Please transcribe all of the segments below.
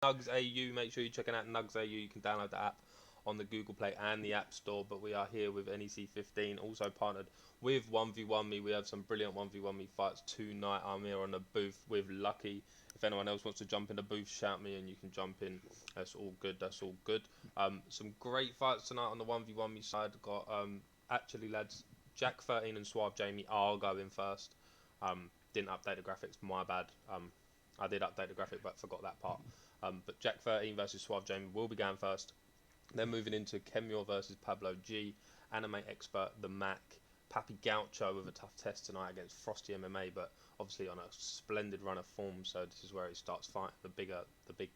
NUGS AU. Make sure you're checking out NUGS AU. You can download the app on the Google Play and the App Store. But we are here with NEC15, also partnered with 1v1me. We have some brilliant 1v1me fights tonight. I'm here on the booth with Lucky. If anyone else wants to jump in the booth, shout me and you can jump in. That's all good. That's all good. Some great fights tonight on the 1v1me side. Got actually, lads, Jack 13 and Suave Jamie are going first. Didn't update the graphics, my bad. I did update the graphic, but forgot that part. But Jack 13 versus Suave Jamie will be going first. Then moving into Kemure versus Pablo G, anime expert the Mac, Papi Gaucho with a tough test tonight against Frosty MMA, but obviously on a splendid run of form. So this is where he starts fighting the big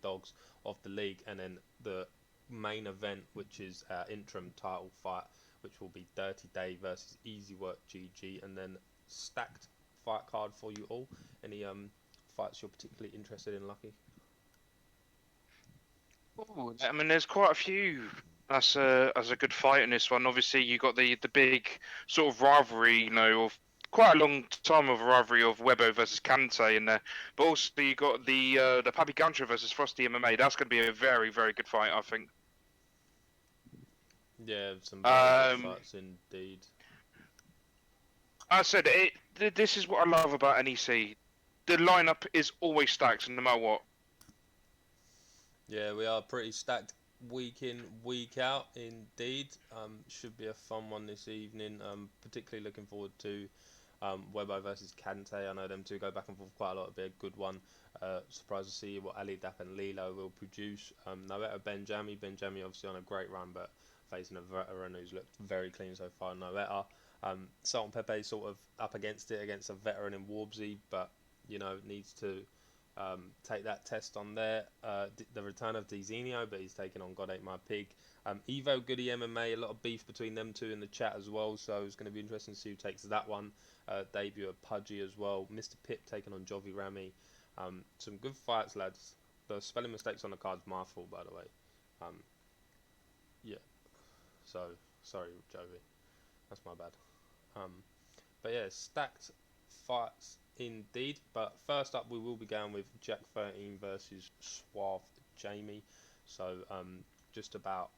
dogs of the league, and then the main event, which is interim title fight, which will be Dirty Dave versus Easy Work GG, and then stacked fight card for you all. Any fights you're particularly interested in, Lucky? Ooh, I mean, there's quite a few. That's a good fight in this one. Obviously, you got the big sort of rivalry, of quite a long time of rivalry of Webo versus Kante in there. But also you got the Papi Gancho versus Frosty MMA. That's going to be a very, very good fight, I think. Yeah, some very good Um, fights indeed. I said this is what I love about NEC. The lineup is always stacked, no matter what. Yeah, we are pretty stacked week in, week out indeed. Should be a fun one this evening. Particularly looking forward to Webo versus Kante. I know them two go back and forth quite a lot. It'll be a good one. Surprised to see what Ali Dap and Lilo will produce. Noetta Benjami. Benjami obviously on a great run, but facing a veteran who's looked very clean so far. Noetta. Sultan Pepe sort of up against it against a veteran in Warbsy, but needs to take that test on there. The return of Dizinho, but he's taking on God Ate My Pig. Evo Goody MMA, a lot of beef between them two in the chat as well, so it's going to be interesting to see who takes that one. Debut of Pudgy as well. Mr. Pip taking on Jovi Rami. Some good fights, lads. The spelling mistakes on the card's my fault, by the way. Yeah, so sorry, Jovi. That's my bad. But yeah, stacked fights indeed. But first up, we will be going with Jack 13 versus Suave Jamie. So just about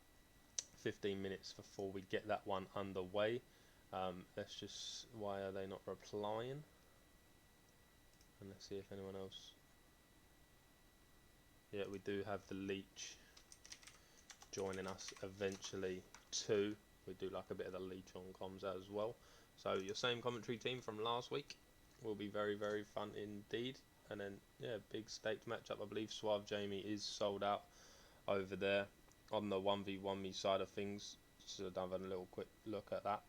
15 minutes before we get that one underway. Let's just, why are they not replying? And let's see if anyone else. Yeah, we do have the Leech joining us eventually too. We do like a bit of the Leech on comms as well. So your same commentary team from last week will be very, very fun indeed. And then, yeah, big staked matchup. I believe Suave Jamie is sold out over there on the 1v1me side of things. So I've had a little quick look at that.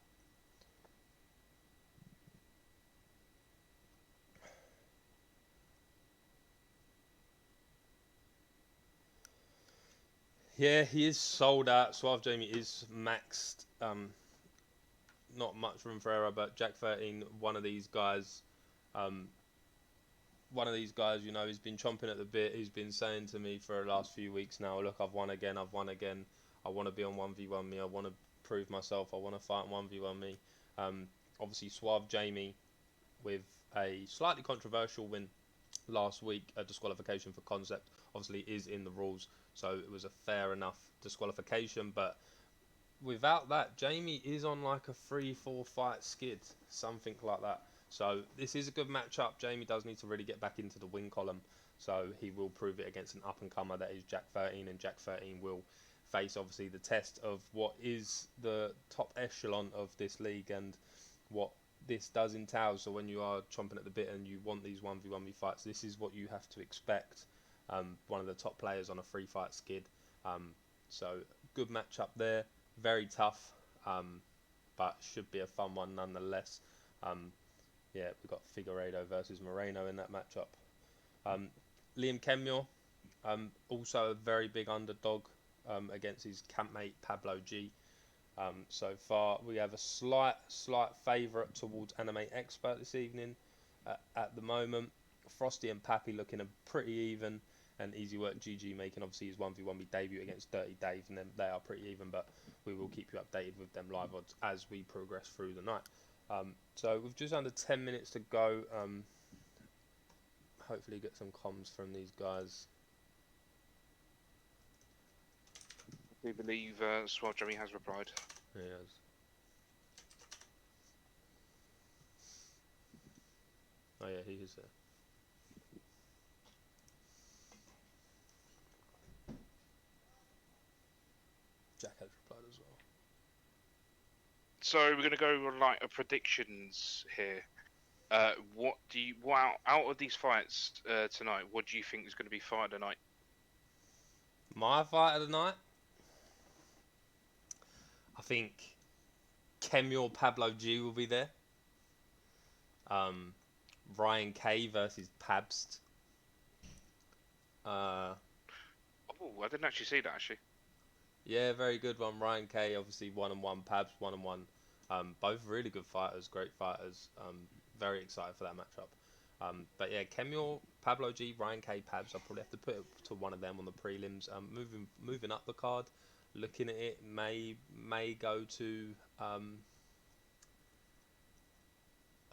Yeah, he is sold out. Suave Jamie is maxed. Not much room for error, but Jack 13, one of these guys, he's been chomping at the bit. He's been saying to me for the last few weeks now, look, I've won again. I want to be on 1v1me. I want to prove myself. I want to fight 1v1me. Obviously, Suave Jamie with a slightly controversial win last week, a disqualification for concept, obviously is in the rules, so it was a fair enough disqualification, but without that, Jamie is on like a 3-4 fight skid, something like that. So this is a good matchup. Jamie does need to really get back into the win column, so he will prove it against an up-and-comer that is Jack 13, and Jack 13 will face obviously the test of what is the top echelon of this league and what this does entail. So when you are chomping at the bit and you want these 1v1v fights, this is what you have to expect. One of the top players on a free fight skid. So good matchup there. Very tough, but should be a fun one nonetheless. Yeah, we've got Figueiredo versus Moreno in that matchup. Liam Kemure, also a very big underdog against his campmate Pablo G. So far, we have a slight favourite towards Anime Expert this evening. At the moment, Frosty and Pappy looking pretty even, and Easy Work GG making obviously his 1v1v debut against Dirty Dave, and then they are pretty even, but we will keep you updated with them live odds as we progress through the night. So with just under 10 minutes to go, hopefully get some comms from these guys. do believe Swell Jimmy has replied. Yes. Oh yeah, he is there. Jack has replied as well. So we're going to go on like predictions here. Out of these fights tonight, what do you think is going to be fight tonight? My fight of the night, I think Kemur Pablo G will be there. Ryan K versus Pabst. Oh, I didn't actually see that actually. Yeah, very good one. Ryan K, obviously 1-1. Pabst 1-1. Both really good fighters, great fighters. Very excited for that matchup. But yeah, Kemur, Pablo G, Ryan K, Pabst. I'll probably have to put it to one of them on the prelims. Moving up the card, looking at it, may go to. I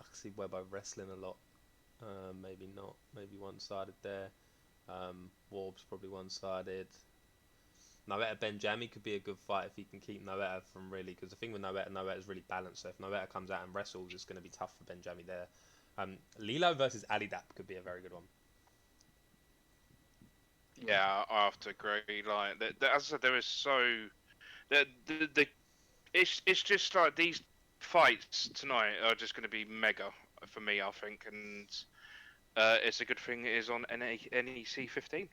can see Webbo wrestling a lot. Maybe not. Maybe one-sided there. Warb's probably one-sided. Noetta Benjami could be a good fight if he can keep Noetta from really, because the thing with Noetta is really balanced. So if Noetta comes out and wrestles, it's going to be tough for Benjami there. Lilo versus Alidap could be a very good one. Yeah, I have to agree. Like as I said, there is so it's just like these fights tonight are just going to be mega for me, I think, and it's a good thing it is on NEC 15.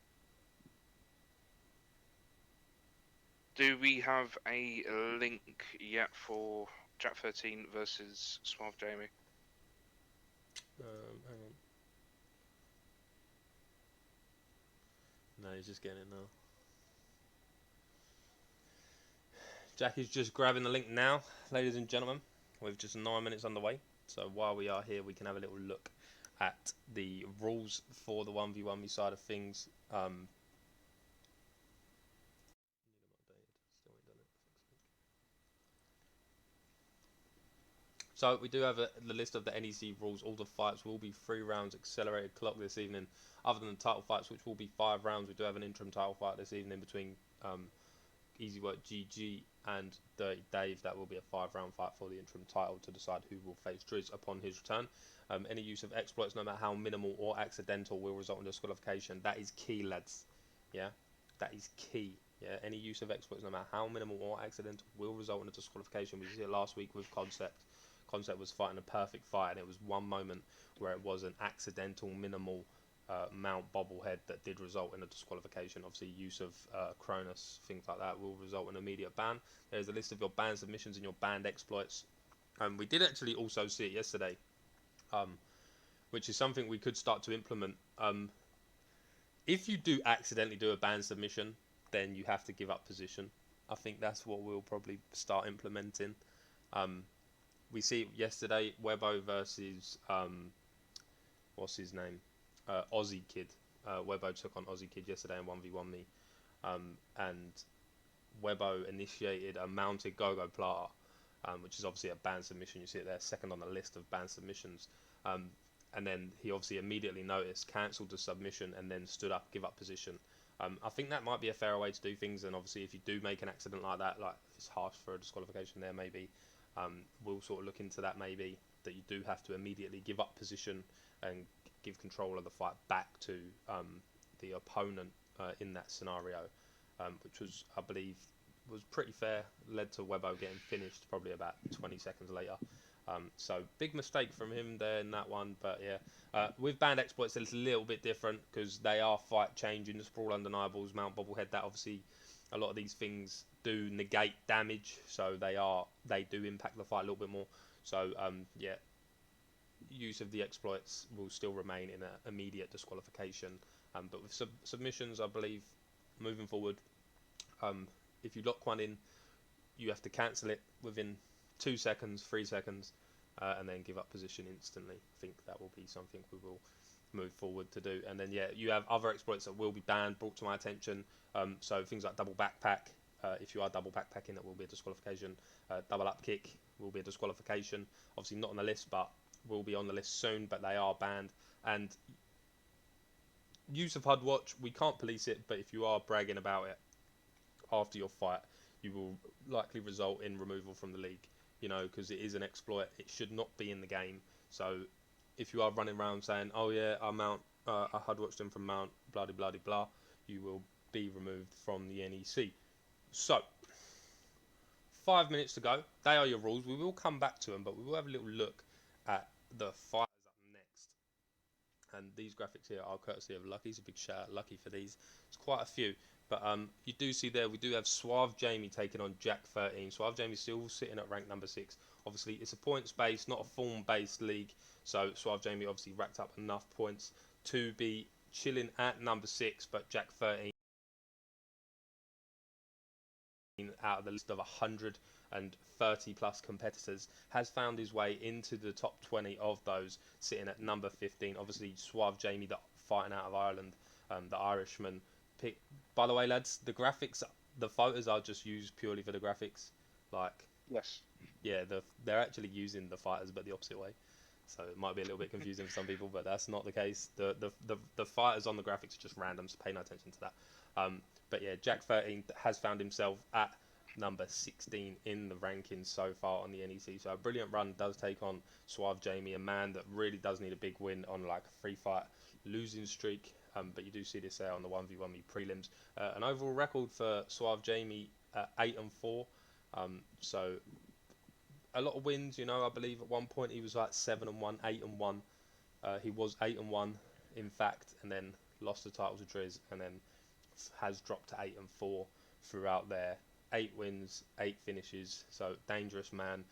Do we have a link yet for Jack 13 versus Suave Jamie? Hang on. No, he's just getting it now. Jack is just grabbing the link now, ladies and gentlemen. We've just 9 minutes underway. So while we are here, we can have a little look at the rules for the 1v1 side of things. So we do have the list of the NEC rules. All the fights will be 3 rounds accelerated clock this evening. Other than the title fights, which will be 5 rounds, we do have an interim title fight this evening between Easy Work GG and Dirty Dave. That will be a 5-round fight for the interim title to decide who will face Driz upon his return. Any use of exploits, no matter how minimal or accidental, will result in disqualification. That is key, lads. Yeah, that is key. Yeah, any use of exploits, no matter how minimal or accidental, will result in a disqualification. We see it last week with Concept. Concept was fighting a perfect fight, and it was one moment where it was an accidental, minimal mount bobblehead that did result in a disqualification. Obviously, use of Cronus, things like that, will result in immediate ban. There's a list of your banned submissions and your banned exploits. We did actually also see it yesterday, which is something we could start to implement. If you do accidentally do a banned submission, then you have to give up position. I think that's what we'll probably start implementing. We see it yesterday, Webbo versus what's his name, Aussie Kid. Webbo took on Aussie Kid yesterday and 1v1 me, and Webbo initiated a mounted Gogo Plata, which is obviously a banned submission. You see it there, second on the list of banned submissions. And then he obviously immediately noticed, cancelled the submission, and then stood up, give up position. I think that might be a fairer way to do things. And obviously, if you do make an accident like that, like it's harsh for a disqualification there, maybe we'll sort of look into that. Maybe that you do have to immediately give up position and give control of the fight back to the opponent in that scenario, which was, I believe, was pretty fair. Led to Webbo getting finished probably about 20 seconds later. So big mistake from him there in that one. But yeah, with banned exploits, it's a little bit different because they are fight changing. The sprawl undeniables, mount bobblehead, that obviously a lot of these things do negate damage, so they do impact the fight a little bit more. So yeah, use of the exploits will still remain in an immediate disqualification. But with submissions, I believe moving forward, if you lock one in, you have to cancel it within 2 seconds, 3 seconds, and then give up position instantly. I think that will be something we will move forward to do. And then yeah, you have other exploits that will be banned, brought to my attention. So things like double backpack. If you are double backpacking, that will be a disqualification. Double up kick will be a disqualification. Obviously not on the list, but will be on the list soon. But they are banned. And use of HUD watch, we can't police it, but if you are bragging about it, after your fight, you will likely result in removal from the league. You know, because it is an exploit. It should not be in the game. So if you are running around saying, "Oh yeah, I had watched him from Mount, blah blah blah blah," you will be removed from the NEC. So 5 minutes to go. They are your rules. We will come back to them, but we will have a little look at the fighters up next. And these graphics here are courtesy of Lucky. It's a big shout out Lucky for these. It's quite a few. But you do see there, we do have Suave Jamie taking on Jack 13. Suave Jamie still sitting at rank number 6. Obviously, it's a points-based, not a form-based league. So Suave Jamie obviously racked up enough points to be chilling at number 6. But Jack 13 out of the list of 130 plus competitors has found his way into the top 20 of those, sitting at number 15. Obviously, Suave Jamie, the fighting out of Ireland, the Irishman. By the way, lads, the graphics, the photos are just used purely for the graphics. Like, Yes. yeah, they're actually using the fighters, but the opposite way. So it might be a little bit confusing for some people, but that's not the case. The fighters on the graphics are just random, so pay no attention to that. But yeah, Jack 13 has found himself at number 16 in the rankings so far on the NEC. So a brilliant run does take on Suave Jamie, a man that really does need a big win on like a 3-fight losing streak. But you do see this there on the 1v1 prelims. An overall record for Suave Jamie, 8-4. So a lot of wins, you know. I believe at one point he was like 7-1, 8-1. He was 8-1, in fact, and then lost the title to Driz, and then has dropped to 8-4 throughout there. 8 wins, 8 finishes. So dangerous man.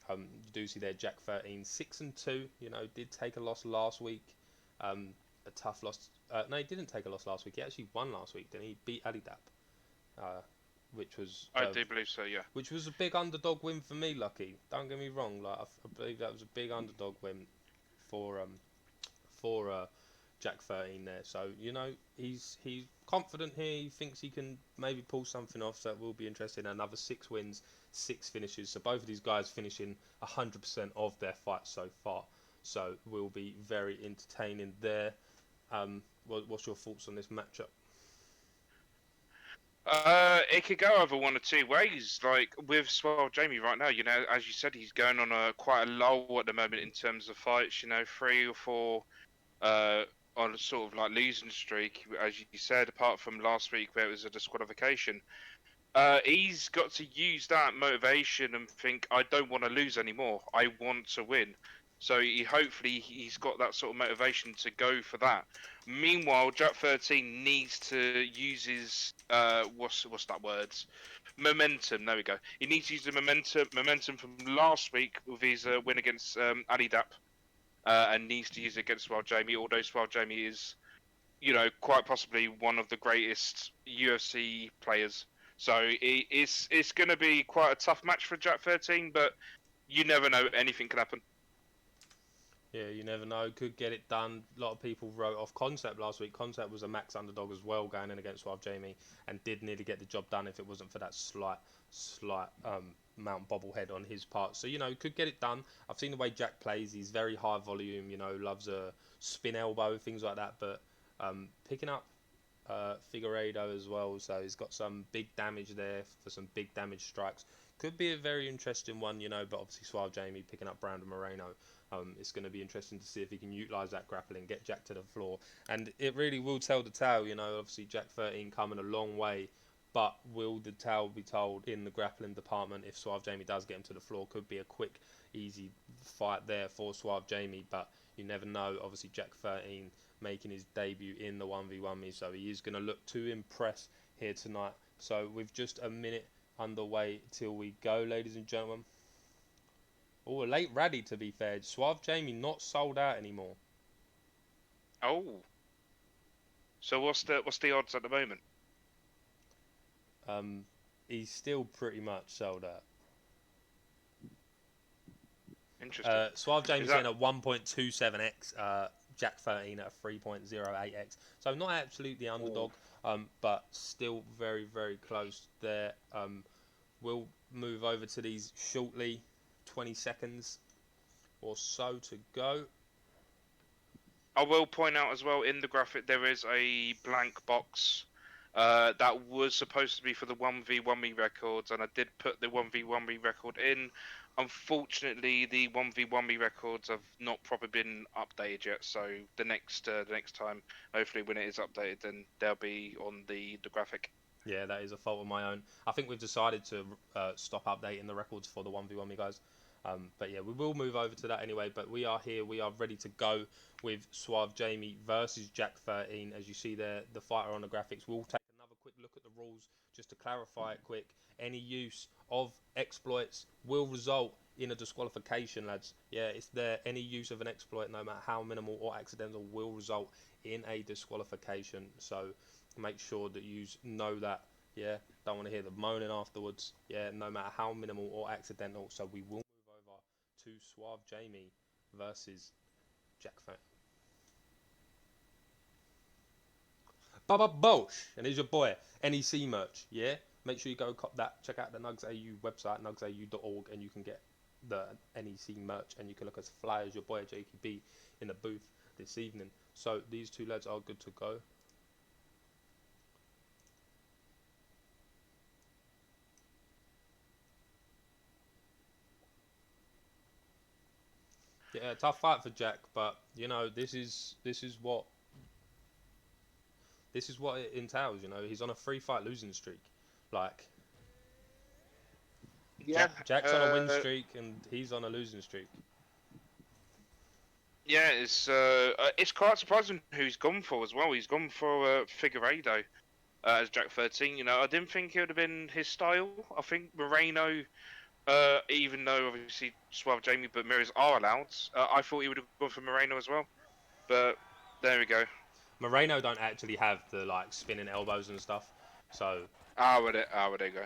You do see there Jack 13, 6-2. You know, did take a loss last week. A tough loss. No, he didn't take a loss last week. He actually won last week. Didn't he? Beat Adidap. Which was I do believe so, yeah. which was a big underdog win for me, Lucky. Don't get me wrong, like I believe that was a big underdog win for Jack 13 there. So you know he's confident here. He thinks he can maybe pull something off. So it will be interesting. Another 6 wins, 6 finishes. So both of these guys finishing 100% of their fights so far. So will be very entertaining there. What's your thoughts on this matchup? It could go over one or two ways. Like with Swell Jamie right now, you know, as you said, he's going on a quite a lull at the moment in terms of fights. You know, 3 or 4 on a sort of like losing streak, as you said. Apart from last week where it was a disqualification, he's got to use that motivation and think, I don't want to lose anymore. I want to win. So hopefully he's got that sort of motivation to go for that. Meanwhile, Jack 13 needs to use his what's that words? Momentum. There we go. He needs to use the momentum from last week with his win against Adidap, and needs to use it against Swell Jamie. Although Swell Jamie is, you know, quite possibly one of the greatest UFC players. So it's going to be quite a tough match for Jack 13, but you never know. Anything can happen. Yeah, you never know. Could get it done. A lot of people wrote off Concept last week. Concept was a max underdog as well, going in against Suave Jamie, and did nearly get the job done if it wasn't for that slight Mount bobblehead on his part. So, you know, could get it done. I've seen the way Jack plays. He's very high volume, you know, loves a spin elbow, things like that. But picking up Figueiredo as well, so he's got some big damage there for some big damage strikes. Could be a very interesting one, you know, but obviously Suave Jamie picking up Brandon Moreno. It's going to be interesting to see if he can utilise that grappling, get Jack to the floor. And it really will tell the tale, you know, obviously Jack 13 coming a long way, but will the tale be told in the grappling department if Suave Jamie does get him to the floor? Could be a quick, easy fight there for Suave Jamie, but you never know. Obviously Jack 13 making his debut in the 1v1 me, so he is going to look to impress here tonight. So with just a minute underway till we go, ladies and gentlemen. Oh, a late rally to be fair. Suave Jamie not sold out anymore. Oh, so what's the odds at the moment? He's still pretty much sold out. Interesting. Suave Jamie's in at 1.27x. Jack 13 at a 3.08x. So not absolutely underdog, but still very, very close there. We'll move over to these shortly. 20 seconds or so to go. I will point out as well in the graphic there is a blank box That was supposed to be for the 1v1 me records, and I did put the 1v1 me record in. Unfortunately, the 1v1 me records have not properly been updated yet. So the next time, hopefully when it is updated, then they'll be on the graphic. Yeah, that is a fault of my own. I think we've decided to stop updating the records for the 1v1 me guys. But yeah, we will move over to that anyway. But we are here. We are ready to go with Suave Jamie versus Jack 13. As you see there, the fighter on the graphics. We'll take another quick look at the rules just to clarify it quick. Any use of exploits will result in a disqualification, lads. Yeah, it's there. Any use of an exploit, no matter how minimal or accidental, will result in a disqualification. So make sure that you know that. Yeah, don't want to hear the moaning afterwards. Yeah, no matter how minimal or accidental. So we will move over to Suave Jamie versus Jack Fang. Baba Bosh, and here's your boy NEC merch. Yeah, make sure you go cop that. Check out the NUGS AU website, nugsau.org, and you can get the NEC merch, and you can look as fly as your boy JKB in the booth this evening. So these two lads are good to go. Yeah, tough fight for Jack, but you know this is what it entails. You know, he's on a 3-fight losing streak. Like Yeah, Jack's on a win streak and he's on a losing streak. yeah, it's quite surprising who he's gone for as well. He's gone for Figueiredo as Jack 13. You know, I didn't think it would have been his style. I think Moreno, even though obviously Suave Jamie but mirrors are allowed, I thought he would have gone for Moreno as well. But there we go. Moreno don't actually have the like spinning elbows and stuff, so. There you go.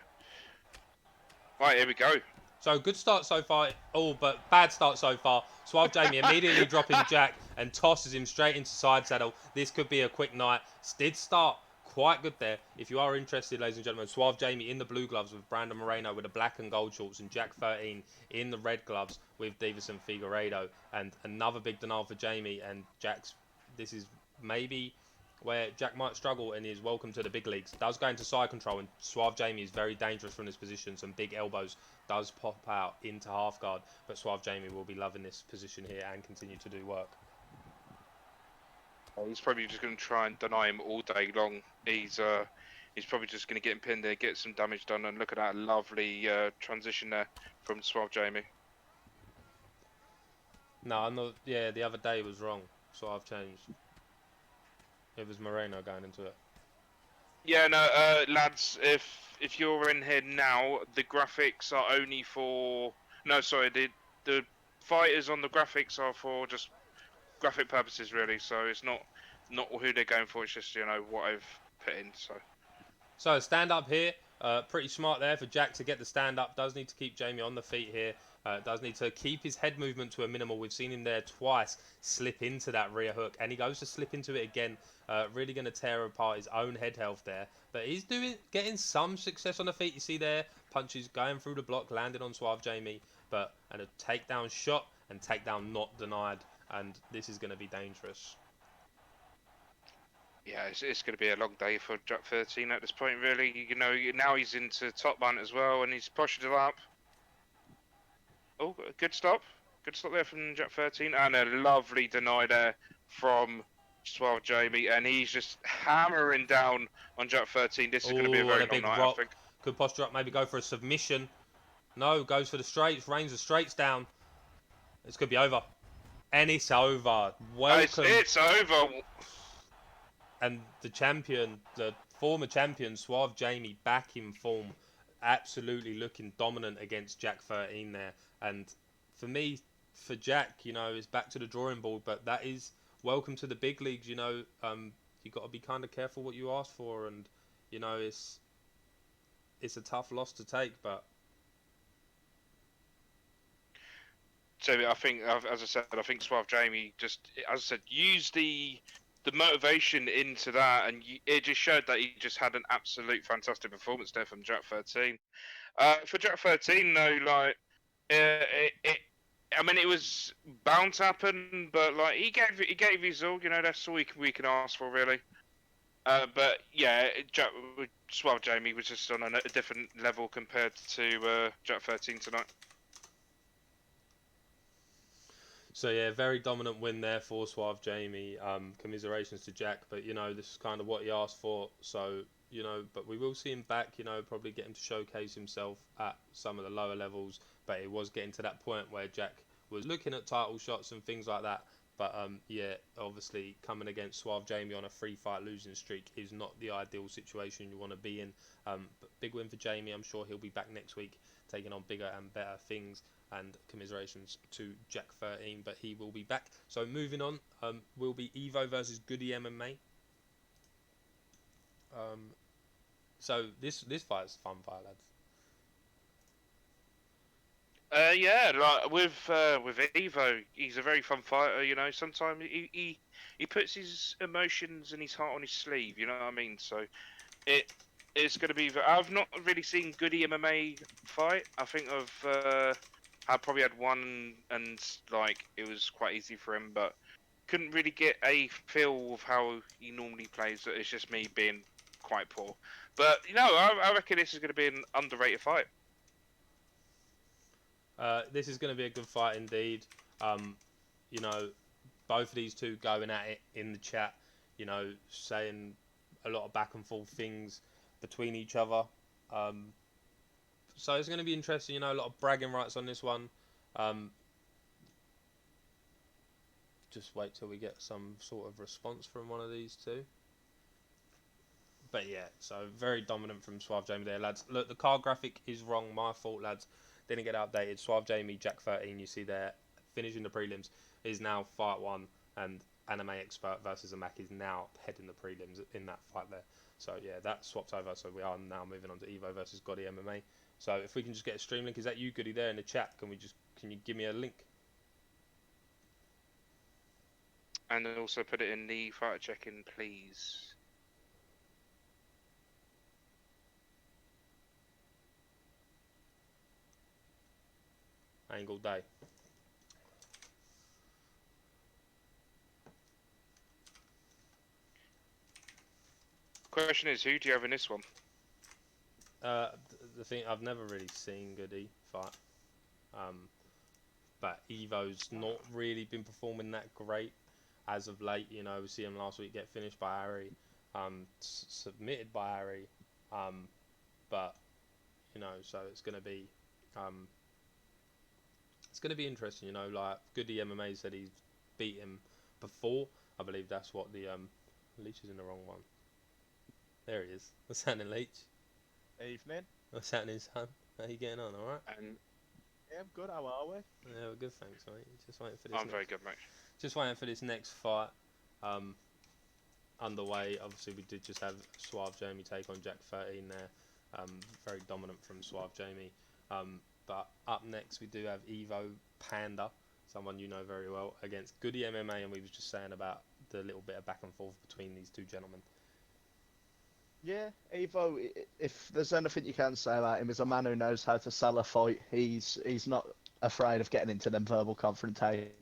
Right, here we go. So good start so far. Oh, but bad start so far. Suave Jamie immediately dropping Jack and tosses him straight into side saddle. This could be a quick night. Did start quite good there. If you are interested, ladies and gentlemen, Suave Jamie in the blue gloves with Brandon Moreno with the black and gold shorts, and Jack 13 in the red gloves with Davison Figueiredo. And another big denial for Jamie, and Jack's. This is maybe where Jack might struggle and is welcome to the big leagues. Does go into side control, and Suave Jamie is very dangerous from this position. Some big elbows does pop out into half guard, but Suave Jamie will be loving this position here and continue to do work. He's probably just going to try and deny him all day long. He's probably just going to get him pinned there, get some damage done, and look at that lovely transition there from Suave Jamie. No, I'm not. Yeah, the other day was wrong, so I've changed. It was Moreno going into it. Yeah, no, lads, if you're in here now, the graphics are only for... No, sorry, the fighters on the graphics are for just graphic purposes, really. So it's not who they're going for. It's just, you know, what I've put in. So stand up here. Pretty smart there for Jack to get the stand up. Does need to keep Jamie on the feet here. Does need to keep his head movement to a minimal. We've seen him there twice slip into that rear hook, and he goes to slip into it again. Really going to tear apart his own head health there. But he's getting some success on the feet. You see there, punches going through the block, landing on Suave Jamie. And a takedown shot and takedown not denied. And this is going to be dangerous. Yeah, it's going to be a long day for Jack 13 at this point, really. You know, now he's into top man as well, and he's pushed it up. Oh, good stop. Good stop there from Jack 13. And a lovely deny there from Suave Jamie. And he's just hammering down on Jack 13. This is going to be a very long night, I think. Could posture up, maybe go for a submission. No, goes for the straights, rains the straights down. This could be over. And it's over. Welcome. It's over. And the champion, the former champion, Suave Jamie, back in form. Absolutely looking dominant against Jack 13 there. And for me, for Jack, you know, is back to the drawing board. But that is welcome to the big leagues, you know. You got to be kind of careful what you ask for. And, you know, it's a tough loss to take, but... So I think, as I said, I think Suave Jamie just, as I said, used the motivation into that, and it just showed that he just had an absolute fantastic performance there from Jack 13. For Jack 13, though, like, I mean, it was bound to happen, but like he gave his all. You know, that's all we can ask for, really. But yeah, Suave Jamie was just on a different level compared to Jack 13 tonight. So yeah, very dominant win there for Suave Jamie. Commiserations to Jack, but you know this is kind of what he asked for. So you know, but we will see him back. You know, probably get him to showcase himself at some of the lower levels. But it was getting to that point where Jack was looking at title shots and things like that. But yeah, obviously coming against Suave Jamie on a 3-fight losing streak is not the ideal situation you want to be in. But big win for Jamie. I'm sure he'll be back next week, taking on bigger and better things. And commiserations to Jack 13, but he will be back. So moving on, will be Evo versus Goody MMA. So this fight is a fun fight, lads. Yeah, like with Evo, he's a very fun fighter. You know, sometimes he puts his emotions and his heart on his sleeve. You know what I mean? So it's going to be. I've not really seen Goody MMA fight. I think I probably had one, and like it was quite easy for him, but couldn't really get a feel of how he normally plays. It's just me being quite poor. But you know, I reckon this is going to be an underrated fight. This is going to be a good fight indeed. You know, both of these two going at it in the chat. You know, saying a lot of back and forth things between each other. So it's going to be interesting. You know, a lot of bragging rights on this one. Just wait till we get some sort of response from one of these two. But yeah, so very dominant from Suave Jamie there, lads. Look, the card graphic is wrong. My fault, lads. Didn't get updated. Suave Jamie, Jack 13, you see there, finishing the prelims, is now fight one. And Anime Expert versus Amak is now heading the prelims in that fight there. So yeah, that swapped over. So we are now moving on to Evo versus Gotti MMA. So if we can just get a stream link, is that you, Goody, there in the chat? Can you give me a link? And then also put it in the fighter check-in, please. Angle day. Question is, who do you have in this one? The thing, I've never really seen Goody fight. But Evo's not really been performing that great as of late. You know, we see him last week get finished by Harry, submitted by Harry. But you know, so it's gonna be interesting. You know, like Goody MMA said he's beat him before. I believe that's what the Leach is in the wrong one. There he is. What's happening, Leach? Evening. What's happening, son? How you getting on? All right. Yeah, I'm good. How are we? Yeah, we're good, thanks, mate. Just waiting for this. I'm very good, mate. Just waiting for this next fight underway. Obviously, we did just have Suave Jamie take on Jack 13 there. Very dominant from Suave Jamie. But up next, we do have Evo Panda, someone you know very well, against Goody MMA, and we was just saying about the little bit of back and forth between these two gentlemen. Yeah, Evo, if there's anything you can say about him, is a man who knows how to sell a fight. He's not afraid of getting into them verbal confrontations.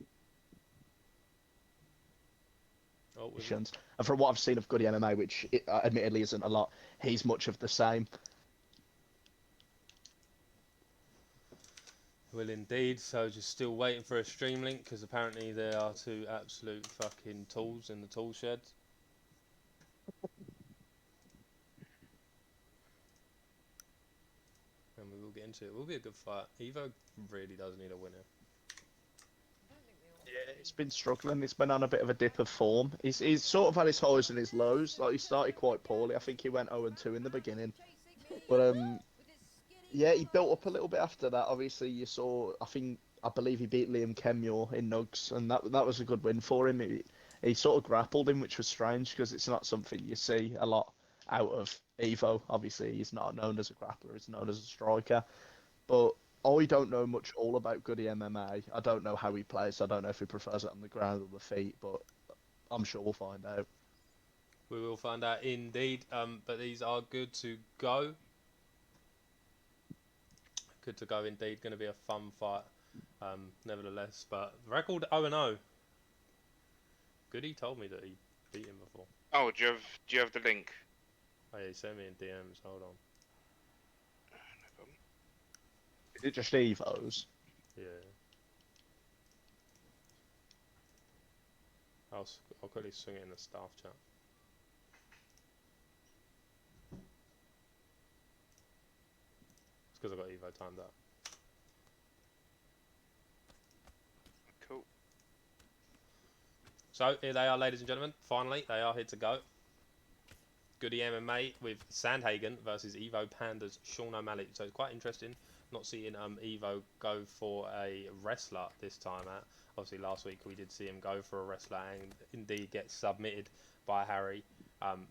And from what I've seen of Goody MMA, which admittedly isn't a lot, he's much of the same. Well, indeed. So just still waiting for a stream link because apparently there are two absolute fucking tools in the tool shed. And we will get into it. It will be a good fight. Evo really does need a winner. Yeah, he's been struggling. He's been on a bit of a dip of form. He's sort of had his highs and his lows. Like, he started quite poorly. I think he went 0-2 in the beginning. But yeah, he built up a little bit after that. Obviously, you saw. I believe he beat Liam Kemure in NUGS, and that was a good win for him. He sort of grappled him, which was strange because it's not something you see a lot out of Evo. Obviously, he's not known as a grappler; he's known as a striker. But I don't know much all about Goody MMA. I don't know how he plays. I don't know if he prefers it on the ground or the feet, but I'm sure we'll find out. We will find out indeed. But these are good to go. Good to go indeed. Going to be a fun fight, nevertheless. But record 0-0. Goody told me that he beat him before. Oh, do you have the link? Oh yeah, he sent me in DMs. Hold on. Is it just Evos? Yeah. I'll quickly swing it in the staff chat. It's because I got Evo timed up. Cool. So here they are, ladies and gentlemen. Finally, they are here to go. Goody MMA with Sandhagen versus Evo Panda's Sean O'Malley. So it's quite interesting not seeing Evo go for a wrestler this time out. Obviously last week we did see him go for a wrestler and indeed get submitted by Harry.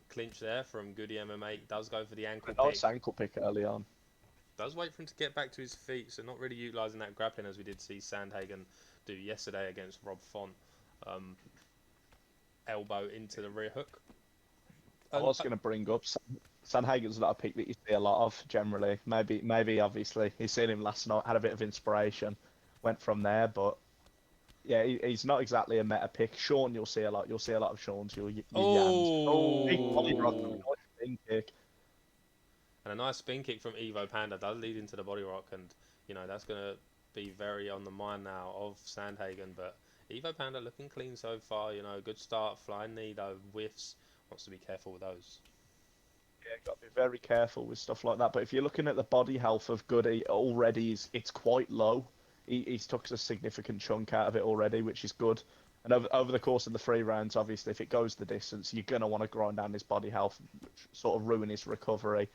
Clinch there from Goody MMA. Does go for the ankle pick. Nice ankle pick early on. Does wait for him to get back to his feet, so not really utilising that grappling as we did see Sandhagen do yesterday against Rob Font. Elbow into the rear hook. I was going to bring up Sandhagen's not a pick that you see a lot of generally. Maybe obviously he's seen him last night, had a bit of inspiration, went from there. But yeah, he's not exactly a meta pick. Sean, you'll see a lot. You'll see a lot of Sean's. Your Yans. Oh, Big body rock, nice spin kick. And a nice spin kick from Evo Panda does lead into the body rock, and you know that's going to be very on the mind now of Sandhagen. But Evo Panda looking clean so far. You know, good start, flying knee though, whiffs. Wants to be careful with those. Yeah, got to be very careful with stuff like that. But if you're looking at the body health of Goody, already it's quite low. He's took a significant chunk out of it already, which is good. And over the course of the 3 rounds, obviously, if it goes the distance, you're going to want to grind down his body health, sort of ruin his recovery.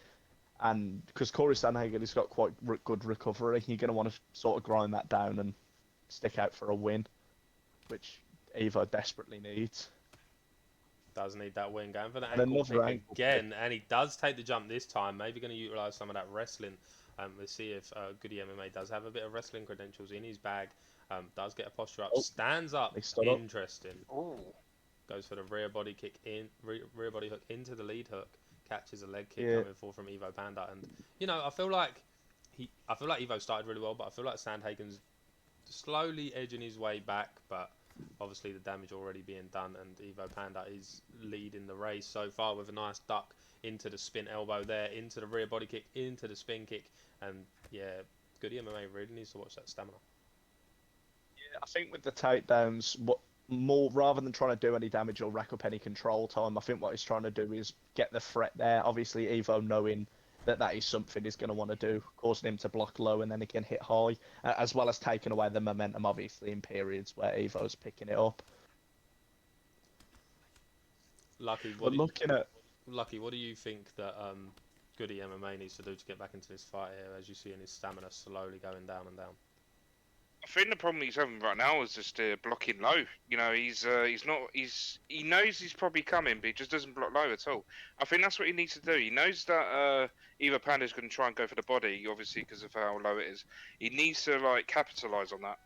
And because Corey Sandhagen has got quite good recovery, you're going to want to sort of grind that down and stick out for a win, which Evo desperately needs. Does need that win, going for the And ankle another pick ankle again, and he does take the jump this time. Maybe going to utilise some of that wrestling. We'll see if Goody MMA does have a bit of wrestling credentials in his bag. Does get a posture up, stands up, interesting. Oh. Goes for the rear body kick in, rear body hook into the lead hook. Catches a leg kick coming forward from Evo Panda, and you know I feel like Evo started really well, but I feel like Sandhagen's slowly edging his way back, but obviously the damage already being done, and Evo Panda is leading the race so far with a nice duck into the spin elbow there, into the rear body kick, into the spin kick, and yeah, Goody MMA really needs to watch that stamina. Yeah, I think with the takedowns, more rather than trying to do any damage or rack up any control time, I think what he's trying to do is get the threat there. Obviously, Evo knowing that is something he's going to want to do, causing him to block low and then he can hit high, as well as taking away the momentum, obviously, in periods where Evo's picking it up. Lucky, what do you think that Goody MMA needs to do to get back into this fight here, as you see in his stamina slowly going down and down? I think the problem he's having right now is just blocking low. You know, he knows he's probably coming, but he just doesn't block low at all. I think that's what he needs to do. He knows that Evo Panda's going to try and go for the body, obviously because of how low it is. He needs to like capitalise on that,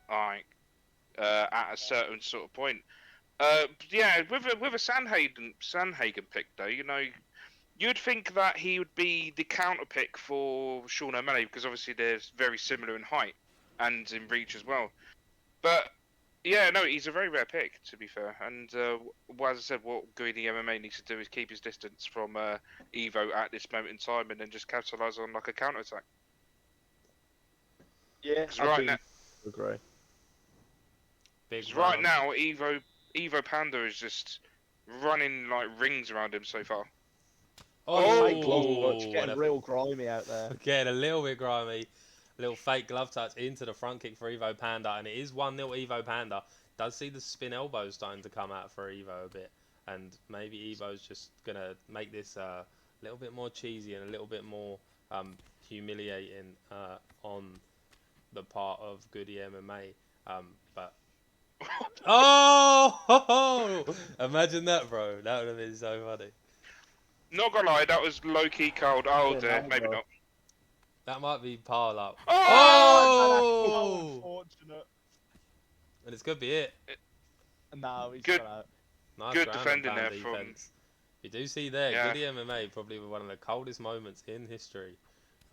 at a certain sort of point. Yeah, with a Sandhagen pick though, you know, you'd think that he would be the counter pick for Sean O'Malley because obviously they're very similar in height and in reach as well. But yeah, no, he's a very rare pick to be fair. And as I said, what Goody MMA needs to do is keep his distance from Evo at this moment in time, and then just capitalise on like a counter attack. Yeah, I agree. Right now, Evo Panda is just running like rings around him so far. Fake glove touch, getting real grimy out there. Getting a little bit grimy. Little fake glove touch into the front kick for Evo Panda, and it is 1-0 Evo Panda. Does see the spin elbow starting to come out for Evo a bit, and maybe Evo's just gonna make this a little bit more cheesy and a little bit more humiliating on the part of Goody MMA. But oh, imagine that, bro! That would have been so funny. Not gonna lie, that was low key cold. Oh dear, maybe not. That might be pile up. Oh! Unfortunate. And this could be it. No, he's good. Out. Nice Good defending there defense. You do see there, Yeah. Goody MMA probably one of the coldest moments in history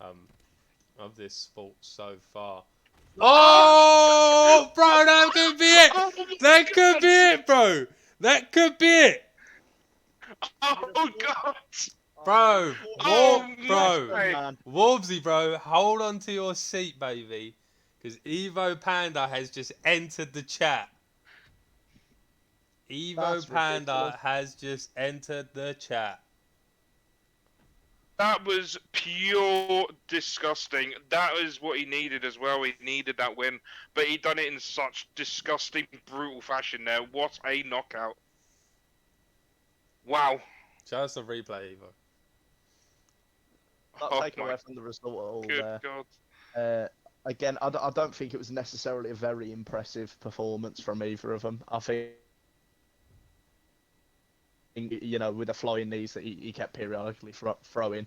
of this sport so far. Oh, bro, that could be it. That could be it, bro. That could be it. Oh God! Bro, Oh bro, my! Man. Wolvesy, bro, hold on to your seat, baby, because Evo Panda has just entered the chat. Evo That's ridiculous. Panda has just entered the chat. That was pure disgusting. That is what he needed as well. He needed that win, but he done it in such disgusting, brutal fashion. There, what a knockout! Wow. Show us a replay, Evo. Not Oh taken my away from the result at all good there. God. Again, I don't think it was necessarily a very impressive performance from either of them. I think, with the flying knees that he kept periodically throwing,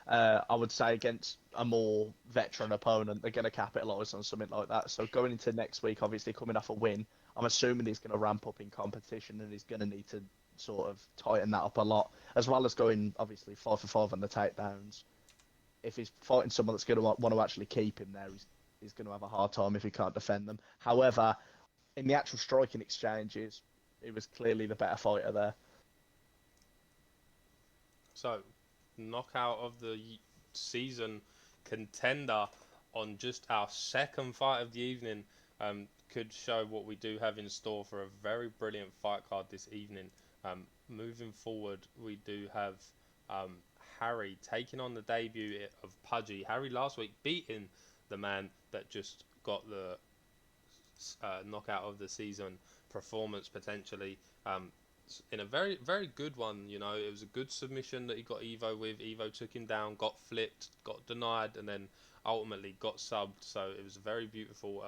I would say against a more veteran opponent, they're going to capitalise on something like that. So going into next week, obviously coming off a win, I'm assuming he's going to ramp up in competition and he's going to need to sort of tighten that up a lot, as well as going, obviously, 5 for 5 on the takedowns. If he's fighting someone that's going to want to actually keep him there, he's going to have a hard time if he can't defend them. However, in the actual striking exchanges, he was clearly the better fighter there. So, knockout of the season contender on just our second fight of the evening could show what we do have in store for a very brilliant fight card this evening. Moving forward, we do have Harry taking on the debut of Pudgy. Harry last week beating the man that just got the knockout of the season performance potentially. In a very, very good one, it was a good submission that he got Evo with. Evo took him down, got flipped, got denied, and then ultimately got subbed. So it was a very beautiful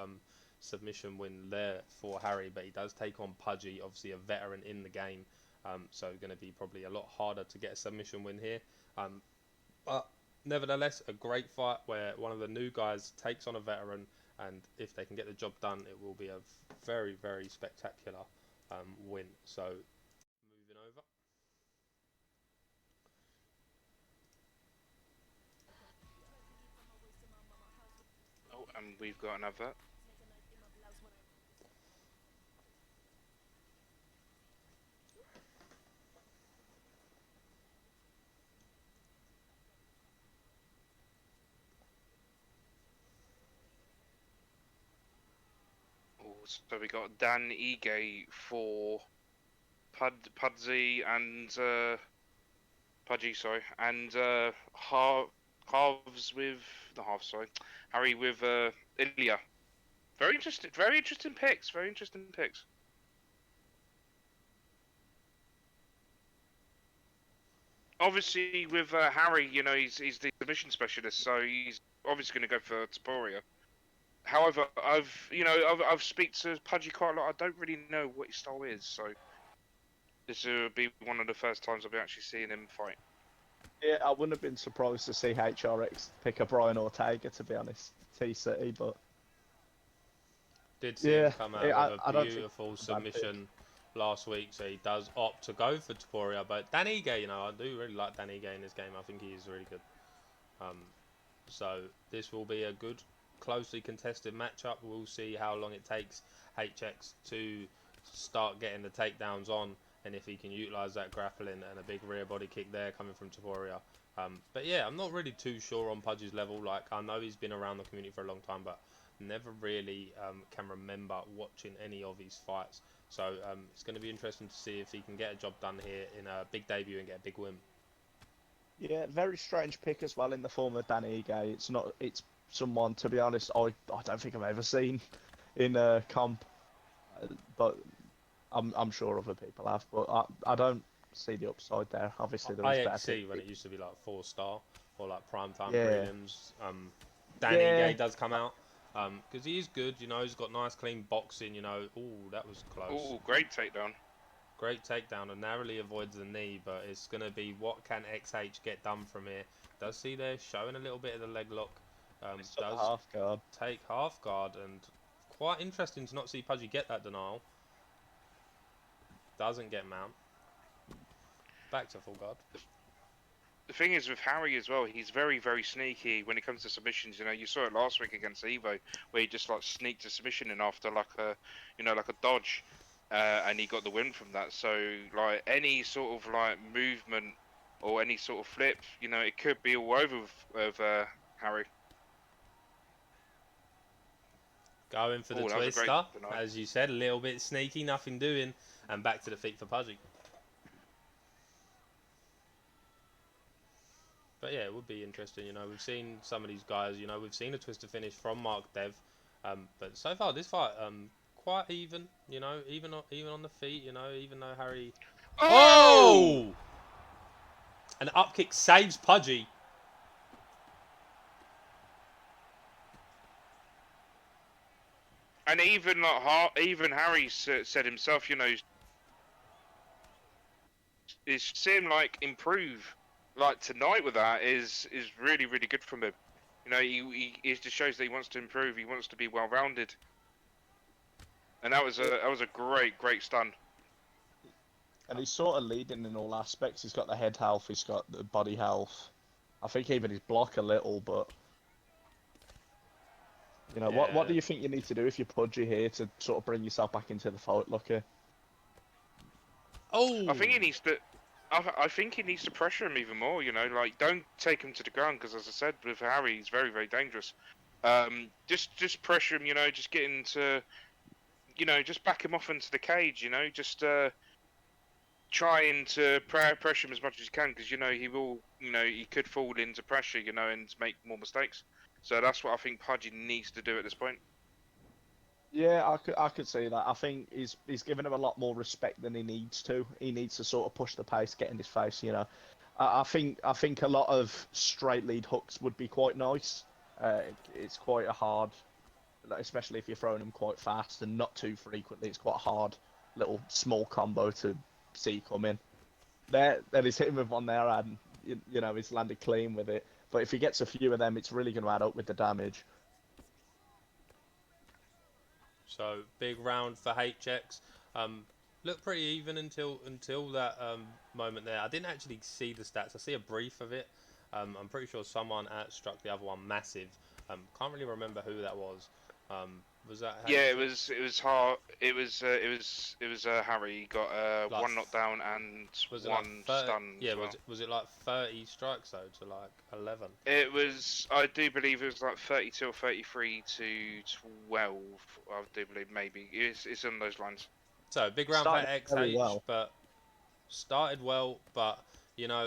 submission win there for Harry. But he does take on Pudgy, obviously a veteran in the game. So going to be probably a lot harder to get a submission win here. But nevertheless, a great fight where one of the new guys takes on a veteran, and if they can get the job done, it will be a very, very spectacular win. So moving over. Oh, and we've got another. Oh, so we got Dan Ige for Pudgy and Pudgy, sorry, and halves with the half, sorry, Harry with Ilya. Very interesting picks. Very interesting picks. Obviously, with Harry, he's the submission specialist, so he's obviously going to go for Taporia. However, I've speak to Pudgy quite a lot. I don't really know what his style is, so this will be one of the first times I'll be actually seeing him fight. Yeah, I wouldn't have been surprised to see HRX pick a Brian Ortega, to be honest, T-City, but... Did see him come out with I a don't think beautiful it's a bad pick. submission last week, so he does opt to go for Taporia. But Dan Ige, I do really like Dan Ige in this game. I think he is really good. So this will be a good, closely contested matchup. We'll see how long it takes HX to start getting the takedowns on, and if he can utilise that grappling and a big rear body kick there coming from Taporia. But yeah, I'm not really too sure on Pudgy's level. Like, I know he's been around the community for a long time, but never really can remember watching any of his fights. So it's going to be interesting to see if he can get a job done here in a big debut and get a big win. Yeah, very strange pick as well in the form of Danny Ige. It's someone, to be honest, I don't think I've ever seen in a comp, but I'm sure other people have, but I don't see the upside there. Obviously, there is better IXC when it picks. used to be like 4-star or like primetime Yeah. prelims. Dan Yeah. Ige does come out because he is good. He's got nice clean boxing. Ooh, that was close. Oh, great takedown. Great takedown and narrowly avoids the knee, but it's going to be what can XH get done from here. Does see there showing a little bit of the leg lock. Does Half guard. take half guard, and quite interesting to not see Pudgy get that denial. Doesn't get mount. Back to full guard. The thing is with Harry as well, he's very, very sneaky when it comes to submissions. You saw it last week against Evo, where he just like sneaked a submission in after like a dodge. and he got the win from that. So like any sort of like movement or any sort of flip, it could be all over with Harry. Going for the Oh, that was a great twister, tonight. as you said, a little bit sneaky, nothing doing, and back to the feet for Pudgy. But yeah, it would be interesting. We've seen some of these guys. We've seen a twister finish from Mark Dev, but so far this fight, quite even. Even on the feet. Even though Harry. Oh! An up kick saves Pudgy. And even Harry said himself, is seem like improve like tonight with that is really really good from him. He just shows that he wants to improve. He wants to be well rounded, and that was a great stun. And he's sort of leading in all aspects. He's got the head health. He's got the body health. I think even his block a little, but what do you think you need to do if you're Pudgy here to sort of bring yourself back into the fight, Lucky? Oh! I think he needs to. I think he needs to pressure him even more. Like don't take him to the ground because, as I said, with Harry, he's very very dangerous. Just pressure him. Just get into. Just back him off into the cage. Just trying to pressure him as much as you can because he will. He could fall into pressure. And make more mistakes. So that's what I think Pudgy needs to do at this point. Yeah, I could see that. I think he's given him a lot more respect than he needs to. He needs to sort of push the pace, get in his face. I think a lot of straight lead hooks would be quite nice. It's quite a hard, especially if you're throwing them quite fast and not too frequently. It's quite a hard little small combo to see come in. Then he's hitting with one there, and he's landed clean with it. But if he gets a few of them, it's really going to add up with the damage. So big round for HX. Looked pretty even until that moment there. I didn't actually see the stats. I see a brief of it. I'm pretty sure someone struck the other one massive. Can't really remember who that was. Was that? Yeah, it was hard. It was Harry. He got Like, one knockdown and was it one like 30, stun. yeah, as well. was it like 30 strikes though to like 11? It was. I do believe it was like 32 or 33 to 12. I do believe maybe it's on those lines. So big round for XH, well. but started well. But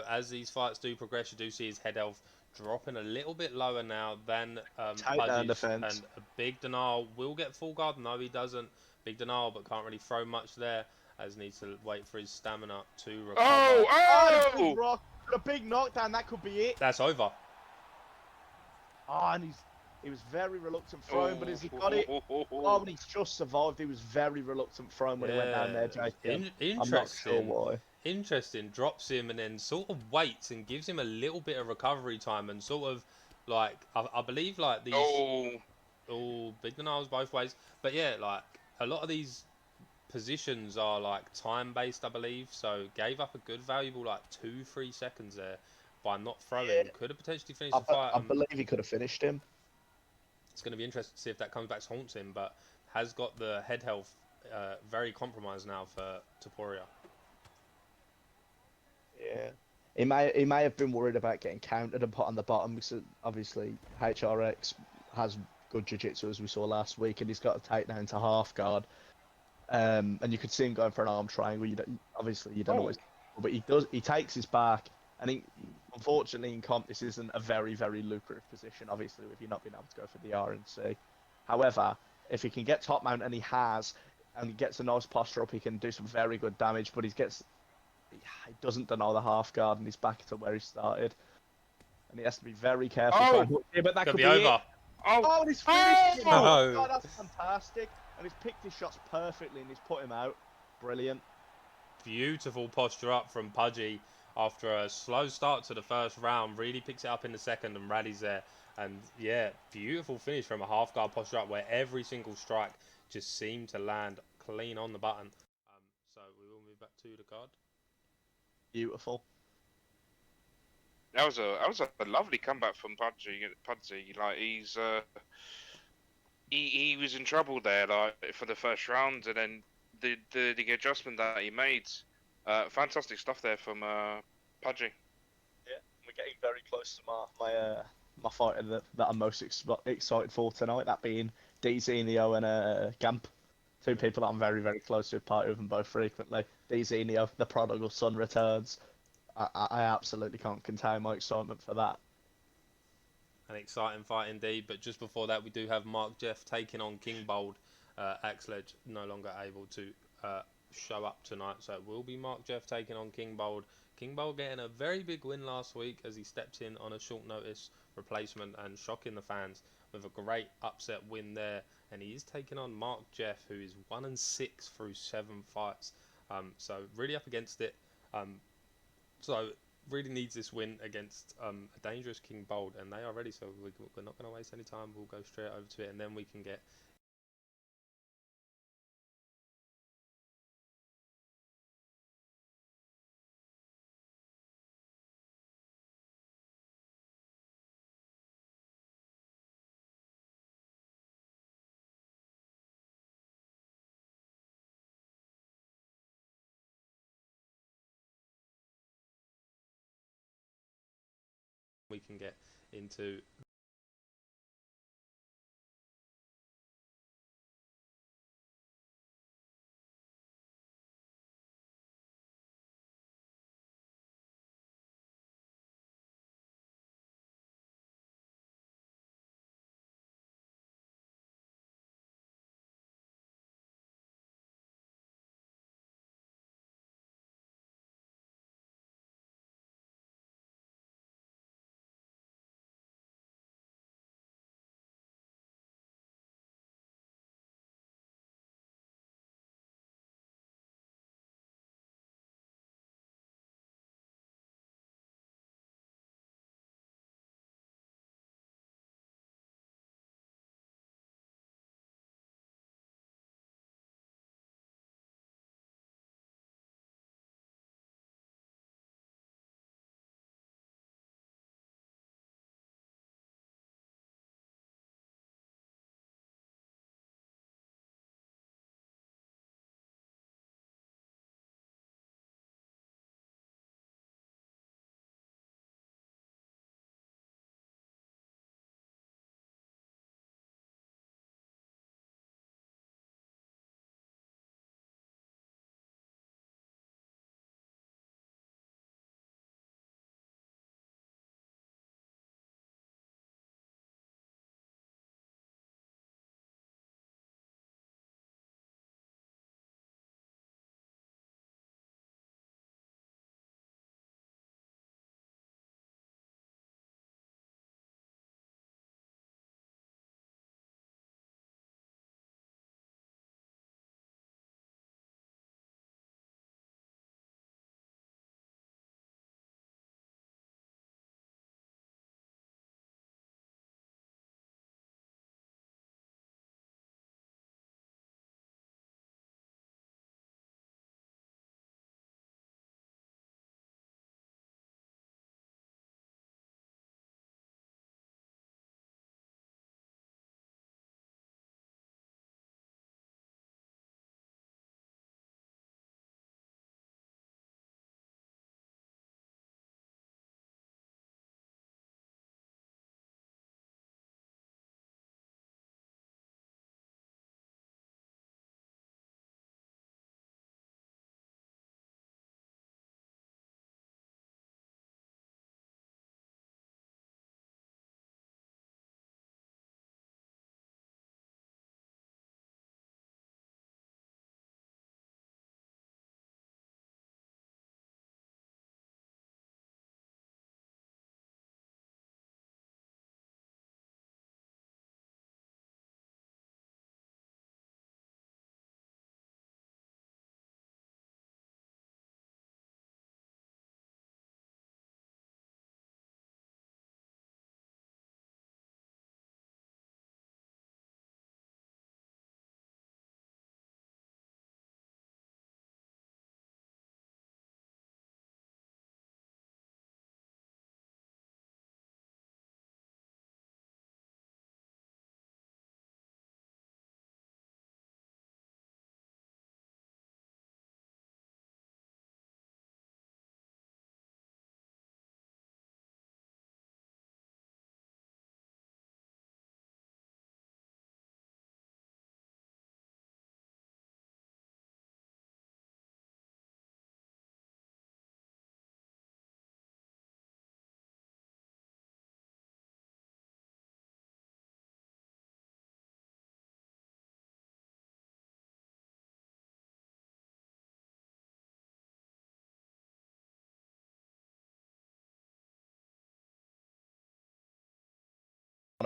as these fights do progress, you do see his head health dropping a little bit lower now than Pudgy's, and a big denial will get full guard. No, he doesn't. Big denial, but can't really throw much there, as needs to wait for his stamina to recover. Oh! A big knockdown, that could be it. That's over. Oh, and he was very reluctant throwing, but as he got it, and he's just survived. He was very reluctant throwing when he went down there, Jake. Interesting. I'm not sure why. Interesting. Drops him and then sort of waits and gives him a little bit of recovery time and sort of like I believe like these. Oh, big denials both ways. But yeah, like a lot of these positions are like time based, I believe. So gave up a good valuable like 2-3 seconds there by not throwing. Yeah. Could have potentially finished the fight. I believe he could have finished him. It's going to be interesting to see if that comes back to haunt him, but has got the head health very compromised now for Topuria. Yeah, he may have been worried about getting countered and put on the bottom because obviously HRX has good jiu-jitsu as we saw last week, and he's got a takedown to half guard. And you could see him going for an arm triangle. You don't know what, but he does. He takes his back, and unfortunately in comp this isn't a very very lucrative position. Obviously, if you're not being able to go for the RNC. However, if he can get top mount, and he gets a nice posture up, he can do some very good damage. But he doesn't deny the half guard, and he's back to where he started. And he has to be very careful. But that could be over. Oh, and he's finished him. Oh, God, that's fantastic. And he's picked his shots perfectly, and he's put him out. Brilliant. Beautiful posture up from Pudgy after a slow start to the first round. Really picks it up in the second and rallies there. And yeah, beautiful finish from a half guard posture up where every single strike just seemed to land clean on the button. So we will move back to the card. Beautiful. That was a lovely comeback from Pudgy. Like he was in trouble there, like for the first round, and then the adjustment that he made. Fantastic stuff there from Pudgy. Yeah, we're getting very close to my fighter that I'm most excited for tonight. That being Zenio and Gamp. Two people that I'm very, very close to, party with them both frequently. Zenio, the prodigal son returns. I absolutely can't contain my excitement for that. An exciting fight indeed. But just before that, we do have Mark Jeff taking on King Bold. Axledge no longer able to show up tonight, so it will be Mark Jeff taking on King Bold. King Bold getting a very big win last week as he stepped in on a short notice replacement and shocking the fans with a great upset win there. And he is taking on Mark Jeff, who is 1-6 through 7 fights. So really up against it. So really needs this win against a dangerous King Bold, and they are ready. So we're not going to waste any time. We'll go straight over to it, and then we can get into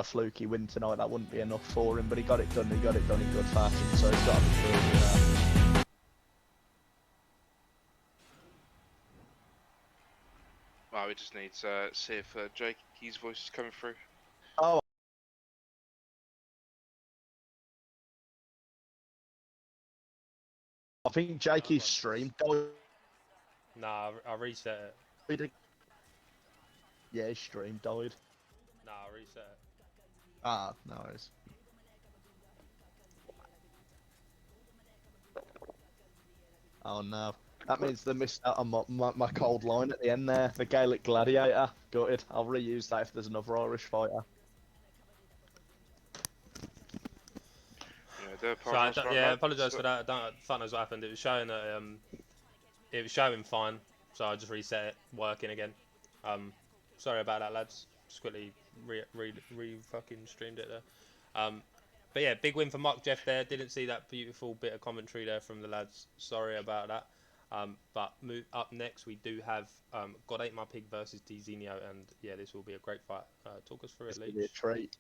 a fluky win tonight, that wouldn't be enough for him. But he got it done. He got it done in good fashion. So he's got to be thrilled. Well, we just need to see if Jakey's voice is coming through. Oh. I think Jakey's stream died. Nah, I reset it. Yeah, his stream died. Nah, I reset it. Ah, no worries. Oh no. That means they missed out on my cold line at the end there. The Gaelic Gladiator. Gutted. I'll reuse that if there's another Irish fighter. I apologise for that. I don't know what happened. It was showing that it was showing fine, so I just reset it, working again. Sorry about that, lads. Just quickly fucking streamed it there. But yeah, big win for Mark Jeff there. Didn't see that beautiful bit of commentary there from the lads. Sorry about that. But up next, we do have God Ate My Pig versus Dzinho, and yeah, this will be a great fight. Talk us through it, Leach. It's gonna be a treat.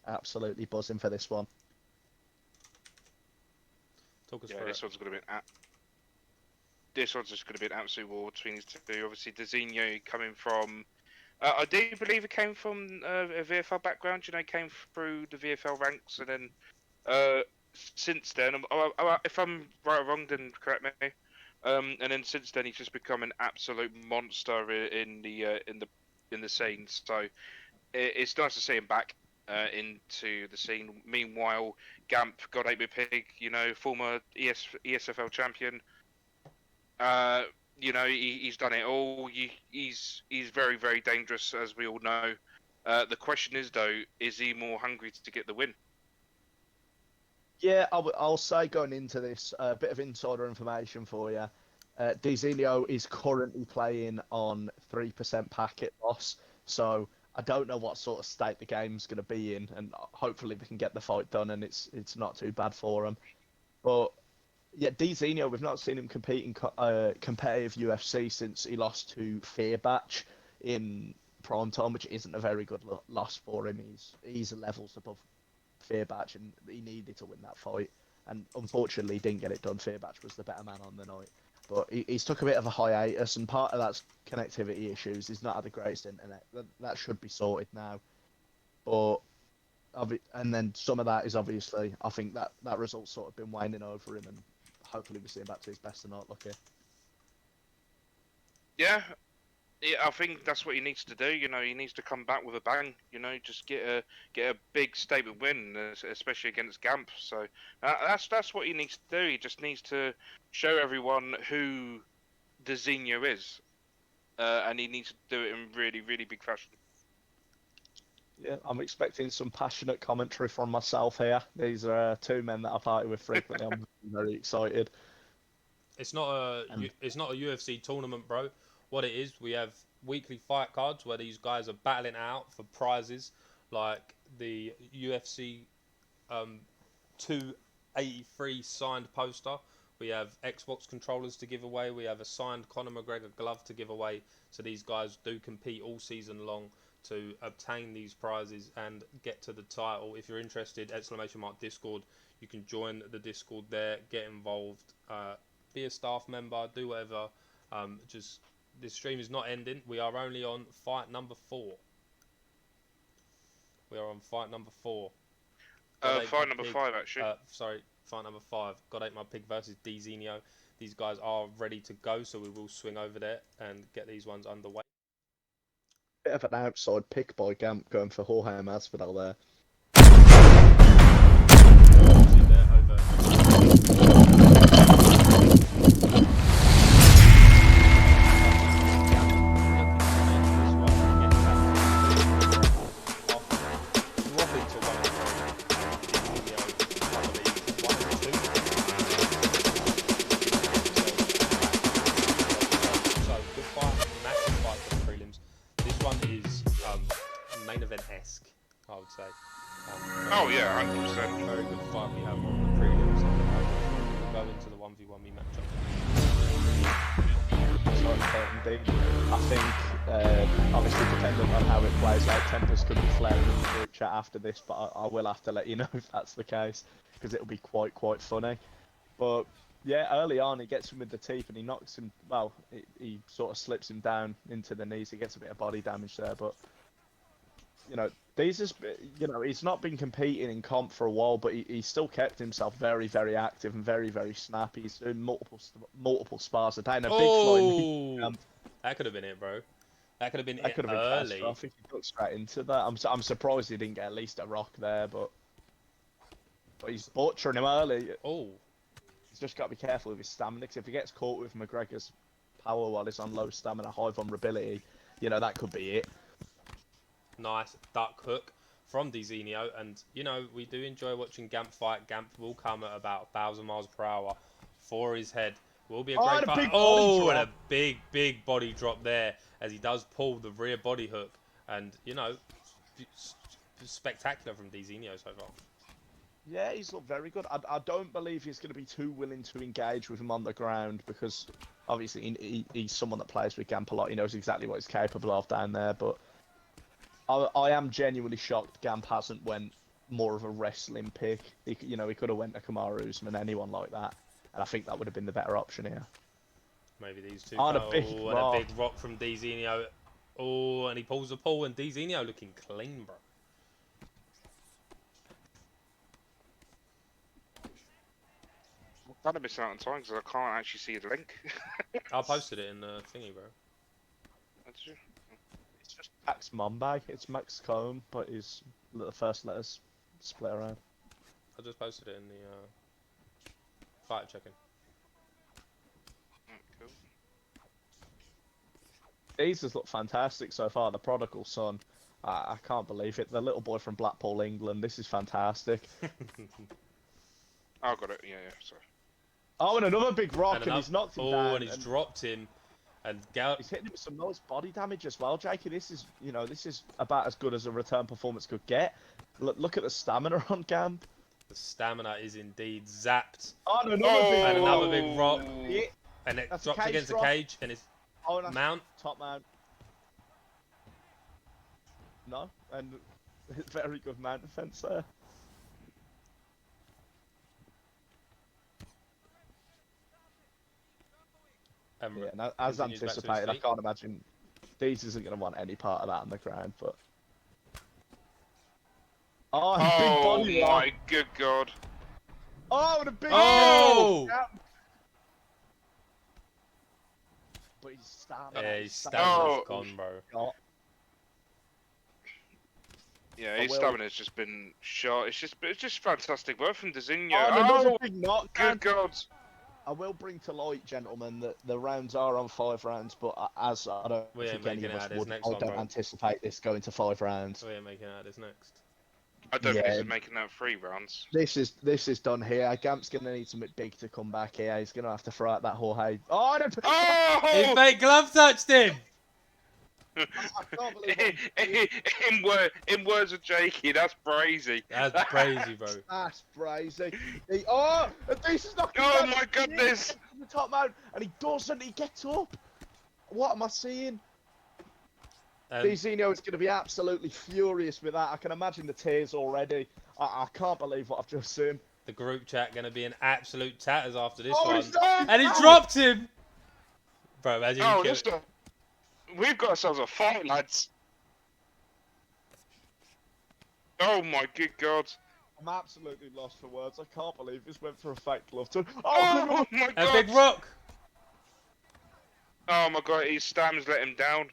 Absolutely buzzing for this one. Talk us through this it. one's going to be this one's just going to be an absolute war between these two. Obviously, Dzinho coming from, I do believe it came from a VFL background. You know, came through the VFL ranks, and then since then, if I'm right or wrong, then correct me. And then since then, he's just become an absolute monster in the scene. So it's nice to see him back into the scene. Meanwhile, Gamp, God Ate Me Pig, you know, former ESFL champion. You know, he's done it all. He's very, very dangerous, as we all know. The question is, though, is he more hungry to get the win? Yeah, I'll say going into this, a bit of insider information for you. Dzinho is currently playing on 3% packet loss, so I don't know what sort of state the game's going to be in, and hopefully we can get the fight done and it's not too bad for him. But yeah, Dzinho, we've not seen him compete in competitive UFC since he lost to Fearbatch in prime time, which isn't a very good loss for him. He's levels above Fearbatch, and he needed to win that fight. And unfortunately, he didn't get it done. Fearbatch was the better man on the night. But he's took a bit of a hiatus, and part of that's connectivity issues. He's not had the greatest internet. That should be sorted now. But and then some of that is obviously, I think that result's sort of been waning over him, and hopefully we see him back to his best tonight. Lucky. Yeah, I think that's what he needs to do. You know, he needs to come back with a bang. You know, just get a big statement win, especially against Gamp. So that's what he needs to do. He just needs to show everyone who Dzinho is, and he needs to do it in really, really big fashion. Yeah, I'm expecting some passionate commentary from myself here. These are two men that I party with frequently. I'm very excited. It's not a UFC tournament, bro. What it is, we have weekly fight cards where these guys are battling out for prizes, like the UFC 283 signed poster. We have Xbox controllers to give away. We have a signed Conor McGregor glove to give away. So these guys do compete all season long to obtain these prizes and get to the title. If you're interested, !Discord. You can join the Discord there, get involved, be a staff member, do whatever. Just this stream is not ending. We are only on fight number 4. We are on fight number 4. Fight number 5, actually. Fight number 5. God Ate My Pig versus Dzinho. These guys are ready to go, so we will swing over there and get these ones underway. Bit of an outside pick by Gamp going for Jorge Masvidal there. event-esque, I would say. Oh yeah, 100%. Very good fight we have on the prelims. We'll go into the 1v1 me matchup. Sorry, indeed. I think Obviously, depending on how it plays out, tempers could be flaring in the group chat after this, but I will have to let you know if that's the case, because it'll be quite funny. But yeah, early on, he gets him with the teeth and he knocks him. Well, he sort of slips him down into the knees. He gets a bit of body damage there, but he's not been competing in comp for a while, but he still kept himself very active and very snappy. He's doing multiple spars a day. And a big flying. That could have been it, bro. That could have been That could have been early. catastrophic. He got straight into that. I'm surprised he didn't get at least a rock there, but he's butchering him early. Oh. He's just got to be careful with his stamina, because if he gets caught with McGregor's power while he's on low stamina, high vulnerability, that could be it. Nice duck hook from DeZinio, and we do enjoy watching Gamp fight. Gamp will come at about 1,000 miles per hour for his head. Will be a great fight. Oh, and a big body drop there as he does pull the rear body hook, and spectacular from DeZinio so far. Yeah, he's looked very good. I don't believe he's going to be too willing to engage with him on the ground, because obviously he's someone that plays with Gamp a lot. He knows exactly what he's capable of down there, but I am genuinely shocked Gamp hasn't went more of a wrestling pick. He could have went to Kamaru Usman, anyone like that, and I think that would have been the better option here. Maybe these two. And a big rock from DeZinio. Oh, and he pulls the pull, and DeZinio looking clean, bro. I'm kind of missing out on time because I can't actually see the link. I posted it in the thingy, bro. That's true. It's just Max Mombay. It's Max Combe, but the first letters split around. I just posted it in the fight checking. Cool. These has looked fantastic so far. The prodigal son. I can't believe it. The little boy from Blackpool, England. This is fantastic. I got it. Yeah, sorry. Oh, and another big rock, and he's knocked him down. Oh, and he's dropped him. And he's hitting him with some nice body damage as well, Jakey. This is about as good as a return performance could get. Look at the stamina on Gamp. The stamina is indeed zapped. Oh, and another big rock. Yeah. And it drops against the cage, and it's mount. Top mount. No, and very good mount defense there. Yeah, now, as anticipated, I can't imagine Deeds isn't going to want any part of that on the ground, but... Oh, big body my good God. Oh, and a big... Oh! But he's stabbed. Yeah, he's stabbed gone, bro. Yeah, his stamina's just been shot. It's just fantastic work from DeZinio. Oh, another big knock. Good God. I will bring to light, gentlemen, that the rounds are on 5 rounds, but as I don't think any of us would, I don't anticipate this going to 5 rounds. We ain't making out this next. I don't think he's making that 3 rounds. This is done here. Gamp's going to need something big to come back here. He's going to have to throw out that Jorge. Oh, His fake glove touched him! I can't believe in words of Jakey, that's brazy. That's crazy, bro. That's brazy. This is not. Oh my goodness! The top man, and he doesn't. He gets up. What am I seeing? DeZinio is going to be absolutely furious with that. I can imagine the tears already. I can't believe what I've just seen. The group chat going to be in absolute tatters after this one. And he dropped him! Bro, imagine we've got ourselves a fight, lads. Oh my good God. I'm absolutely lost for words. I can't believe this went for a fake glove turn. Oh my God. A big rock! Oh my God, his stam's let him down.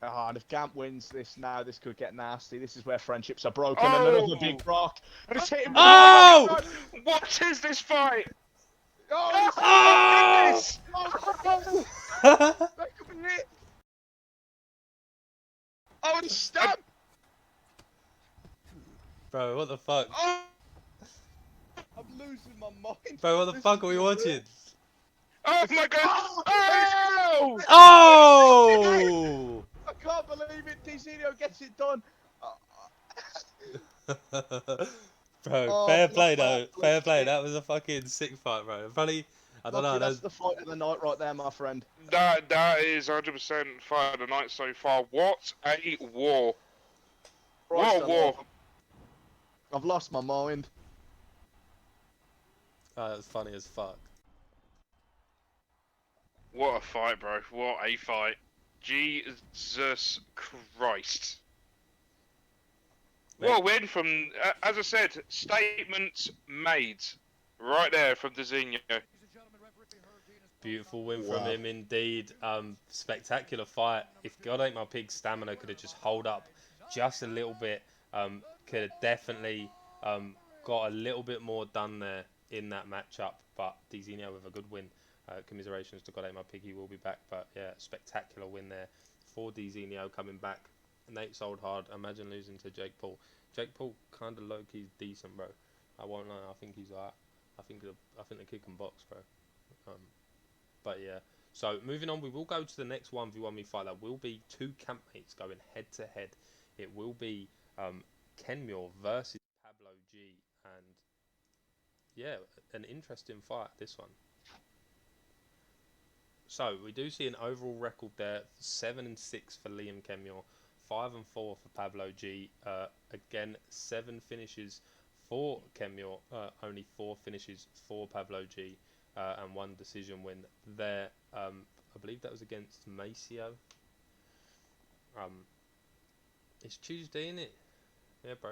Oh, and if Gamp wins this now, this could get nasty. This is where friendships are broken. And another big rock. And it's hit him. Oh! What is this fight? Oh! That could be it. Oh, and he's stabbed. Bro, what the fuck? Oh! I'm losing my mind. Bro, what the fuck are we watching? Oh my God! Oh! Oh! I can't believe it. DeZinio gets it done. Bro, fair play though. Fair play. That was a fucking sick fight, bro. Probably I don't Lucky, know. that's the fight of the night right there, my friend. That is 100% fight of the night so far. What a war! Christ What a war! alive. I've lost my mind. That's funny as fuck. What a fight, bro! What a fight! Jesus Christ! Mate. What a win from, as I said, statement made right there from Dezinho. Beautiful win Wow. from him indeed. Spectacular fight. If God ain't my pig stamina could have just hold up just a little bit, could have definitely got a little bit more done there in that matchup. But Dezinho with a good win. Commiserations to God ain't my pig, he will be back. But yeah, spectacular win there for Dezinho coming back. Nate sold hard. Imagine losing to Jake Paul. Jake Paul kind of low key decent, bro. I won't lie. I think he's alright. I think the kid can box, bro. But yeah, so moving on, we will go to the next 1v1 me fight. That will be two campmates going head to head. It will be Kenmure versus Pablo G, and yeah, an interesting fight, this one. So we do see an overall record there: 7-6 for Liam Kenmure, 5-4 for Pablo G. Again, 7 finishes for Kenmure, only 4 finishes for Pablo G. And 1 decision win there. I believe that was against Maceo. It's Tuesday, isn't it? Yeah, bro.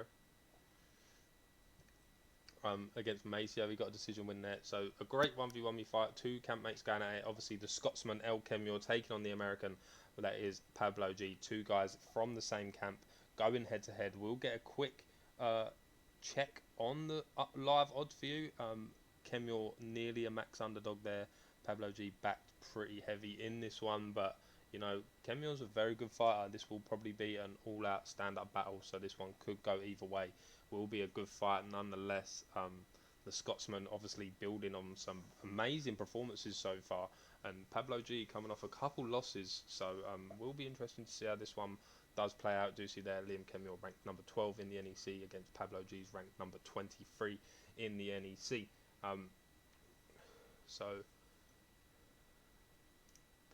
Against Maceo, he got a decision win there. So a great 1v1 me fight. 2 campmates going at it. Obviously, the Scotsman El Kenmure taking on the American. But that is Pablo G. 2 guys from the same camp going head to head. We'll get a quick check on the live odds for you. Kenmure nearly a max underdog there. Pablo G backed pretty heavy in this one, but you know, Kenmure's a very good fighter. This will probably be an all-out stand-up battle, so this one could go either way. Will be a good fight nonetheless. The Scotsman obviously building on some amazing performances so far, and Pablo G coming off a couple losses, so will be interesting to see how this one does play out. Do see there Liam Kenmure ranked number 12 in the NEC against Pablo G's ranked number 23 in the NEC. So,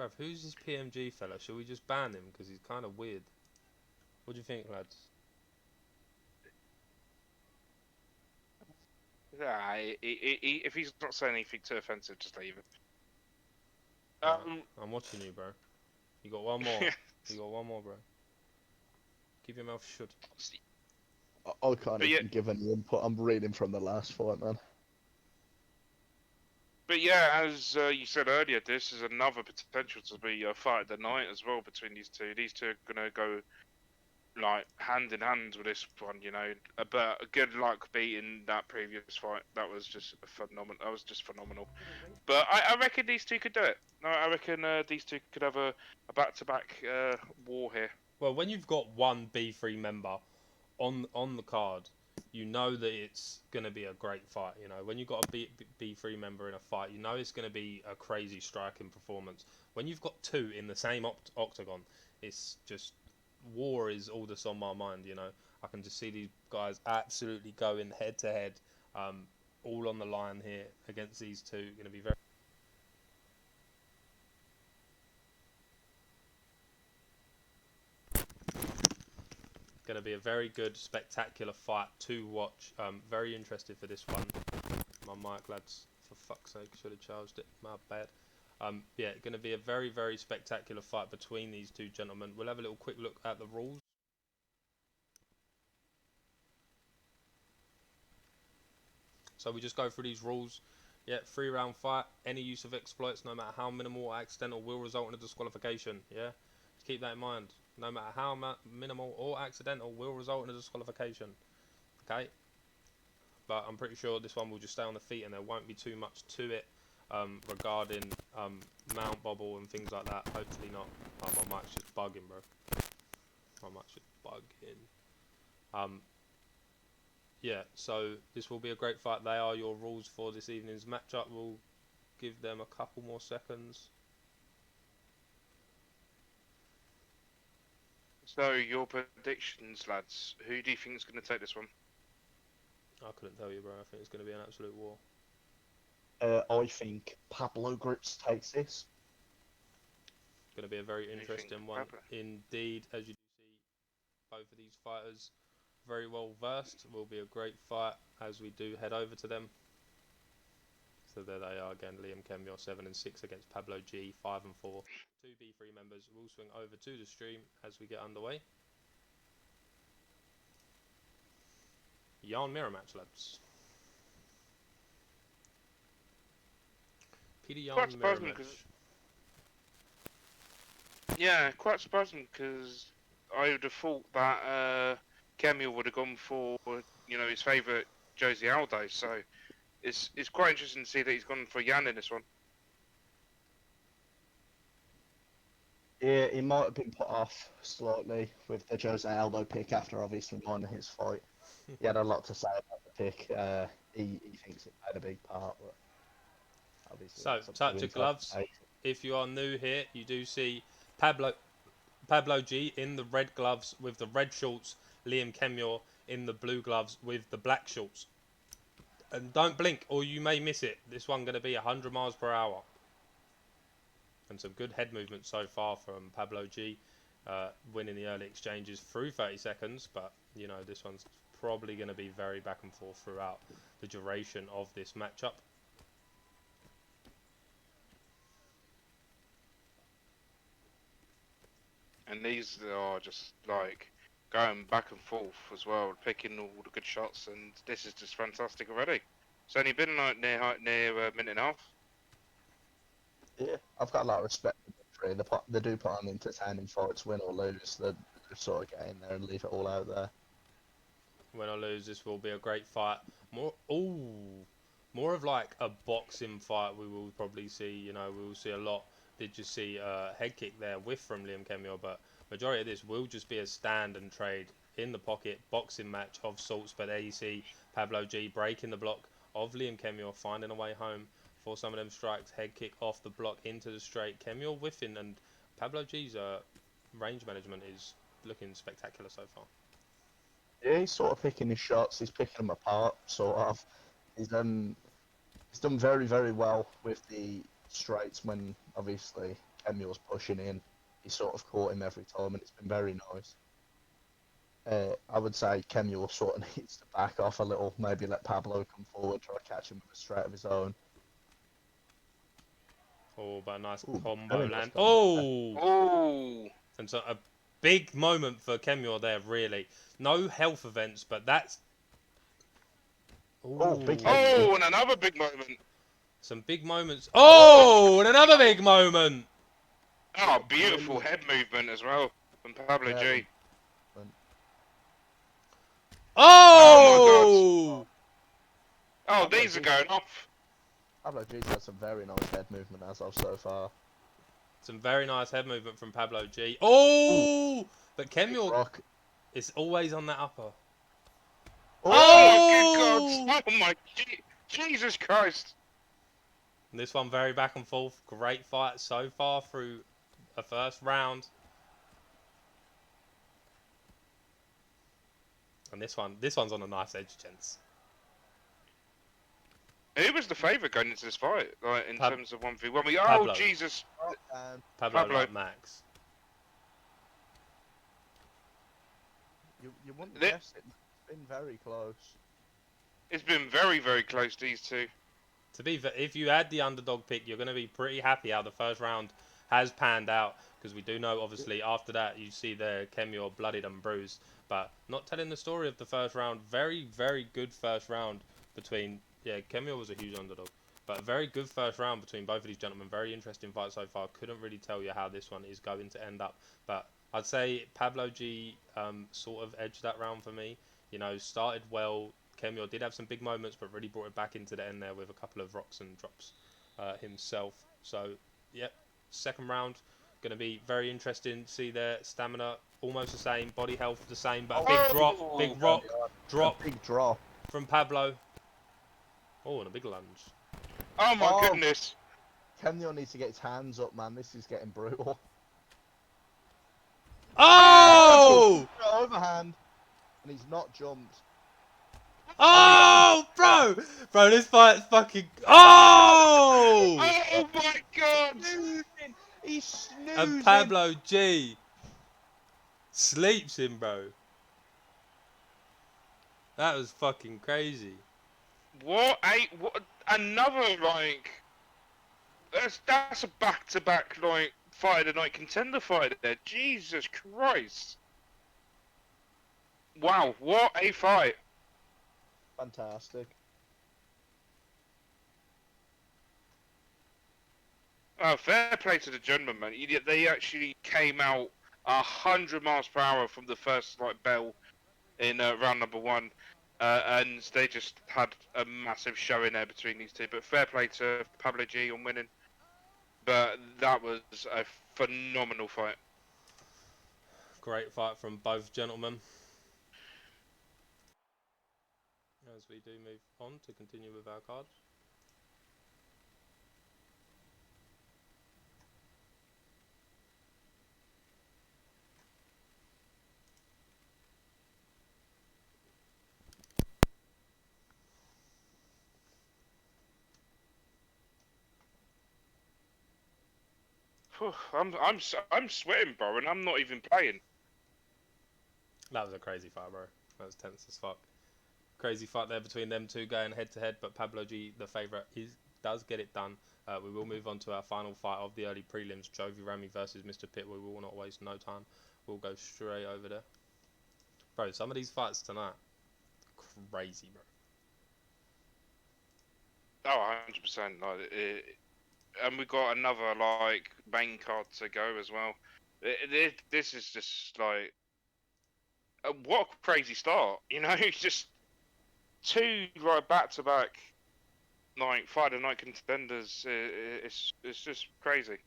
bruv, who's this PMG fella? Should we just ban him because he's kind of weird? What do you think, lads? Yeah, if he's not saying anything too offensive, just leave it. I'm watching you, bro. You got one more. You got one more, bro. Keep your mouth shut. I can't even give any input. I'm reading from the last fight, man. But yeah, as you said earlier, this is another potential to be a fight of the night as well between these two. These two are going to go like hand in hand with this one, you know. But good luck beating that previous fight. That was just phenomenal. That was just phenomenal. But I reckon these two could do it. I reckon these two could have a back-to-back war here. Well, when you've got one B3 member on the card, you know that it's going to be a great fight. You know, when you've got a B3 member in a fight, you know it's going to be a crazy striking performance. When you've got 2 in the same octagon, it's just war is all that's on my mind. You know, I can just see these guys absolutely going head to head, all on the line here against these two. Going to be very. Going to be a very good, spectacular fight to watch. Very interested for this one. My mic, lads, for fuck's sake, should have charged it. My bad. Yeah, going to be a very, very spectacular fight between these two gentlemen. We'll have a little quick look at the rules. So we just go through these rules. Yeah, 3-round fight. Any use of exploits, no matter how minimal or accidental, will result in a disqualification. Yeah, just keep that in mind. No matter how minimal or accidental, will result in a disqualification. Okay, but I'm pretty sure this one will just stay on the feet and there won't be too much to it regarding mount bobble and things like that. Hopefully not. Oh, my mic's just bugging, bro. My mic's just bugging. Yeah, so this will be a great fight. They are your rules for this evening's matchup. We'll give them a couple more seconds. So, your predictions, lads. Who do you think is going to take this one? I couldn't tell you, bro. I think it's going to be an absolute war. I think Pablo Grips takes this. Going to be a very think interesting one Pablo? indeed. As you see, both of these fighters very well versed. Will be a great fight as we do head over to them. So there they are again. Liam Kemyor 7 and 6 against Pablo G 5 and 4. 2 B3 members will swing over to the stream as we get underway. Yarn mirror match, lads. Peter Quite Yarn mirror surprising match. because yeah, quite surprising because I would have thought that Kemil would have gone for his favourite Josie Aldo. So it's quite interesting to see that he's gone for Jan in this one. Yeah, he might have been put off slightly with the Jose Aldo pick after obviously winning his fight. He had a lot to say about the pick. He thinks it played a big part, but obviously So, that's up to touch him of to have to gloves. say. If you are new here, you do see Pablo G in the red gloves with the red shorts. Liam Kemyor in the blue gloves with the black shorts. And don't blink or you may miss it. This one going to be 100 miles per hour. And some good head movement so far from Pablo G. Winning the early exchanges through 30 seconds. But, this one's probably going to be very back and forth throughout the duration of this matchup. And these are just like going back and forth as well, picking all the good shots, and this is just fantastic already. It's only been like near a minute and a half. Yeah, I've got a lot of respect for the three. They do put on entertaining fights, win or lose. They sort of get in there and leave it all out there. Win or lose, this will be a great fight. More of like a boxing fight. We will probably see. We will see a lot. Did you see a head kick there, whiff from Liam Kemyor? But majority of this will just be a stand and trade in the pocket boxing match of sorts. But there you see Pablo G breaking the block of Liam Kemyor, finding a way home for some of them strikes. Head kick off the block into the straight. Kemyor whiffing, and Pablo G's range management is looking spectacular so far. Yeah, he's sort of picking his shots. He's picking them apart, sort of. He's done very, very well with the straights when obviously Kemyor's pushing in. He sort of caught him every time, and it's been very nice. I would say Kemyor sort of needs to back off a little, maybe let Pablo come forward, try to catch him with a straight of his own. Oh, but a nice Ooh, combo very nice land. combo. Oh! Oh, And so a big moment for Kemyor there, really. No health events, but that's... Oh, big head kick. oh, and another big moment. Some big moments. Oh! And another big moment! Oh, beautiful head movement as well from Pablo Yeah, G. Oh! Oh, these are going off. Pablo G's had some very nice head movement as of so far. Some very nice head movement from Pablo G. Oh! Ooh. But Big Kemyor rock. is always on that upper. Oh, my good God. Oh, my Jesus Christ. This one very back and forth. Great fight so far through a first round. And this one's on a nice edge, gents. Who was the favourite going into this fight, like in terms of 1v1? Pablo. Oh, Jesus. Pablo. Like Max. You wouldn't guess it. It's been very close. It's been very, very close, these two. To be fair, if you had the underdog pick, you're going to be pretty happy how the first round has panned out. Because we do know, obviously, after that, you see there Kemyor bloodied and bruised. But not telling the story of the first round. Very, very good first round between... Yeah, Kemyor was a huge underdog. But a very good first round between both of these gentlemen. Very interesting fight so far. Couldn't really tell you how this one is going to end up. But I'd say Pablo G sort of edged that round for me. Started well. Kemyor did have some big moments, but really brought it back into the end there with a couple of rocks and drops himself. So, yep, second round going to be very interesting. See there, stamina almost the same, body health the same, but a big drop, big rock, drop, big drop from Pablo. Oh, and a big lunge. Oh my goodness. Kemyor needs to get his hands up, man. This is getting brutal. Oh! Overhand, and he's not jumped. Oh, bro, this fight's fucking. Oh! Oh my God! He's snoozing. And Pablo G sleeps him, bro. That was fucking crazy. What another like? That's a back-to-back like fight of the night contender fight there. Jesus Christ! Wow, what a fight! Fantastic. Fair play to the gentleman, man. They actually came out 100 miles per hour from the first like bell in round number one, and they just had a massive show in there between these two. But fair play to Pablo G on winning. But that was a phenomenal fight. Great fight from both gentlemen. As we do move on to continue with our cards. Phew, I'm sweating, bro, and I'm not even playing. That was a crazy fight, bro. That was tense as fuck. Crazy fight there between them two going head to head, but Pablo G, the favourite, does get it done. We will move on to our final fight of the early prelims, Jovi Rami versus Mr. Pitt. We will not waste no time. We'll go straight over there. Bro, some of these fights tonight, crazy, bro. Oh, 100%. And we got another like main card to go as well. This is just like what a crazy start, you know? Just two like back-to-back like Friday night contenders. It's just crazy.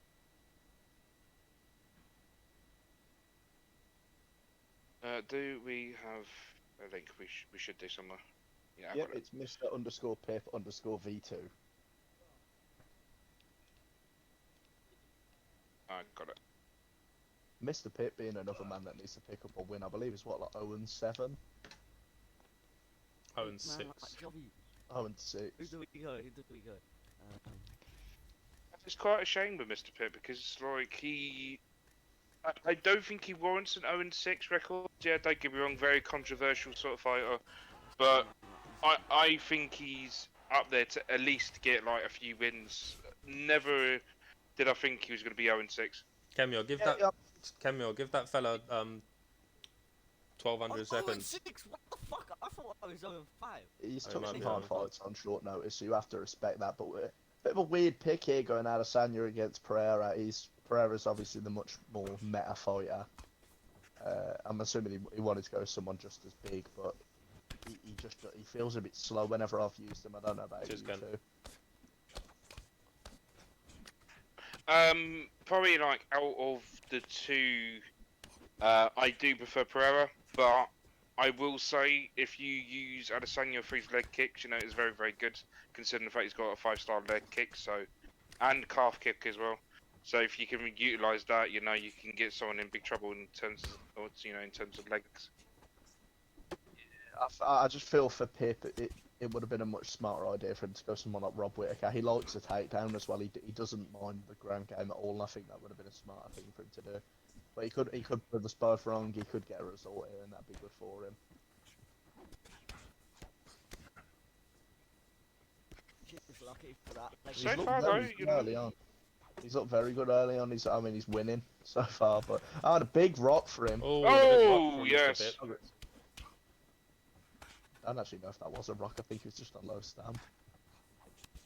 Do we have a link? We should do somewhere. Yeah, Yep, it's Mr_Pip_V2. I got it. Mr. Pip being another man that needs to pick up a win, I believe, is what, like 0-7? 0-6. 0-6. It's quite a shame with Mr. Pitt because like I don't think he warrants an 0-6 record. Yeah, don't get me wrong, very controversial sort of fighter, but I think he's up there to at least get like a few wins. Never did I think he was going to be 0-6. Kemio, give that fella 1200 seconds. What the fuck? I thought I was 0-5. He's Oh, took might some be hard 0-5. fights on short notice, so you have to respect that. But we're a bit of a weird pick here going out of Sanya against Pereira. Pereira's obviously the much more meta fighter. I'm assuming he wanted to go with someone just as big, but he feels a bit slow whenever I've used him. I don't know about you two. Probably like out of the two, I do prefer Pereira, but I will say if you use Adesanya for his leg kicks, you know, it's very, very good considering the fact he's got a 5-star leg kick, and calf kick as well. So if you can utilize that, you know, you can get someone in big trouble in terms of legs. I just feel for Pip, it would have been a much smarter idea for him to go someone like Rob Whittaker. He likes a takedown as well. He doesn't mind the ground game at all, and I think that would have been a smarter thing for him to do. But he could prove us both wrong. He could get a result here, and that'd be good for him. So far, though, you know. Early on. He's looked very good early on. He's winning so far. But I had a big rock for him. Oh yes. I don't actually know if that was a rock. I think it was just a low stamp.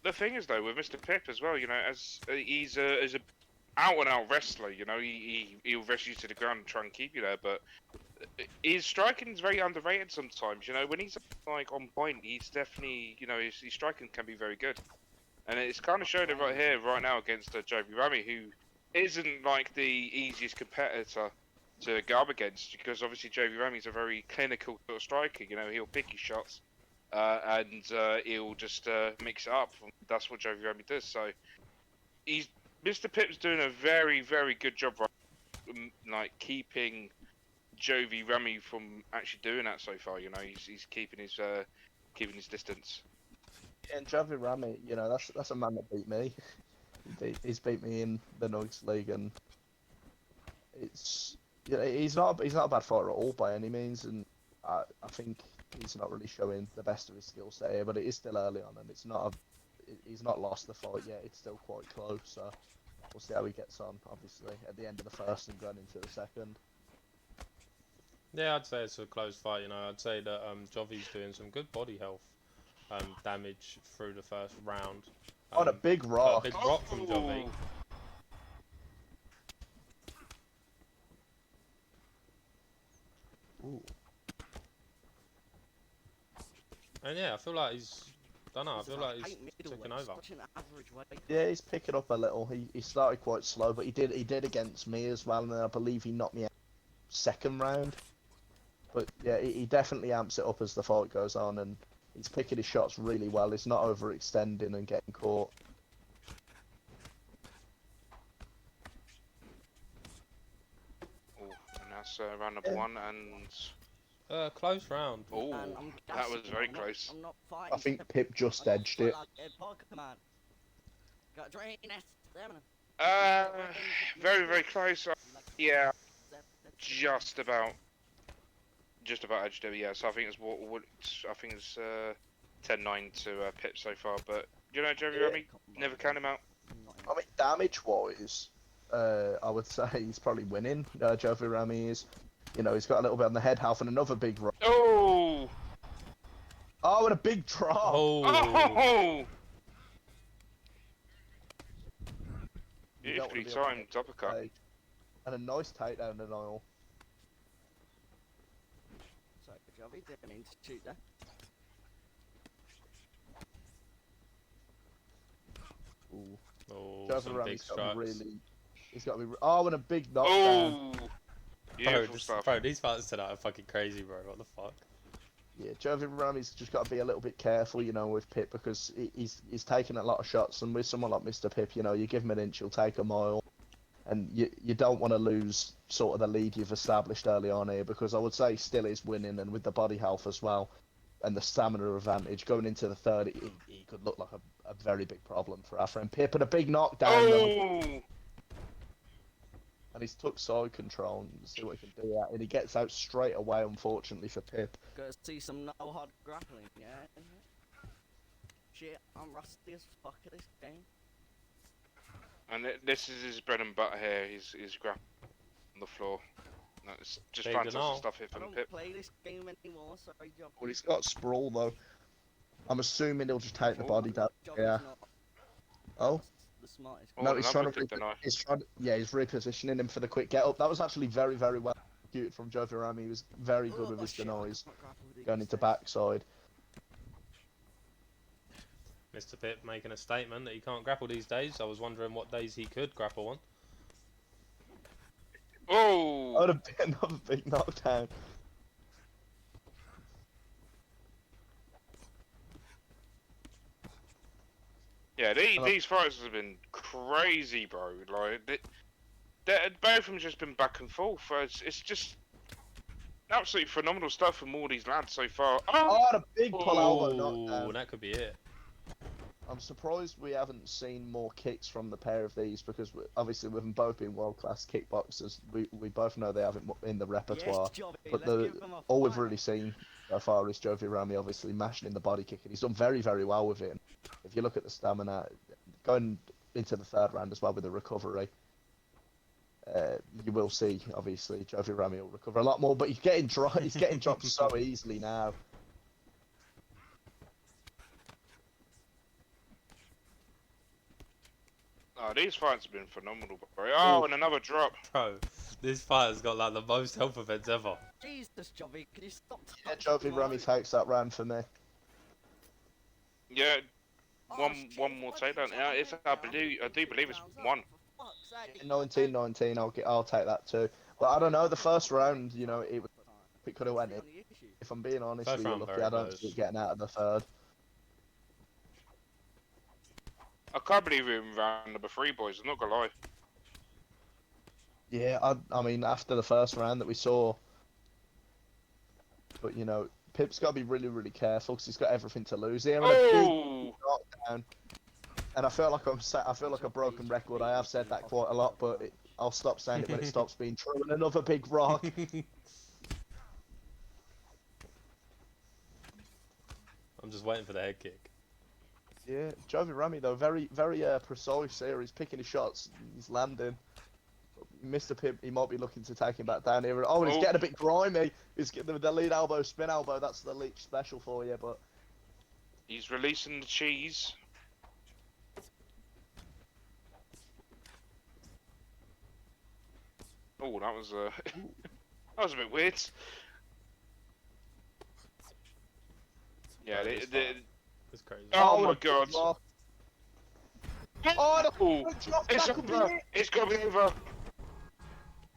The thing is, though, with Mr. Pip as well, you know, as he's a out-and-out wrestler, you know, he'll wrestle you to the ground and try and keep you there, but his striking is very underrated sometimes. You know, when he's like on point, he's definitely, you know, his striking can be very good, and it's kind of showed it right here, right now against Jovi Rami, who isn't like the easiest competitor to go up against, because obviously Jovi Rami's a very clinical sort of striker. You know, he'll pick his shots, and he'll just mix it up. That's what Jovi Rami does. So Mr. Pip's doing a very, very good job, right, like keeping Jovi Rami from actually doing that so far. You know, he's keeping his keeping his distance. And Javi Rami, you know, that's a man that beat me. He's beat me in the NUGS League, and it's he's not a bad fighter at all by any means, and I think he's not really showing the best of his skill set here, but it is still early on, and he's not lost the fight yet. It's still quite close, so we'll see how he gets on. Obviously, at the end of the first and going into the second. Yeah, I'd say it's a close fight. You know, I'd say that Jovi's doing some good body health damage through the first round. On a big rock. A big rock from Jovi. Ooh. And yeah, I feel like I feel like he's taking over. Yeah, he's picking up a little. He started quite slow, but he did against me as well, and I believe he knocked me out second round. But yeah, he definitely amps it up as the fight goes on, and he's picking his shots really well. He's not overextending and getting caught. Oh, and that's round number 1, and Close round. oh, that was very close. I think Pip just edged it. Very, very close. Yeah, just about edged it. Yeah, so I think it's 10-9 to Pip so far. But you know, Jovi Rami, never count him out. I mean, damage-wise, I would say he's probably winning. Jovi Rami is. You know, he's got a little bit on the head half and another big rock. Oh! Oh, and a big drop! Oh! You don't wanna Beautifully be on timed uppercut. stage. And a nice takedown denial. Sorry, Jovi, didn't mean to shoot there. Ooh. Oh, Jovi some big Rami's got strikes. really. He's got to be. Oh, and a big knockdown. Oh! Beautiful stuff. Bro, these fights tonight are fucking crazy, bro. What the fuck? Yeah, Jovi Rami's just got to be a little bit careful, you know, with Pip, because he's taking a lot of shots, and with someone like Mr. Pip, you know, you give him an inch, he'll take a mile, and you don't want to lose sort of the lead you've established early on here, because I would say he still is winning, and with the body health as well, and the stamina advantage going into the third, he could look like a very big problem for our friend Pip, and a big knockdown. Oh! And he's took side control and see what he can do that. And he gets out straight away, unfortunately, for Pip. Gonna see some no hard grappling, yeah? Shit, I'm rusty as fuck at this game. And this is his bread and butter here. He's grappling on the floor. No, it's just Big fantastic denial. stuff here I from don't Pip. play this game anymore, sorry, Jovi. Well, he's got sprawl, though. I'm assuming he'll just take the body down. Jovi's Yeah. not Oh? the smartest. Oh, No, he's trying another to. big denial. He's repositioning him for the quick get up. That was actually very, very well executed from Jovi Rami. He was very good with his denies going into backside. Mr. Pip making a statement that he can't grapple these days. I was wondering what days he could grapple on. Oh! That would have been another big knockdown. Yeah, these fights have been crazy, bro. Like, both of them just been back and forth. It's just absolutely phenomenal stuff from all these lads so far. Oh, and a big pull elbow Oh, knockdown. that could be it. I'm surprised we haven't seen more kicks from the pair of these, because obviously with them both being world-class kickboxers, we both know they have it in the repertoire. Yes, Jovi, But let's give him a all we've fight. really seen so far is Jovi Rami obviously mashing in the body kick, and he's done very, very well with it. If you look at the stamina, going into the third round as well with the recovery, you will see, obviously, Jovi Rami will recover a lot more, but he's getting dropped so easily now. Oh, these fights have been phenomenal, bro. Oh, Ooh. and another drop. Bro, this fighter's got like the most health events ever. Jesus, Jovi, can you stop Yeah, touching Jovi my- Rami takes that round for me. Yeah, Oh, one shit, more fucking takedown. Yeah, it's I do believe it's one. For fuck's sake. 19-19, I'll take that too. But I don't know, the first round, you know, it could have went in. If I'm being honest First with you, round lucky, very I don't close. see it getting out of the third. I can't believe we're in round number 3, boys. I'm not gonna lie. Yeah, I mean, after the first round that we saw, but you know, Pip's got to be really, really careful because he's got everything to lose here. And a big Oh! knockdown. And I feel like I feel like a broken record. I have said that quite a lot, but I'll stop saying it when it stops being true. And another big rock. I'm just waiting for the head kick. Yeah, Jovi Rami though, very, very precise here. He's picking his shots. He's landing. Mr. Pip, he might be looking to take him back down here. Oh, and he's getting a bit grimy. He's getting the lead elbow, spin elbow. That's the Leech special for you, but He's releasing the cheese. Oh, that was that was a bit weird. Yeah, It's crazy. oh my the god. block. Oh, Oh, the drop, it's that could be over. it. It's got to be over.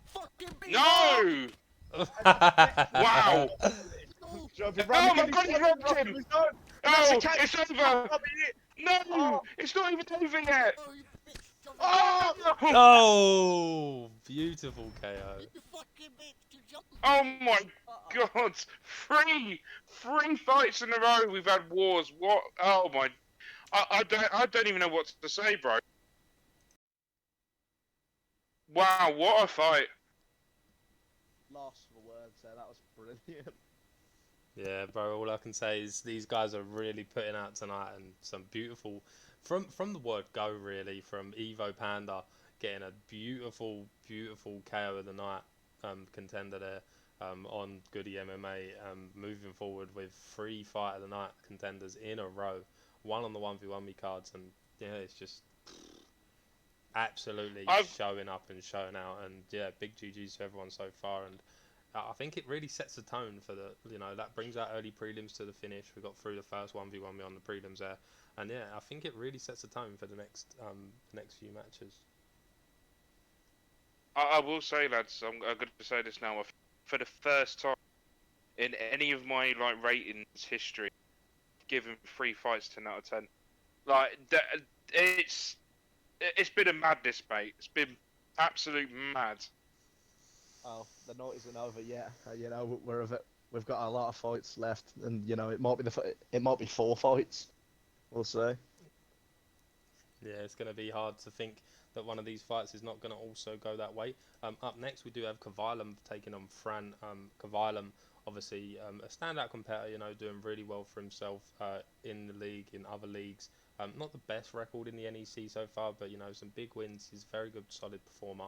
Fucking beat No! Wow! Jovi Oh Rami, my god, he dropped him! He's No, That's a it's catch. over! That'll be it. No! Oh. It's not even over yet! Oh, you bitch, Jovi. Oh! Oh, beautiful KO. You fucking bitch, you jumped. Oh my god! Three fights in a row we've had wars. What? Oh my... I don't even know what to say, bro. Wow, what a fight. Lost for words there. That was brilliant. Yeah, bro. All I can say is these guys are really putting out tonight, and some beautiful, from the word go, really, from Evo Panda getting a beautiful KO of the night contender there on Goody MMA, moving forward with 3 fight of the night contenders in a row, one on the 1v1 me cards, and yeah, it's just absolutely showing up and showing out, and yeah, big GGs to everyone so far, and I think it really sets the tone for the, that brings out early prelims to the finish. We got through the first 1v1 me on the prelims there, and yeah, I think it really sets the tone for the next few matches. I will say, lads, I'm going to say this now. For the first time in any of my ratings history, given 3 fights 10 out of 10. It's been a madness, mate. It's been absolute mad. Oh, the night isn't over yet. We've got a lot of fights left, and it might be 4 fights. We'll see. Yeah, it's going to be hard to think that one of these fights is not going to also go that way. Up next, we do have Kavilum taking on Fran. Kavilum, obviously, a standout competitor, doing really well for himself in the league, in other leagues. Not the best record in the NEC so far, but, some big wins. He's a very good, solid performer.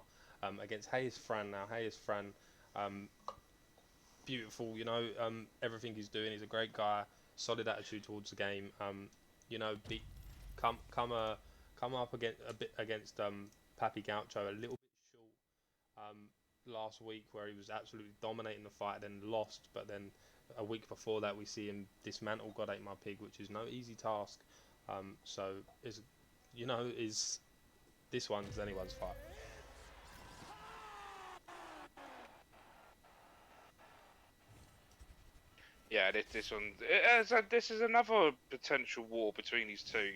Against Hayes Fran now. Hayes Fran, beautiful, everything he's doing. He's a great guy, solid attitude towards the game. Come up against Papi Gaucho a little bit short last week, where he was absolutely dominating the fight, then lost. But then a week before that, we see him dismantle God Ate My Pig, which is no easy task. So is this one's anyone's fight. Yeah, this one. This is another potential war between these two.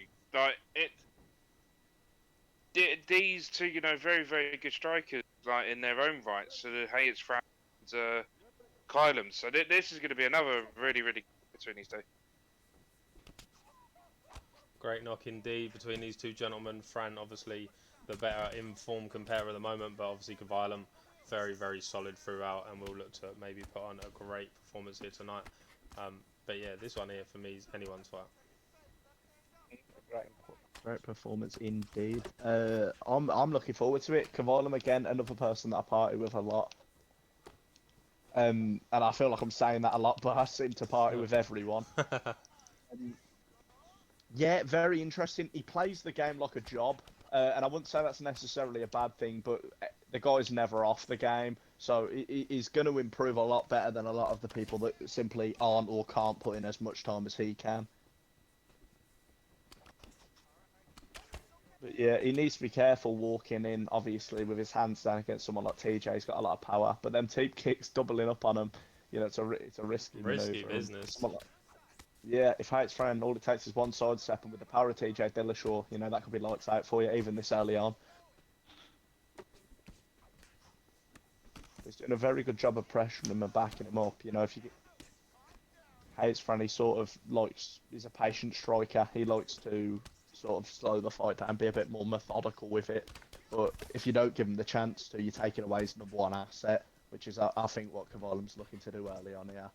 These two, very, very good strikers, in their own right. So Hayes Fran and Kylam. So this is going to be another really, really good between these two. Great knock indeed between these two gentlemen. Fran, obviously, the better informed competitor at the moment, but obviously Kavilum, very, very solid throughout, and we'll look to maybe put on a great performance here tonight. But yeah, this one here for me is anyone's fight. Great performance indeed. I'm looking forward to it. Kavilum again, another person that I party with a lot. And I feel like I'm saying that a lot, but I seem to party with everyone. Yeah, very interesting. He plays the game like a job, and I wouldn't say that's necessarily a bad thing, but the guy's never off the game, so he's going to improve a lot better than a lot of the people that simply aren't or can't put in as much time as he can. But yeah, he needs to be careful walking in, obviously, with his hands down against someone like TJ. He's got a lot of power, but them teep kicks doubling up on him, it's a risky Risky maneuver. business. Yeah, if Hate's Friend, all it takes is one sidestep, and with the power of TJ Dillashaw, that could be lights out for you, even this early on. He's doing a very good job of pressuring him and backing him up. Hayes Fran, he sort of likes, he's a patient striker. He likes to sort of slow the fight down, be a bit more methodical with it. But if you don't give him the chance to, you're taking away his number one asset, which is, I think, what Kavalem's looking to do early on here.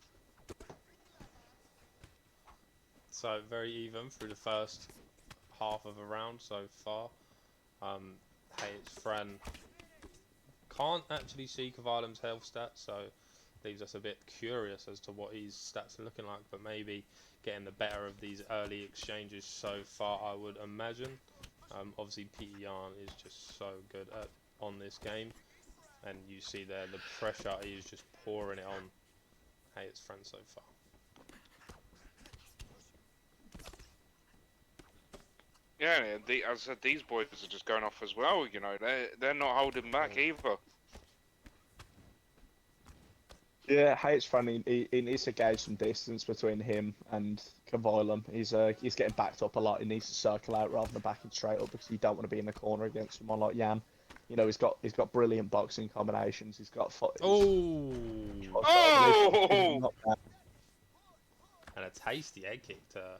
So very even through the first half of a round so far. Hayes Fran can't actually see Kavalem's health stats, so leaves us a bit curious as to what his stats are looking like, but maybe getting the better of these early exchanges so far, I would imagine. Obviously, Pete Yarn is just so good on this game, and you see there the pressure, he is just pouring it on Hayes Fran so far. Yeah, as I said, these boys are just going off as well. You know, they're not holding back either. Yeah, Hayes Fran, he needs to gauge some distance between him and Kavalem. He's getting backed up a lot. He needs to circle out rather than backing straight up because you don't want to be in the corner against someone like Jan. You know, he's got brilliant boxing combinations. He's got Oh! And a tasty egg kick to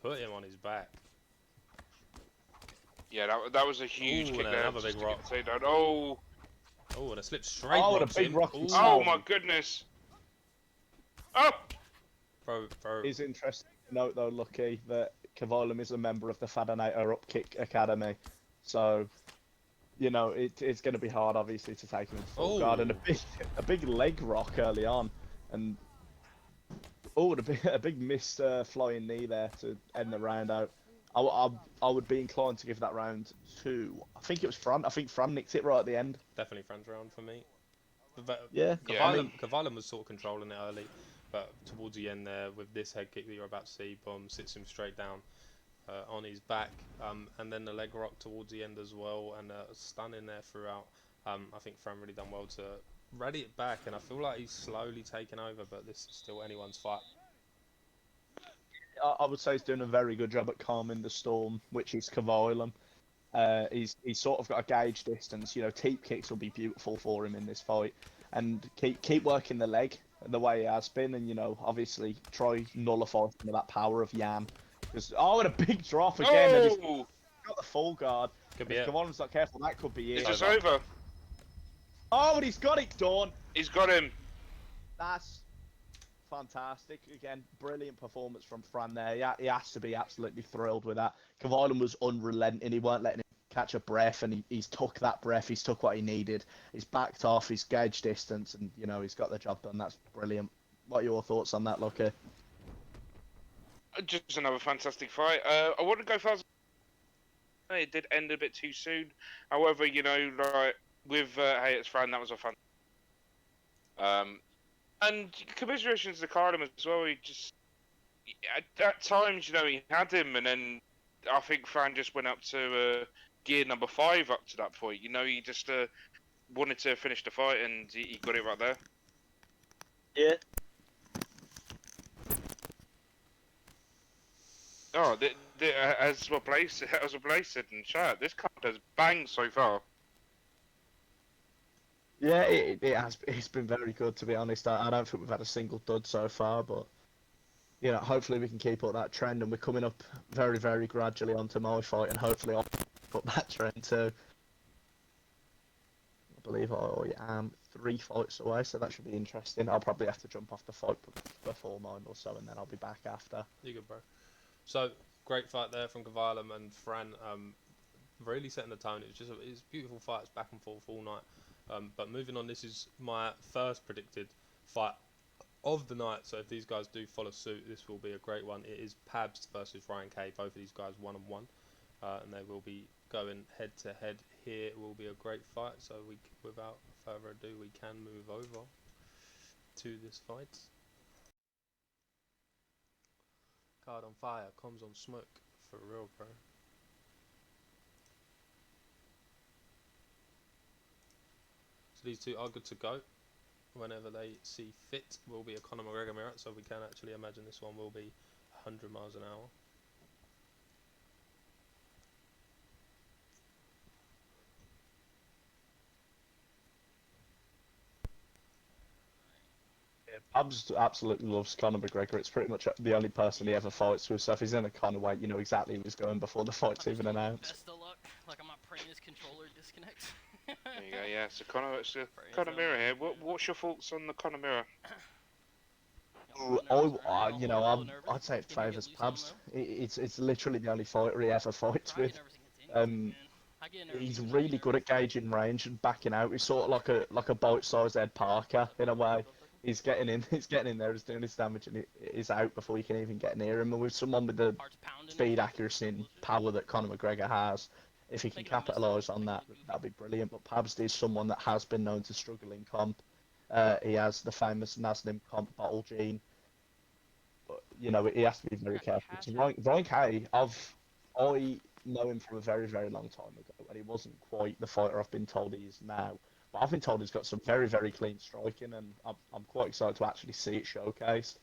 put him on his back. Yeah, that was a huge kick there. Another big rock. Oh! Oh, and a slip straight. Oh, and a big rock. Oh my goodness! Oh! Bro. It's interesting to note though, Lucky, that Kavalem is a member of the Fadanator Upkick Academy, so you know it's going to be hard, obviously, to take him in full guard, and a big leg rock early on, and a big missed flying knee there to end the round out. I would be inclined to give that round to, I think it was Fran. I think Fran nicked it right at the end. Definitely Fran's round for me. Yeah. Kavalem was sort of controlling it early, but towards the end there, with this head kick that you're about to see, boom, sits him straight down on his back, and then the leg rock towards the end as well, and stunning there throughout. I think Fran really done well to ready it back, and I feel like he's slowly taking over, but this is still anyone's fight. I would say he's doing a very good job at calming the storm, which is Kavalem. He's sort of got a gauge distance. You know, teep kicks will be beautiful for him in this fight, and keep working the leg the way he has been, and you know, obviously try nullify some of that power of Jan. Because and a big drop again. And he's got the full guard. Could be if Kavalem's not careful, that could be it. It's just over. Oh, and he's got it done. He's got him. That's fantastic. Again, brilliant performance from Fran there. He has to be absolutely thrilled with that. Kavalem was unrelenting. He weren't letting him catch a breath, and he's took that breath. He's took what he needed. He's backed off. He's gauged distance, and you know he's got the job done. That's brilliant. What are your thoughts on that, Lucky? Just another fantastic fight. I wouldn't go fast. It did end a bit too soon. However, you know, like with Hayes Fran, that was a fun. And commiserations to Cardam as well. He just at times, you know, he had him, and then I think Fran just went up to gear number 5 up to that point. You know, he just wanted to finish the fight, and he got it right there. Yeah. Oh, as what Blaze said in chat, this card has banged so far. Yeah, it has. It's been very good, to be honest. I don't think we've had a single dud so far, but you know, hopefully we can keep up that trend, and we're coming up very, very gradually onto my fight, and hopefully I'll keep up that trend too. I believe I am 3 fights away, so that should be interesting. I'll probably have to jump off the fight before mine or so, and then I'll be back after. You good, bro. So great fight there from Kavalem and Fran. Really setting the tone. It's beautiful fights back and forth all night. But moving on, this is my first predicted fight of the night. So if these guys do follow suit, this will be a great one. It is Pabst versus Ryan K. Both of these guys 1-on-1, and they will be going head to head here. It will be a great fight. So without further ado, we can move over to this fight. Card on fire, comms on smoke, for real, bro. So these two are good to go whenever they see fit. Will be a Conor McGregor mirror, so we can actually imagine this one will be 100 miles an hour. Pabs absolutely loves Conor McGregor. It's pretty much the only person he ever fights with. So if he's in a Conor weight, you know exactly who's going before the fight's even announced. Best of luck. Like I'm not praying his controller disconnects. There you go. Yeah. So Conor, Praise Conor the Mirror here. Lord, praise the What's your thoughts on the Conor Mirror? Y'all a little nervous, right? You Y'all know, a little nervous? I'd say it Can you get favours loose on Pabs. though? It's literally the only fighter he ever fights Bro, I with. get nervous and continue, Um, man. I get nervous He's and really good nervous. at gauging range and backing out. He's sort of like a bite-sized Ed Parker in a way. He's getting in, he's getting in there, he's doing his damage, and he's out before you can even get near him. And with someone with the Heart's pounding. speed, accuracy, and power that Conor McGregor has, if he can Thinking I missed capitalise it. on that, Thinking that'd be brilliant. But Pabst is someone that has been known to struggle in comp. He has the famous Naslim comp bottle gene. But, you know, he has to be very careful. So Ryan Kay, I know him from a very, very long time ago, and he wasn't quite the fighter I've been told he is now. But I've been told he's got some very, very clean striking, and I'm quite excited to actually see it showcased.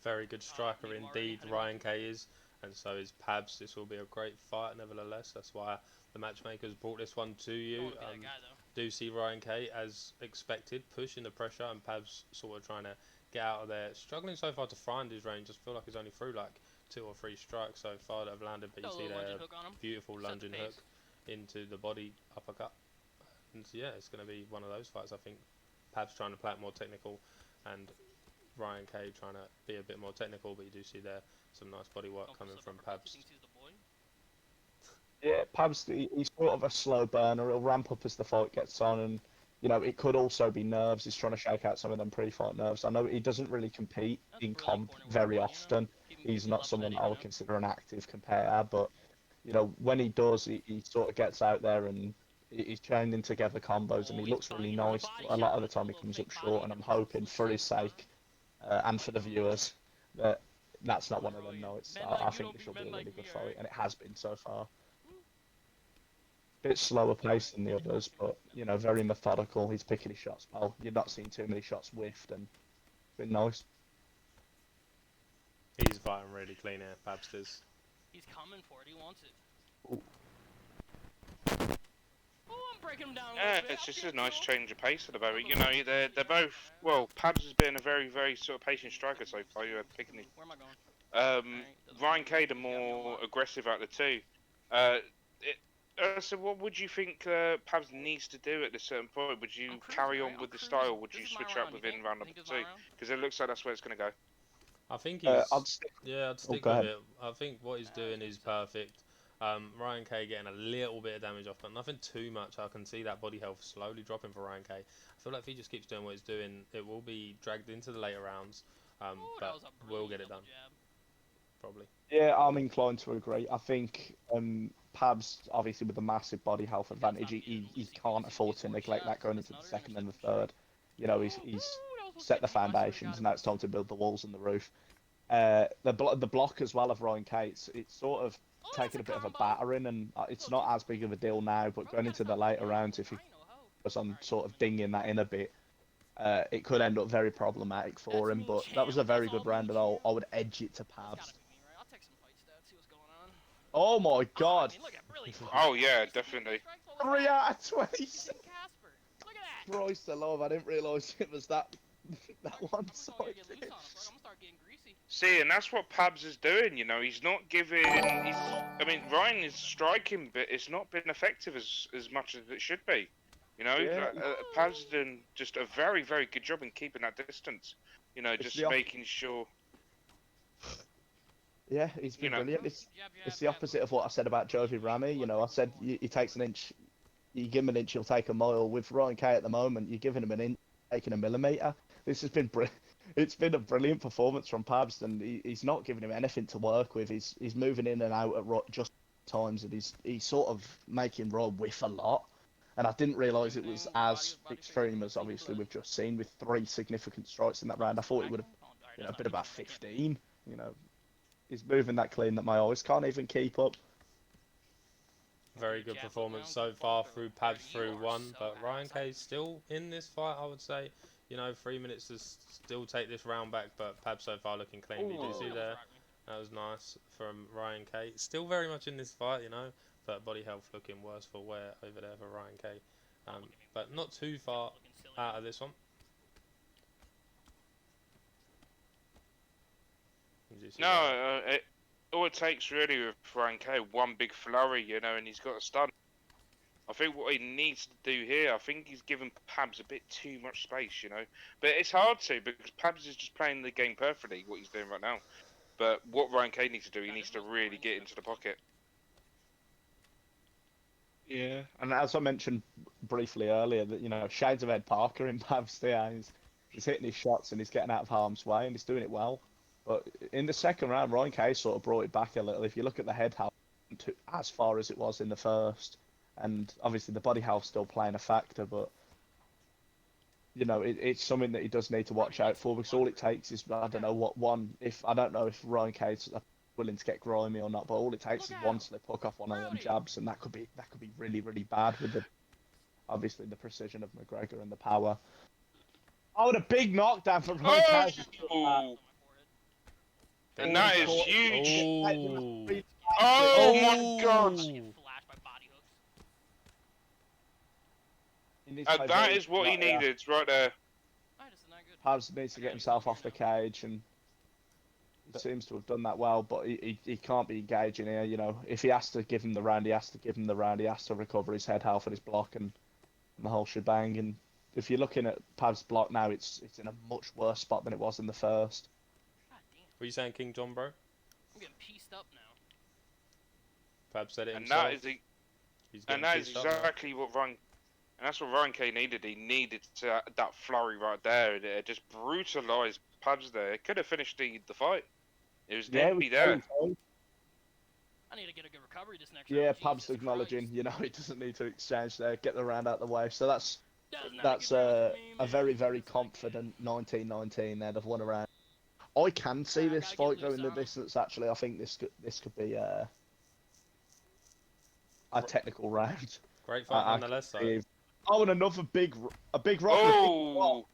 Very good striker indeed, Ryan Kay is, and so is Pabs. This will be a great fight, nevertheless. That's why the matchmakers brought this one to you. Do see Ryan Kay, as expected, pushing the pressure, and Pabs sort of trying to get out of there. Struggling so far to find his range. I feel like he's only through like 2 or 3 strikes so far that have landed, but you see there beautiful lunging hook into the body uppercut. And so, yeah, it's going to be one of those fights. I think Pabs trying to play it more technical, and Ryan Kay trying to be a bit more technical, but you do see there some nice body work coming from Pabs. Yeah, Pabs, he's sort of a slow burner. He'll ramp up as the fight gets on, and you know it could also be nerves. He's trying to shake out some of them pre-fight nerves. I know he doesn't really compete in comp very often. He's not someone I would consider an active competitor, but you know when he does, he sort of gets out there and he's chaining together combos, and he looks really nice. But a lot of the time he comes up short, and I'm hoping for his sake and for the viewers that that's not one of them nights. I think this will be a really good fight, and it has been so far. Bit slower paced than the others, but you know, very methodical. He's picking his shots well. You've not seen too many shots whiffed, and it's been nice. He's fighting really clean here, Pabsters. He's coming for it. He wants it. Ooh. Oh, I'm breaking him down. Yeah, it's just a nice change of pace at the moment. You know, they're both. Well, Pabs has been a very, very sort of patient striker so far. You're picking his. Where am I going? Ryan Kay, the more aggressive out of the two. So what would you think Pabs needs to do at this certain point? Would you carry on with the style? Would you switch up within round number 2? Because it looks like that's where it's going to go. I think he's... I'd stick with it. I think what he's doing is perfect. Ryan Kay getting a little bit of damage off, but nothing too much. I can see that body health slowly dropping for Ryan Kay. I feel like if he just keeps doing what he's doing, it will be dragged into the later rounds, but we'll get it done. Probably. Yeah, I'm inclined to agree. I think Pabs, obviously with the massive body health advantage, he can't afford to neglect that going into the second and the third. You know, he's set the foundations, and now it's time to build the walls and the roof. The block as well of Ryan Kay, it's sort of taken a bit of a battering, and it's not as big of a deal now, but going into the later rounds, if he was on sort of dinging that in a bit, it could end up very problematic for him. But that was a very good round, and I would edge it to Pabs. Oh my god! Oh yeah, definitely. 3 out of 26. Christ alive, I didn't realise it was that one-sided. See, and that's what Pabs is doing. You know, he's not giving. I mean, Ryan is striking, but it's not been effective as much as it should be. You know, Pabs is doing just a very, very good job in keeping that distance. You know, just making sure. Yeah, he's been brilliant. It's the opposite of what I said about Jovi Rami. You know, I said he takes an inch, you give him an inch, he'll take a mile. With Ryan Kay at the moment, you're giving him an inch, taking a millimetre. This has been it's been a brilliant performance from Pabst, and he's not giving him anything to work with. He's moving in and out at just times, and he's sort of making Rob whiff a lot. And I didn't realise it was as extreme as obviously we've just seen with 3 significant strikes in that round. I thought it would have been about 15. You know. He's moving that clean that my eyes can't even keep up. Very good performance so far through Pabs through 1, but Ryan Kay's still in this fight, I would say. You know, 3 minutes to still take this round back, but Pabs so far looking clean. You do see there, that was nice from Ryan Kay. Still very much in this fight, you know, but body health looking worse for wear over there for Ryan Kay. But not too far out of this one. things. You see No, that? all it takes really with Ryan K, one big flurry, you know, and he's got a stun. I think what he needs to do here, I think he's given Pabs a bit too much space, you know. But it's hard to, because Pabs is just playing the game perfectly, what he's doing right now. But what Ryan K needs to do, he needs to really get into the pocket. Yeah, and as I mentioned briefly earlier, that shades of Ed Parker in Pavs there. He's hitting his shots and he's getting out of harm's way and he's doing it well. But in the second round, Ryan Kay sort of brought it back a little. If you look at the head health, to as far as it was in the first, and obviously the body health still playing a factor, but it's something that he does need to watch out for because all it takes is I don't know if Ryan Kay's willing to get grimy or not, but all it takes is one slip hook off one of them jabs, and that could be really really bad with obviously the precision of McGregor and the power. Oh, and a big knockdown from Ryan Kay. Oh! And that is huge. Oh. Oh my god! And that is what he needed right there. Pavs needs to get himself off the cage, and he seems to have done that well, but he can't be engaging here. If he has to give him the round, he has to give him the round. He has to recover his head health and his block and the whole shebang. And if you're looking at Pav's block now, it's in a much worse spot than it was in the first. What are you saying, King John, bro? I'm getting pieced up now. Pab said it And himself. that is exactly what Ryan. And that's what Ryan K needed. He needed that flurry right there. It just brutalised Pabs there. It could have finished the fight. It was nearly there. I need to get a good recovery this next Yeah, round. Pabs Jesus acknowledging, Christ. he doesn't need to exchange there, get the round out of the way. So that's Not a good round for me, a man. very, very confident 19-19 there. They've won a round. I can see I this gotta fight get going the loose on 'em. distance. Actually, I think this could be a technical round. Great fight nonetheless, though. Oh, and another big rock. And a big rock.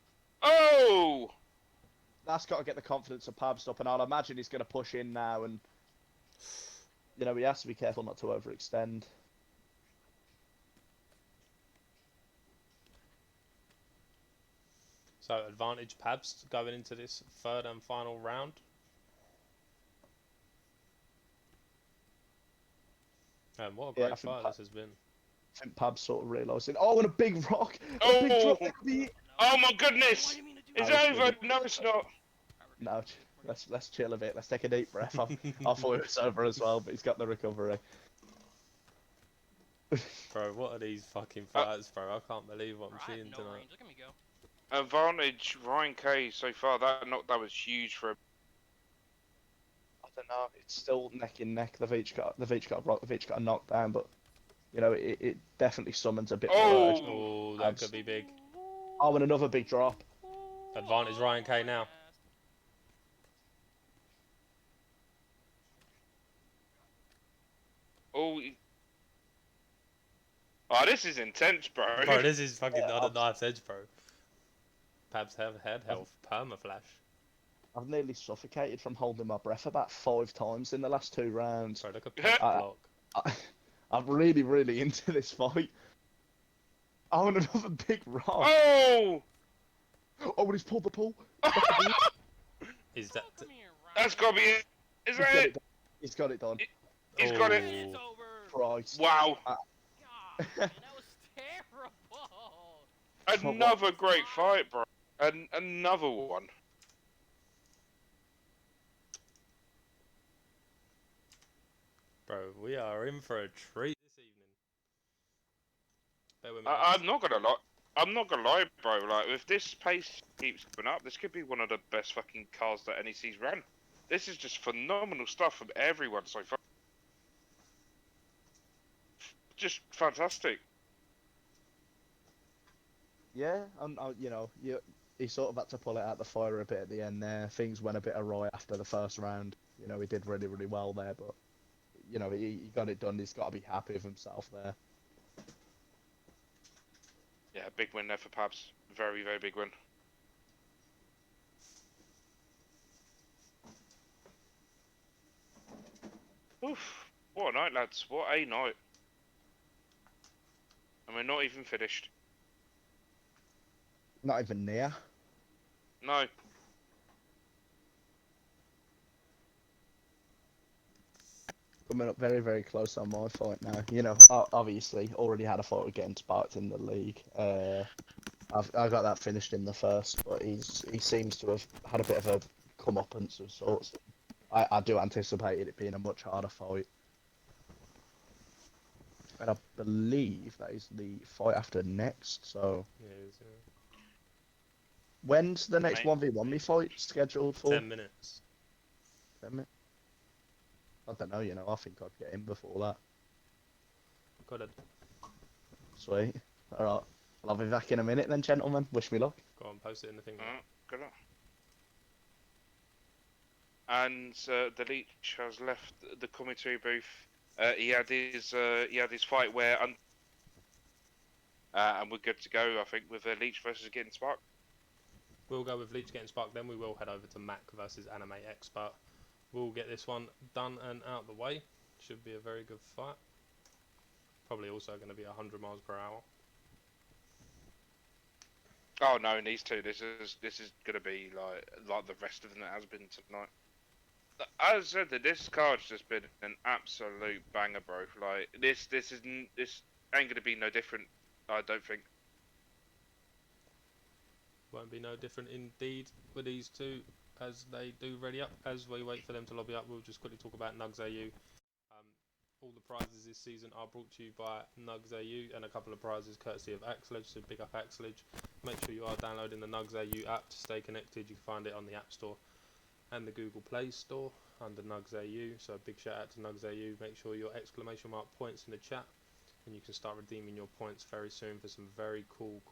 Oh! That's got to get the confidence of Pabs up, and I'll imagine he's going to push in now, and he has to be careful not to overextend. So advantage Pabs going into this third and final round. And what a great fight this has been. I think Pabs sort of realising. Oh, and a big rock. Oh! A big rock. That could be... Oh my goodness! It's over! No, it's not. No, let's chill a bit. Let's take a deep breath. I thought it was over as well, but he's got the recovery. Bro, what are these fucking fights, bro? I can't believe what I'm seeing tonight. Look at me go. Advantage Ryan K so far. That was huge for him. I don't know. It's still neck and neck. They've each got a knockdown, but it definitely summons a bit more. Oh, that could be big. Oh, and another big drop. Advantage Ryan K now. Oh, this is intense, bro. Bro, this is fucking on a knife's edge, bro. Pabs have head health, permaflash. I've nearly suffocated from holding my breath about 5 times in the last 2 rounds. Bro, look at Pab's block. I'm really, really into this fight. Oh, and another big rock. Oh! Oh, and he's pulled the pull. Is that... That's gotta be it. Is that it? He's got it done. He's got it. It's over. Christ. Wow. God, man, that was terrible. Another great fight, bro. Another one. Bro, we are in for a treat this evening. Bear with me. I'm not gonna lie, bro. Like, if this pace keeps going up, this could be one of the best fucking cars that NEC's ran. This is just phenomenal stuff from everyone so far. Just fantastic. Yeah, he sort of had to pull it out the fire a bit at the end there. Things went a bit awry after the first round. He did really, really well there, but he got it done. He's got to be happy with himself there. Yeah, big win there for Pabs. Very, very big win. Oof. What a night, lads. What a night. And we're not even finished. Not even near. No. coming up very, very close on my fight now. You know, obviously already had a fight getting sparked in the league. I got that finished in the first, but he seems to have had a bit of a comeuppance of sorts. I do anticipate it being a much harder fight. And I believe that is the fight after next. So Yeah, when's the next Mate. 1v1 me fight scheduled for? 10 minutes. 10 minutes? I don't know, you know, I think I'd get in before that. Got it. Sweet. Alright. Well, I'll be back in a minute then, gentlemen. Wish me luck. Go on, post it in the thing. Good luck. And the Leech has left the commentary booth. He had his fight where, and we're good to go. I think with Leech versus Getting Spark. We'll go with Leech getting sparked, then we will head over to Mac versus Anime Expert. We'll get this one done and out the way. Should be a very good fight. Probably also going to be 100 miles per hour. Oh no, in these two, this is gonna be like the rest of them that has been tonight. As I said, this card's just been an absolute banger, bro. Like this ain't gonna be no different. I don't think. Won't be no different indeed with these two as they do ready up. As we wait for them to lobby up, we'll just quickly talk about NUGS AU. All the prizes this season are brought to you by NUGS AU and a couple of prizes courtesy of accolades, so big up accolades. Make sure you are downloading the NUGS AU app to stay connected. You can find it on the App Store and the Google Play Store under NUGS AU, so a big shout out to NUGS AU. Make sure your exclamation mark points in the chat and you can start redeeming your points very soon for some very cool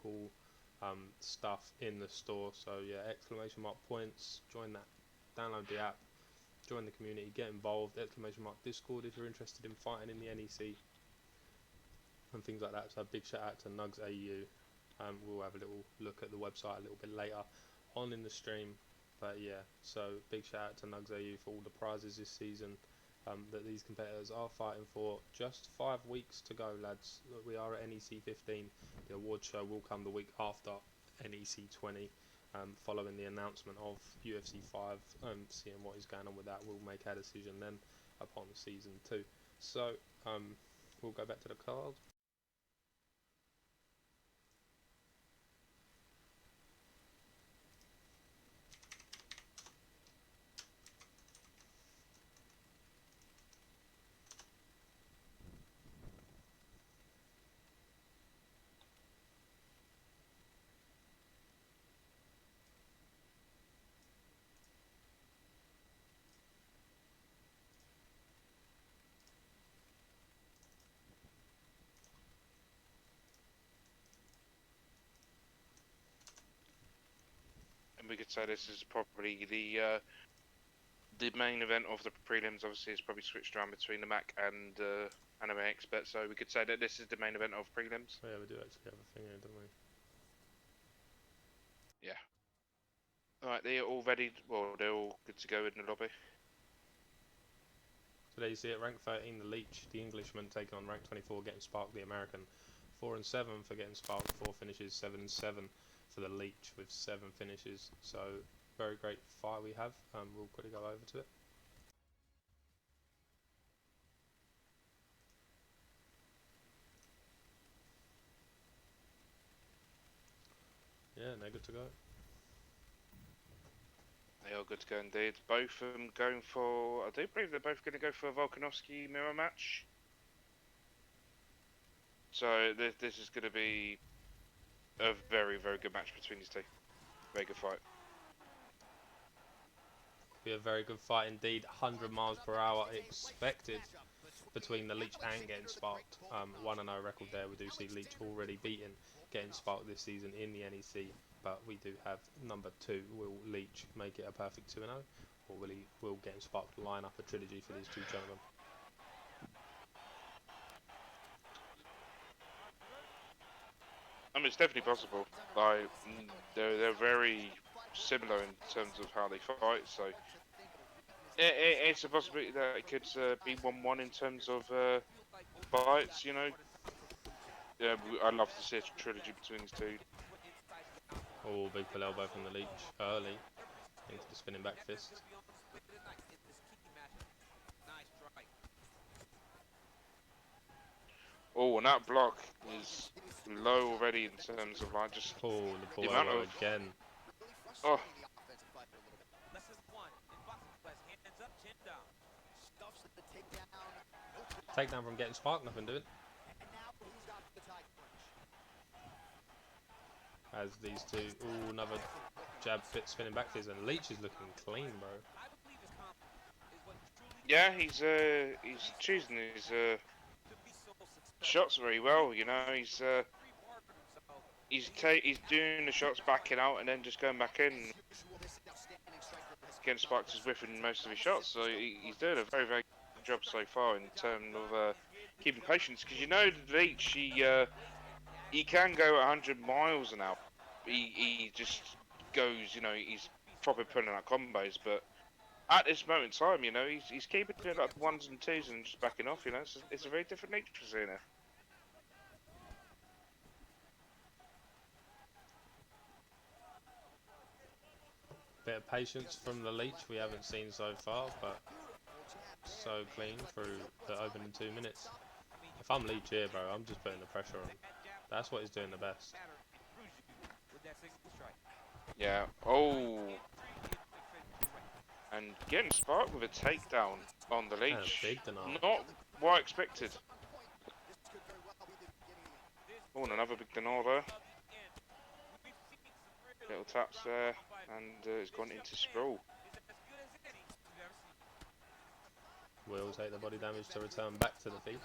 stuff in the store. So yeah, exclamation mark points, join that, download the app, join the community, get involved, exclamation mark Discord if you're interested in fighting in the NEC and things like that. So a big shout out to NUGS AU. We'll have a little look at the website a little bit later on in the stream, but yeah, so big shout out to NUGS AU for all the prizes this season that these competitors are fighting for. Just 5 weeks to go, lads. We are at NEC 15. The award show will come the week after NEC 20, following the announcement of UFC4. Seeing what is going on with that, we'll make our decision then upon season 2. So we'll go back to the card. And we could say this is probably the main event of the prelims. Obviously, it's probably switched around between the Mac and Anime Expert, so we could say that this is the main event of prelims. Oh, yeah, we do actually have a thing here, don't we? Yeah. Alright, they're all ready. Well, they're all good to go in the lobby. So there you see it, rank 13, the Leech, the Englishman, taking on rank 24, Getting Sparked, the American. 4 and 7 for Getting Sparked, 4 finishes, 7 and 7 for the Leech with 7 finishes. So very great fight we have. We'll quickly go over to it. Yeah, they're good to go. They are good to go indeed. Both of them going for, I do believe they're both going to go for a Volkanovski mirror match. So this is going to be a very, very good match between these two. Very good fight. Be a very good fight indeed. 100 miles per hour expected between the Leech and Getting Sparked. 1-0 record there. We do see Leech already beaten Getting Sparked this season in the NEC, but we do have number 2. Will Leech make it a perfect 2-0, or will Getting Sparked line up a trilogy for these two gentlemen? I mean, it's definitely possible. Like, they're very similar in terms of how they fight, so it's a possibility that it could be 1-1 in terms of fights. You know, yeah, I'd love to see a trilogy between these two. Oh, big pull elbow from the Leech early into the spinning back fist. Oh, and that block is low already in terms of like just Oh, the pull the amount over of. again. Oh, Takedown from getting sparked, nothing doing. As these two, ooh, another jab bit spinning back to his, and Leach is looking clean, bro. yeah, he's choosing his shots very well. You know, he's doing the shots backing out and then just going back in. Getting Sparks is whiffing most of his shots, so he's doing a very good job so far in terms of keeping patience. Because you know, Leach, he can go 100 miles an hour. He just goes, you know, he's probably pulling out combos, but at this moment in time, you know, he's keeping it like ones and twos and just backing off. You know, it's a very different nature to seeing it. Bit of patience from the Leach we haven't seen so far, but so clean through the opening 2 minutes. If I'm Leach here, bro, I'm just putting the pressure on. That's what he's doing the best. Yeah. Oh. And getting sparked with a takedown on the And a Leach. big denial. Not what I expected. Oh, and another big denial there. Little taps there, and it's gone into sprawl. Will take the body damage to return back to the feet.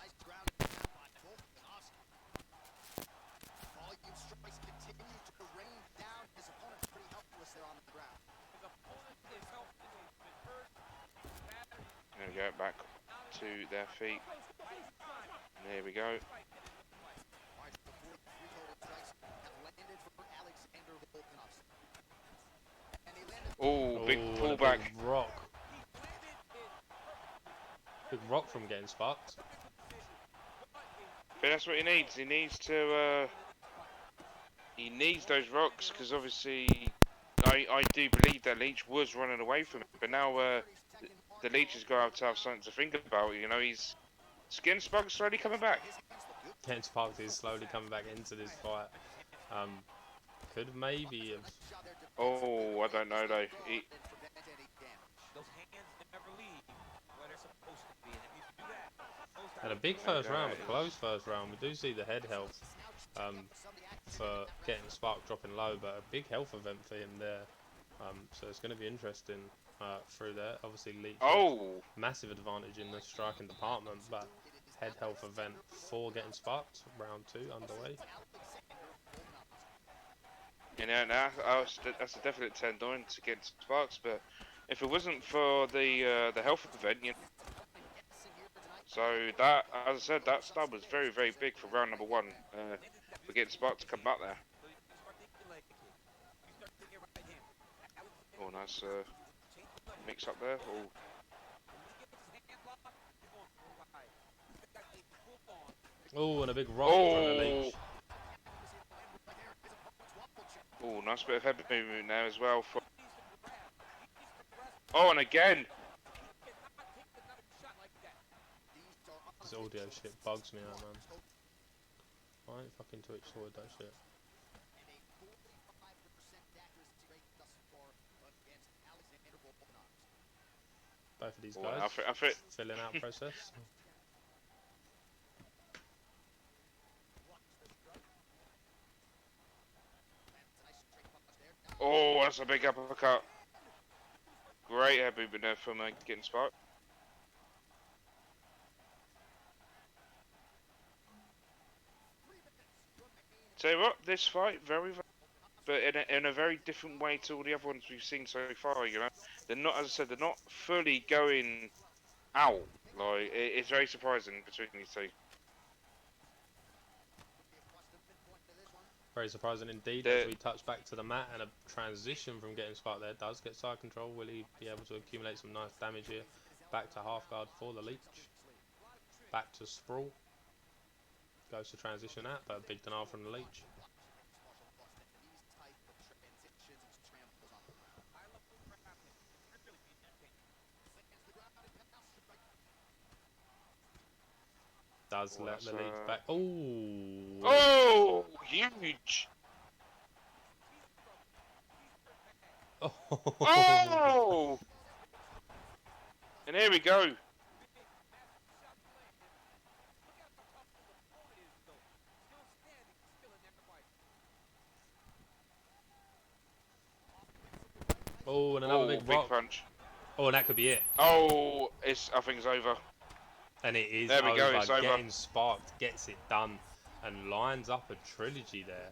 There we go, back to their feet. And here we go. Oh, big pullback. Big rock. Big rock from getting sparked. But that's what he needs. He needs to. He needs those rocks because obviously, I do believe that Leach was running away from it. But now the Leach has got to have something to think about. You know, he's skin spark slowly coming back. Getting sparked is slowly coming back into this fight. Could maybe have. Oh, I don't know though. And a big first round, a close first round. We do see the head health for getting spark dropping low, but a big health event for him there. So it's going to be interesting through there. Obviously, Leach massive advantage in the striking department, but head health event for getting sparked. Round 2 underway. You know, that's a definite 10-9 against Sparks, but if it wasn't for the health event, you know, so that, as I said, that stab was very big for round number 1. For getting Sparks to come back there. Oh, nice mix up there. Oh, and a big rock from the Leach. Oh, nice bit of head movement there as well. Oh, and again. This audio shit bugs me out, man. Why ain't fucking Twitch sorted that shit? Both of these guys filling out process. Oh, that's a big uppercut. Great head movement there from getting sparked. Tell you what, this fight but in a very different way to all the other ones we've seen so far. You know, they're not, as I said, they're not fully going out. Like it's very surprising between these two. Very surprising indeed as we touch back to the mat, and a transition from getting sparked there does get side control. Will he be able to accumulate some nice damage here? Back to half guard for the Leach. Back to sprawl. Goes to transition out, but a big denial from the Leach. Does Oh, let the that's, lead back. Oh. Oh, huge! Oh. Oh! And here we go. Oh, and another Oh, big big rock. punch. Oh, and that could be it. Oh, I think it's over. And it is There we go, over. it's over. Getting sparked, gets it done, and lines up a trilogy there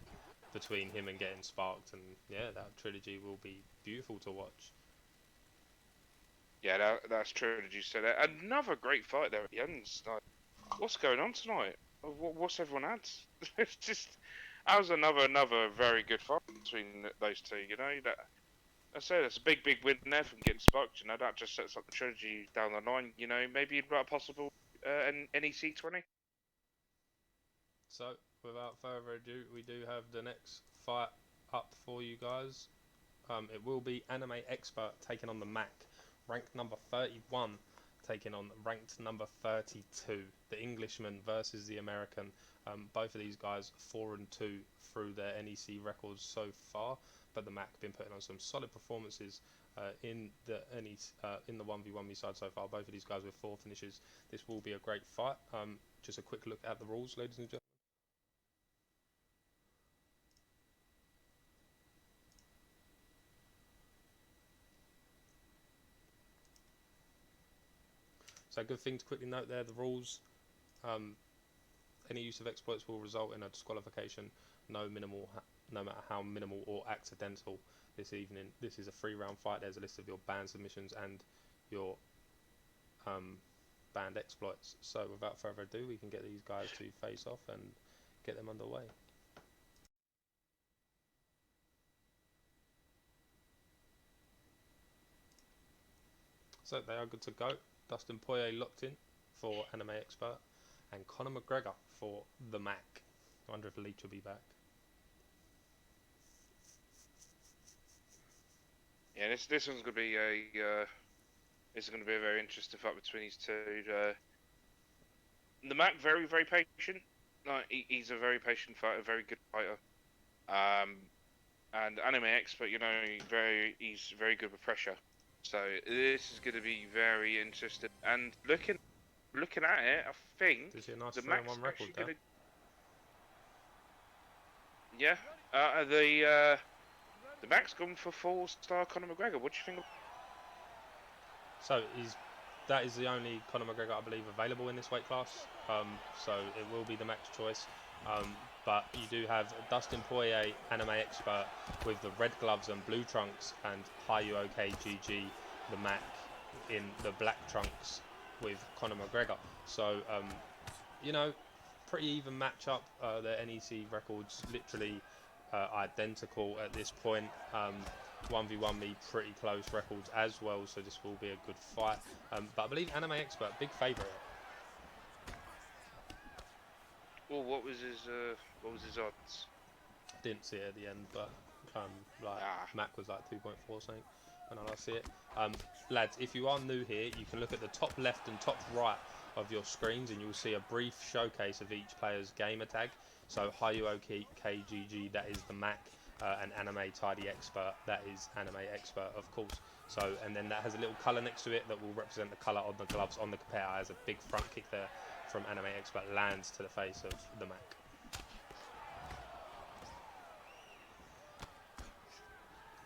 between him and getting sparked. And yeah, that trilogy will be beautiful to watch. Yeah, that's true. Did you say that? Another great fight there at the end. Like, what's going on tonight? What's everyone had? It's just that was another very good fight between those two. You know that. I say that's a big win there from getting sparked. You know that just sets up the trilogy down the line. You know maybe about possible NEC 20. So, without further ado, we do have the next fight up for you guys. It will be Anime Expert taking on the Mac, ranked number 31, taking on ranked number 32. The Englishman versus the American. Both of these guys 4-2 through their NEC records so far, but the Mac been putting on some solid performances in the in the 1v1 side so far. Both of these guys with 4 finishes. This will be a great fight. Just a quick look at the rules, ladies and gentlemen. So, good thing to quickly note there, the rules. Any use of exploits will result in a disqualification, no matter how minimal or accidental. This evening, this is a 3-round fight. There's a list of your banned submissions and your banned exploits. So, without further ado, we can get these guys to face off and get them underway. So, they are good to go. Dustin Poirier locked in for Anime Expert, and Conor McGregor for the Mac. I wonder if Leach will be back. Yeah, this one's gonna be a very interesting fight between these two. The Mac very patient. Like he's a very patient fighter, very good fighter. And Anime Expert, you know, he's very good with pressure. So this is going to be very interesting. And looking at it, I think Does he a nice the 3-1 Mac's record actually there? going to. Yeah, the Mac's gone for 4-star Conor McGregor. What do you think? So that is the only Conor McGregor I believe available in this weight class. So it will be the Mac's choice. But you do have Dustin Poirier, Anime Expert, with the red gloves and blue trunks, and Hayu OKGG, the Mac, in the black trunks with Conor McGregor. So, you know, pretty even matchup. Their NEC records literally identical at this point. 1v1 me, pretty close records as well, so this will be a good fight. But I believe Anime Expert, big favourite. Well, what was his odds? Didn't see it at the end, but Mac was like 2.4 something when I last see it. Lads, if you are new here, you can look at the top left and top right of your screens, and you'll see a brief showcase of each player's gamer tag. So Hayuoki KGG, that is the Mac, and Anime Tidy Expert, that is Anime Expert, of course. So, and then that has a little colour next to it that will represent the colour on the gloves on the competitor. Has a big front kick there from Anime Expert, lands to the face of the Mac.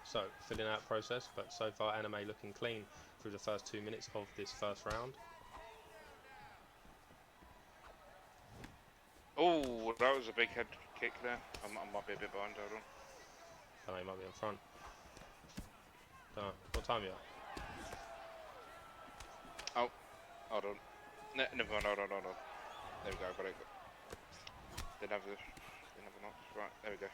So, filling out process, but so far Anime looking clean through the first 2 minutes of this first round. Oh, that was a big head kick there. I might be a bit behind. Hold on. I know he might be in front. Don't know. What time are you at? Oh, hold on. Never mind. Hold on. There we go. Got it. Didn't have a knock. Right, there we go.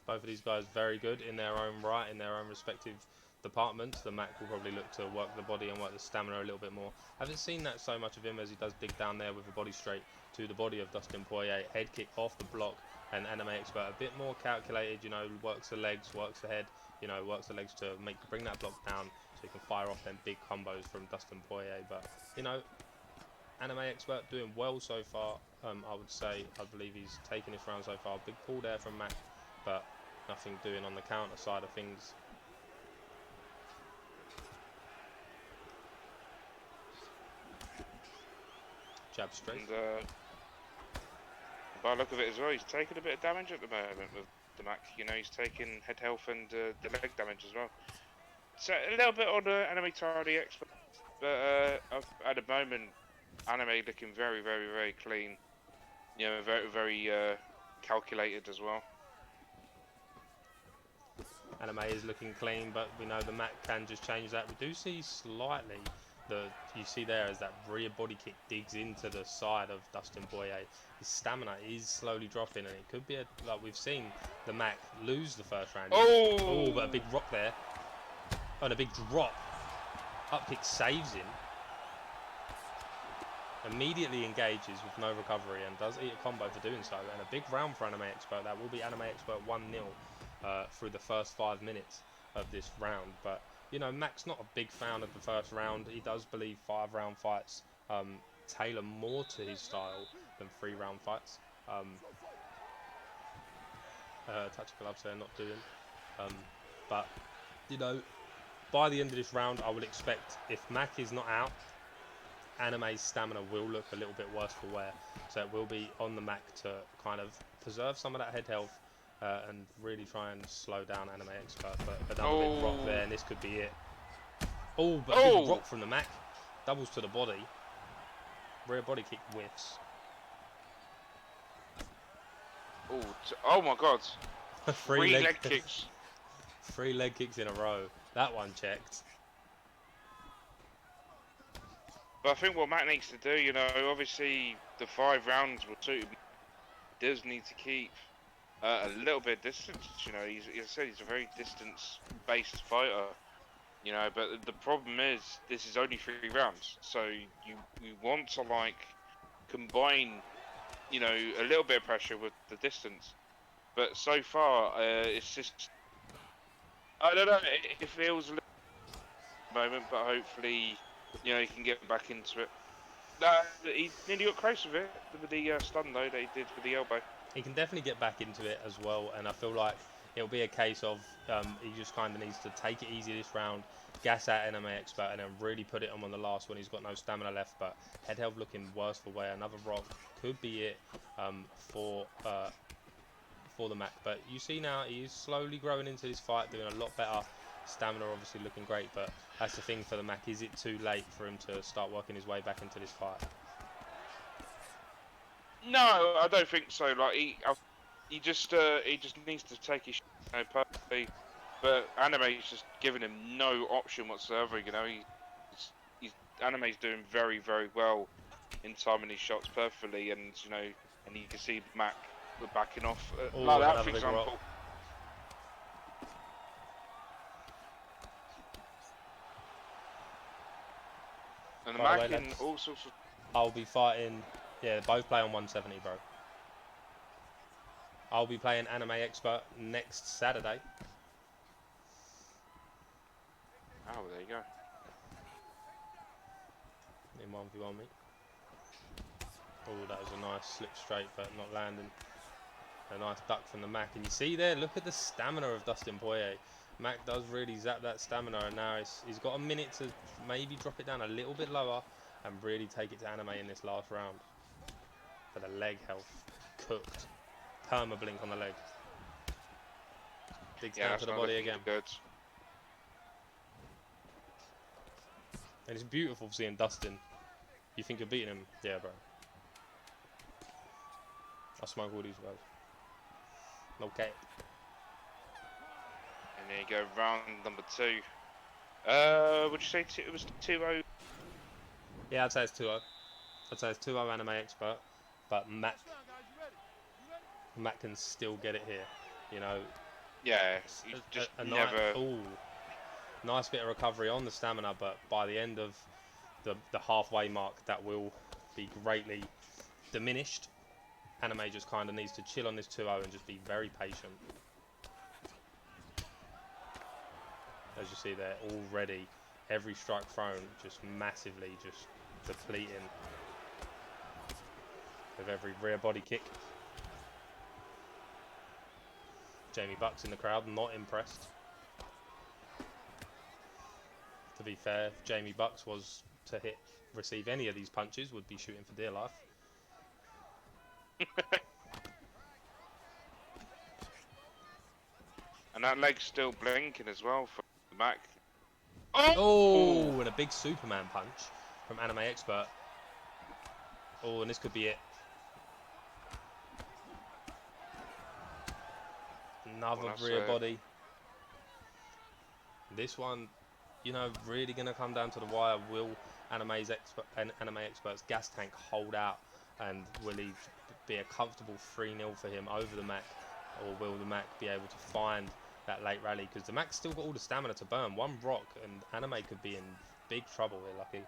Both of these guys very good in their own right, in their own respective departments. The Mac will probably look to work the body and work the stamina a little bit more. I haven't seen that so much of him as he does dig down there with the body straight to the body of Dustin Poirier. Head kick off the block, and Anime Expert a bit more calculated, you know, works the legs, works the head, you know, works the legs to bring that block down so he can fire off them big combos from Dustin Poirier. But, you know, Anime Expert doing well so far. I would say, I believe he's taken this round so far. Big pull there from Mac, but nothing doing on the counter side of things. Jab straight. And by the look of it as well, he's taking a bit of damage at the moment with the Mac. You know, he's taking head health and the leg damage as well. So a little bit on the Anime Tardy Expert, but at the moment, Anime looking very, very, very clean. You know, very, very calculated as well. Anime is looking clean, but we know the Mac can just change that. We do see slightly, you see there as that rear body kick digs into the side of Dustin Boyer. His stamina is slowly dropping, and it could be, like we've seen the Mac lose the first round. Oh, but a big rock there. Oh, and a big drop. Up kick saves him. Immediately engages with no recovery and does eat a combo for doing so. And a big round for Anime Expert. That will be Anime Expert 1-0 through the first 5 minutes of this round. But, you know, Mac's not a big fan of the first round. He does believe 5-round fights tailor more to his style than 3-round fights. Touch of gloves there, not doing. But, you know, by the end of this round, I would expect, if Mac is not out, Anime's stamina will look a little bit worse for wear. So it will be on the Mac to kind of preserve some of that head health and really try and slow down Anime Expert. But another big rock there, and this could be it. Oh, but a big rock from the Mac. Doubles to the body. Rear body kick whiffs. Oh my god. Three leg kicks. 3 leg kicks in a row. That one checked. But I think what Matt needs to do, you know, obviously the 5 rounds will suit him. He does need to keep a little bit of distance. You know, as I said, he's a very distance-based fighter. You know, but the problem is this is only 3 rounds, so you want to like combine, you know, a little bit of pressure with the distance. But so far, it's just, I don't know. It feels a little moment, but hopefully, you know, he can get back into it. He nearly got close with it, with the stun though that he did with the elbow. He can definitely get back into it as well, and I feel like it'll be a case of he just kind of needs to take it easy this round, gas out Anime Expert, and then really put it on the last when he's got no stamina left. But head health looking worse for wear. Another rock could be it for the Mac. But you see now he's slowly growing into this fight, doing a lot better. Stamina obviously looking great, but that's the thing for the Mac. Is it too late for him to start working his way back into this fight? No, I don't think so. Like he just needs to take his perfectly. But Anime's just giving him no option whatsoever. You know, Anime's doing very, very well in timing his shots perfectly, and you know, and you can see Mac backing off like that, for example. And the Mac in all sorts of. I'll be fighting. Yeah, both play on 170, bro. I'll be playing Anime Expert next Saturday. Oh, there you go. In 1v1 me. Oh, that was a nice slip straight, but not landing. A nice duck from the Mac. And you see there, look at the stamina of Dustin Poirier. Mac does really zap that stamina, and now he's got a minute to maybe drop it down a little bit lower and really take it to Anime in this last round. For the leg health, cooked. Perma blink on the leg. Big stamp to the body again. Good. And it's beautiful seeing Dustin. You think you're beating him? Yeah, bro. I smoke all these wells. Okay. And there you go, round number 2. Would you say it was 2-0? Yeah, I'd say it's 2-0. I'd say it's 2-0 Anime Expert, but Mac can still get it here. You know. Yeah, just never. Nice bit of recovery on the stamina, but by the end of the halfway mark, that will be greatly diminished. Anime just kind of needs to chill on this 2-0 and just be very patient. As you see there, already every strike thrown just massively just depleting with every rear body kick. Jamie Buck's in the crowd, not impressed. To be fair, if Jamie Bucks was to receive any of these punches, would be shooting for dear life. And that leg's still blinking as well for the back. Oh, and a big Superman punch from Anime Expert. Oh, and this could be it. Another rear body. This one, you know, really going to come down to the wire. Will Anime Expert's gas tank hold out, and will he be a comfortable 3-0 for him over the Mac, or will the Mac be able to find that late rally? Because the Mac's still got all the stamina to burn. One rock and Anime could be in big trouble here, Lucky.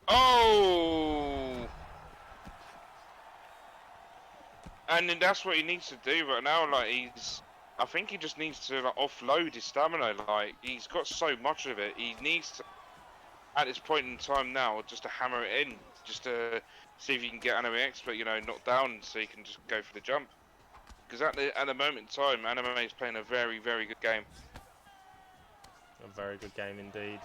Oh! And then that's what he needs to do right now. Like, I think he just needs to like, offload his stamina. Like, he's got so much of it. He needs to, at this point in time now, just to hammer it in, just to see if he can get Anime Expert, you know, knocked down, so he can just go for the jump. Because at the moment in time, Anime is playing a very, very good game. A very good game indeed.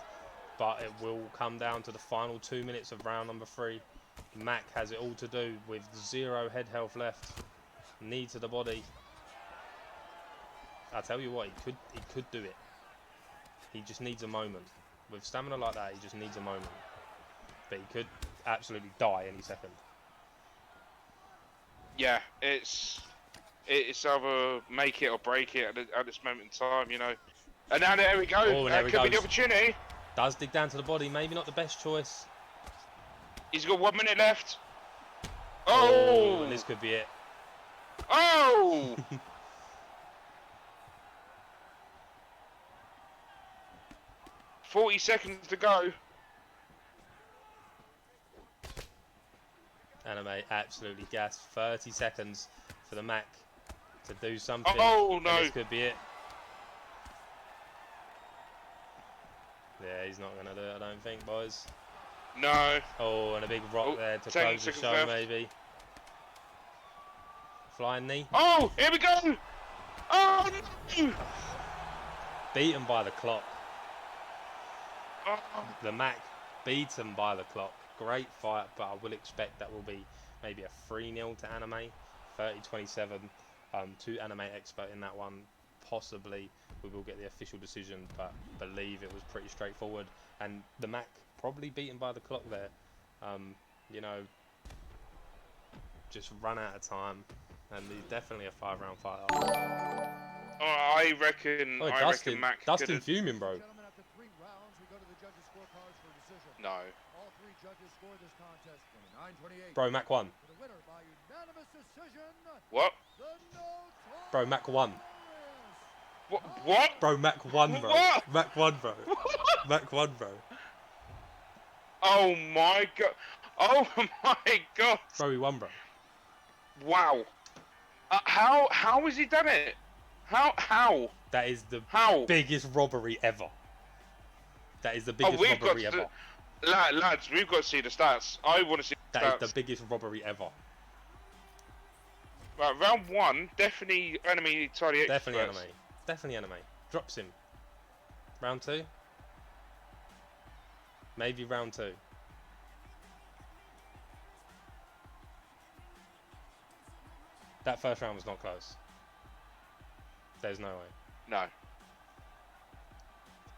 But it will come down to the final 2 minutes of round number 3. Mac has it all to do with 0 head health left. Knee to the body. I tell you what, he could do it. He just needs a moment. With stamina like that, he just needs a moment. But he could absolutely die any second. Yeah, it's either make it or break it at this moment in time, you know. And now there we go. Oh, and that could be the opportunity. Does dig down to the body. Maybe not the best choice. He's got 1 minute left. Oh, Oh! and this could be it. Oh! 40 seconds to go. Anime absolutely gassed. 30 seconds for the Mac to do something. Oh no! And this could be it. Yeah, he's not going to do it, I don't think, boys. No. Oh, and a big rock there to close the show, maybe. Flying knee. Oh, here we go! Oh no! Beaten by the clock. Oh. The Mac beaten by the clock. Great fight, but I will expect that will be maybe a 3-0 to Anime. 30-27 to Anime Expert in that one. Possibly we will get the official decision, but I believe it was pretty straightforward. And the Mac probably beaten by the clock there. You know, just run out of time. And he's definitely a 5-round fighter. Oh, I reckon. Oh, I reckon Mac. Dustin fuming, bro. No. All 3 judges scored this contest 29-28. Bro, Mac won. For the winner by unanimous decision, What? Bro, Mac won. What? Bro, Mac won, bro. What? Mac won, bro. Mac won, bro. Oh my god! Oh my god! Bro, he won, bro. Wow. How has he done it? How? That is the How? biggest robbery ever. That is the biggest robbery ever. Lads, we've got to see the stats. I want to see the stats. That is the biggest robbery ever. Right, round 1, definitely Enemy Tidy X. Definitely Anime. Definitely Anime. Drops him. Round 2? Maybe round 2. That first round was not close. There's no way. No.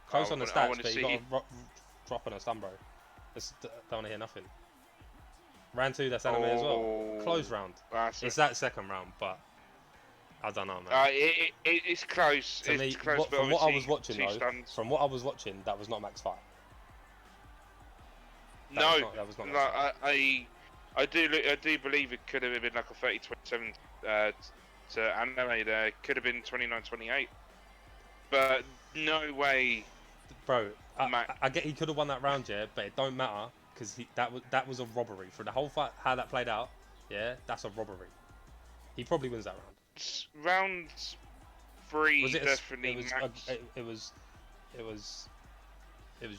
Close on the stats, but see you got a drop and a stun, bro. Don't want to hear nothing. Round 2, that's Anime as well. Close round. It's that second round, but I don't know, man. It's close. To me, close, from what I was watching, though, stuns. from what I was watching, that was not Max fight. That was not Max fight. I do believe it could have been like a 30-27 to Anime there. It could have been 29-28. But no way. Bro, I get he could have won that round, yeah, but it don't matter because that was a robbery for the whole fight. How that played out, yeah, that's a robbery. He probably wins that round. Round 3 Was it definitely. It was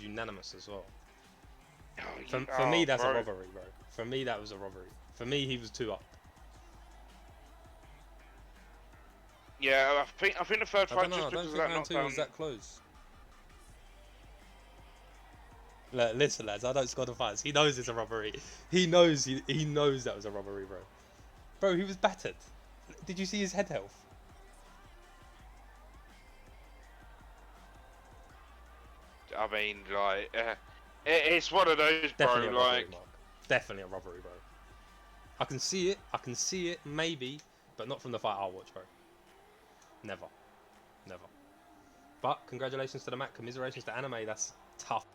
unanimous as well. For me, that's a bro. robbery, bro. For me, that was a robbery. For me, he was 2 up. Yeah, I think the third I don't fight know. just I don't because of think that round 2 knockdown. was that close. Look, listen, lads. I don't score the fights. He knows it's a robbery. He knows he knows that was a robbery, bro. Bro, he was battered. Did you see his head health? I mean, like, it's one of those, bro. Definitely a robbery, Like, Mark. Definitely a robbery, bro. I can see it. I can see it, maybe, but not from the fight I'll watch, bro. Never. Never. But congratulations to the Mac. Commiserations to Anime. That's tough.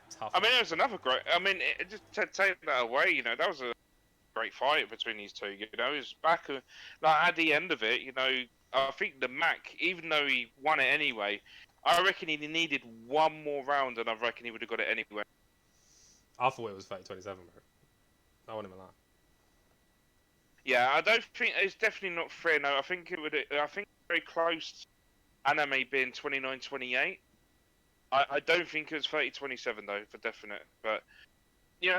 Tough. I mean, it was another great. I mean, just to take that away, that was a great fight between these two. It was back, like at the end of it. I think the Mac, even though he won it anyway, I reckon he needed one more round, and I reckon he would have got it anyway. I thought it was 30-27, bro. I won't even lie. Yeah, I don't think it's definitely not fair. No, I think it would. I think very close. Anime being 29-28. I don't think it was 30-27 though, for definite. But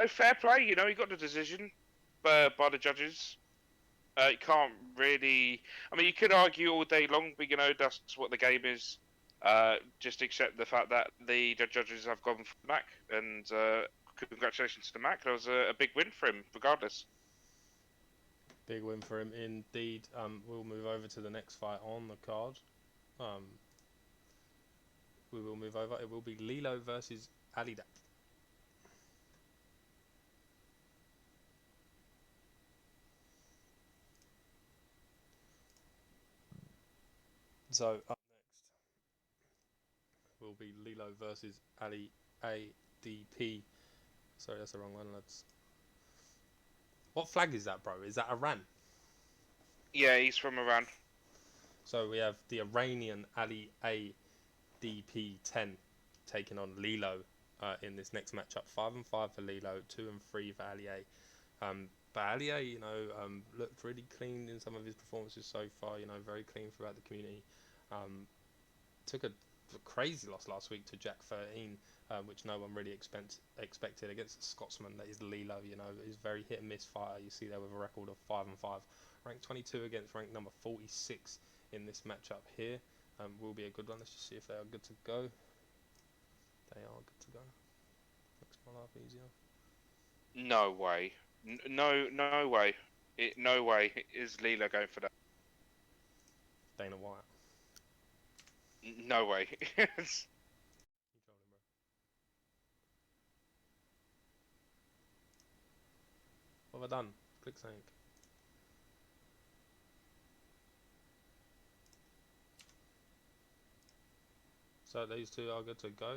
fair play. He got the decision by the judges. You can't really. I mean, you could argue all day long, but that's what the game is. Just accept the fact that the judges have gone for Mac, and congratulations to the Mac. That was a big win for him, regardless. Big win for him indeed. We'll move over to the next fight on the card. We will move over. It will be Lilo versus Alida. So up next will be Lilo versus Ali ADP. Sorry, that's the wrong one, lads. What flag is that, bro? Is that Iran? Yeah, he's from Iran. So we have the Iranian Ali ADP10 taking on Lilo in this next matchup. 5-5 for Lilo, 2-3 for Ali A. But Ali A, looked really clean in some of his performances so far. Very clean throughout the community. Took a crazy loss last week to Jack 13, which no one really expected against a Scotsman that is Lilo. He's very hit and miss fighter. You see there with a record of 5-5, ranked 22 against ranked number 46 in this matchup here. Will be a good one. Let's just see if they are good to go. They are good to go. Makes my life easier. No way. No way. No way is Leela going for that. Dana White. No way. Keep trolling, bro. What have I done? Click something. So these two are good to go.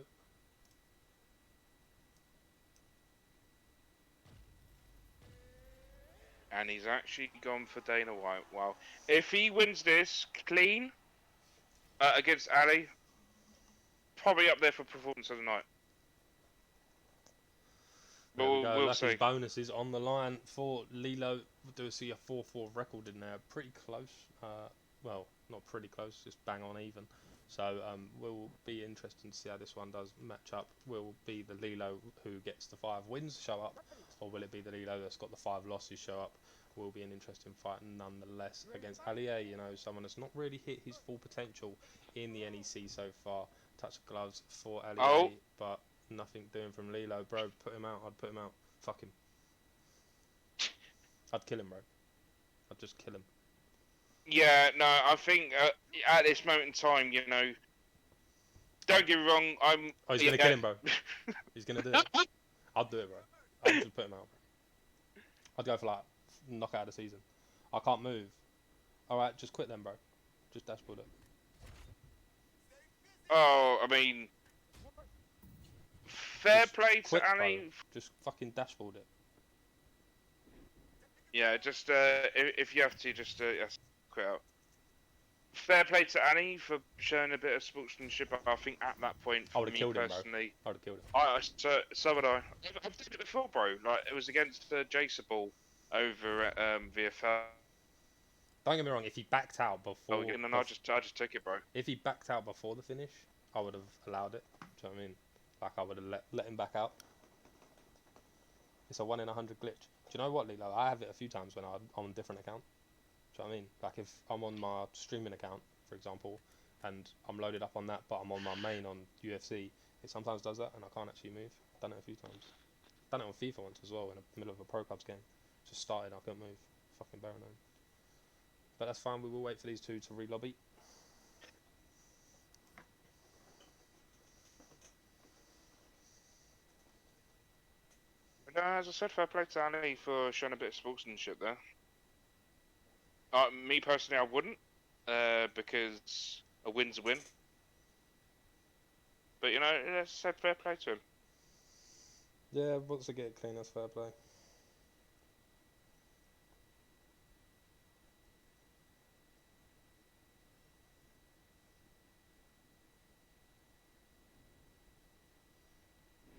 And he's actually gone for Dana White. Wow. If he wins this clean against Ali, probably up there for performance of the night. There we go. We'll Lucky's see. bonuses on the line for Lilo. We do see a 4-4 record in there. Pretty close. Well, not pretty close, just bang on even. So will be interesting to see how this one does match up. Will be the Lilo who gets the 5 wins show up, or will it be the Lilo that's got the 5 losses show up? Will be an interesting fight nonetheless against Alia. Someone that's not really hit his full potential in the NEC so far. Touch of gloves for Alia, but nothing doing from Lilo, bro. Put him out. I'd put him out. Fuck him. I'd kill him, bro. I'd just kill him. Yeah, no, I think at this moment in time, don't get me wrong, I'm... Oh, he's gonna kill him, bro. He's gonna do it. I'd do it, bro. I'd just put him out, bro. I'd go for, knockout of the season. I can't move. Alright, just quit then, bro. Just dashboard it. Oh, I mean... Fair Just play quit, to Ali. bro. Just fucking dashboard it. Yeah, just, if you have to, just quit out. Fair play to Annie for showing a bit of sportsmanship. I think at that point, I for would have me killed him, bro. personally, I would have killed him. so would I. I've done it before, bro. Like it was against Jason Ball over at VFL. Don't get me wrong. If he backed out before, I just took it, bro. if he backed out before the finish, I would have allowed it. Do you know what I mean? Like I would have let him back out. It's a 1 in 100 glitch. Do you know what, Lilo? I have it a few times when I'm on a different account. Do you know what I mean? Like if I'm on my streaming account, for example, and I'm loaded up on that, but I'm on my main on UFC, it sometimes does that, and I can't actually move. Done it a few times. Done it on FIFA once as well, in the middle of a Pro Clubs game. Just started, I couldn't move. Fucking Baronone. But that's fine, we will wait for these two to re-lobby. But, as I said, fair play to Ali for showing a bit of sportsmanship there. Me personally, I wouldn't, because a win's a win. But you know, as I said, fair play to him. Yeah, once to get it clean, that's fair play.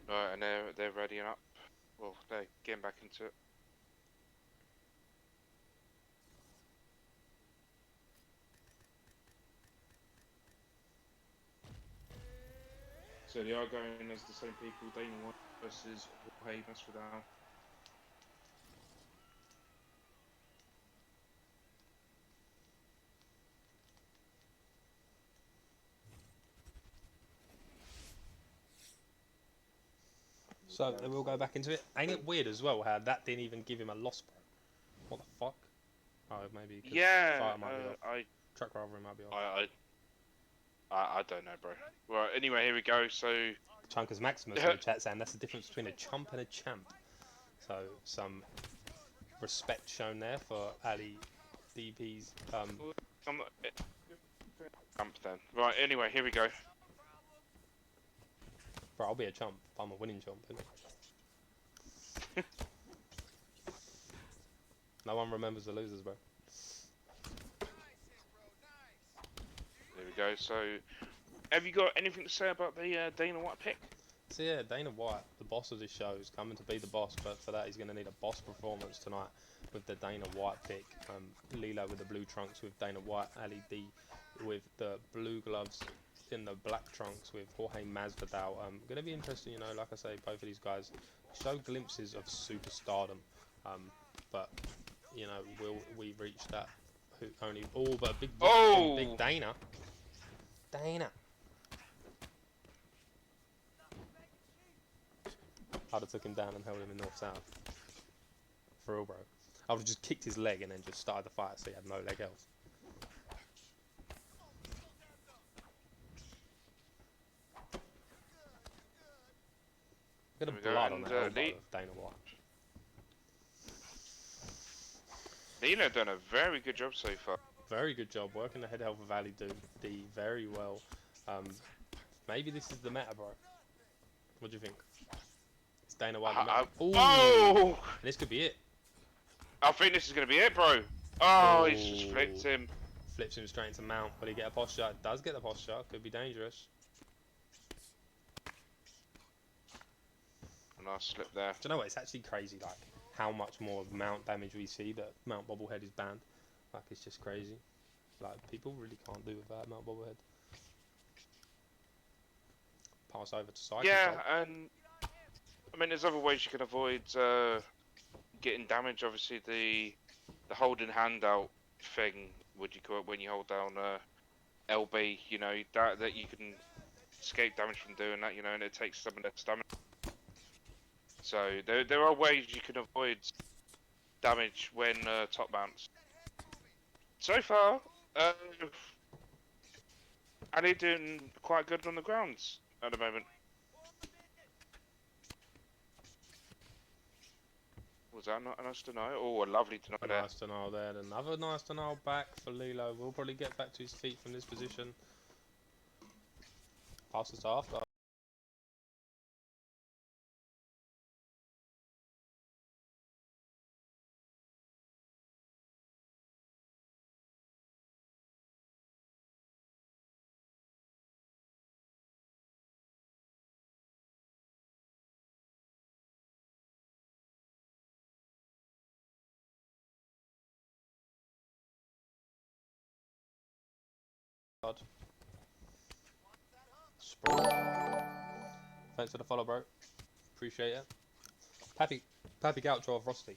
Right, and they're readying up. Well, they're getting back into it. So they are going as the same people, Dana White versus Jorge Masvidal. So they will go back into it. Ain't it weird as well how that didn't even give him a loss, bro? What the fuck? Oh, maybe. Yeah, Fighter might be off. Truck rivalry might be off. I don't know, bro. Right, anyway, here we go. So Chunkers Maximus in the chat saying that's the difference between a chump and a champ. So some respect shown there for Ali DP's. Jump then. Right, anyway, here we go. Bro, I'll be a chump. I'm a winning chump, innit? No one remembers the losers, bro. There we go. So, have you got anything to say about the Dana White pick? So yeah, Dana White, the boss of this show, is coming to be the boss, but for that he's going to need a boss performance tonight with the Dana White pick. Lilo with the blue trunks with Dana White, Ali D with the blue gloves in the black trunks with Jorge Masvidal. Going to be interesting, you know, like I say, both of these guys show glimpses of superstardom, but, you know, will we reach that? Only all but big from Big Dana. Dana. I'd have took him down and held him in north-south. For real, bro. I would have just kicked his leg and then just started the fight so he had no leg else. Look at the blood on that elbow of Dana White. Dana done a very good job so far. Very good job working the head health of Ali D very well. Maybe this is the meta, bro. What do you think? It's Dana White. Oh! This could be it. I think this is going to be it, bro. Oh, he's just flipped him. Flips him straight into mount. Will he get a posture? Does get the posture. Could be dangerous. A nice slip there. Do you know what? It's actually crazy, like, how much more of mount damage we see that mount bobblehead is banned. Like, it's just crazy. Like, people really can't do without mount bobblehead. Pass over to Psyche. Yeah, and I mean, there's other ways you can avoid getting damage. Obviously, the holding hand out thing, would you call it, when you hold down LB, you know, that you can escape damage from doing that, you know, and it takes some of their stamina. So there are ways you can avoid damage when top mounts. So far, Ali doing quite good on the grounds at the moment. Was that not a nice denial? Oh, a lovely denial there. Nice denial there. Another nice denial back for Lilo. We'll probably get back to his feet from this position. Passes to after. Sprawl. Thanks for the follow, bro. Appreciate it. Pappy Gaucho of Frosty.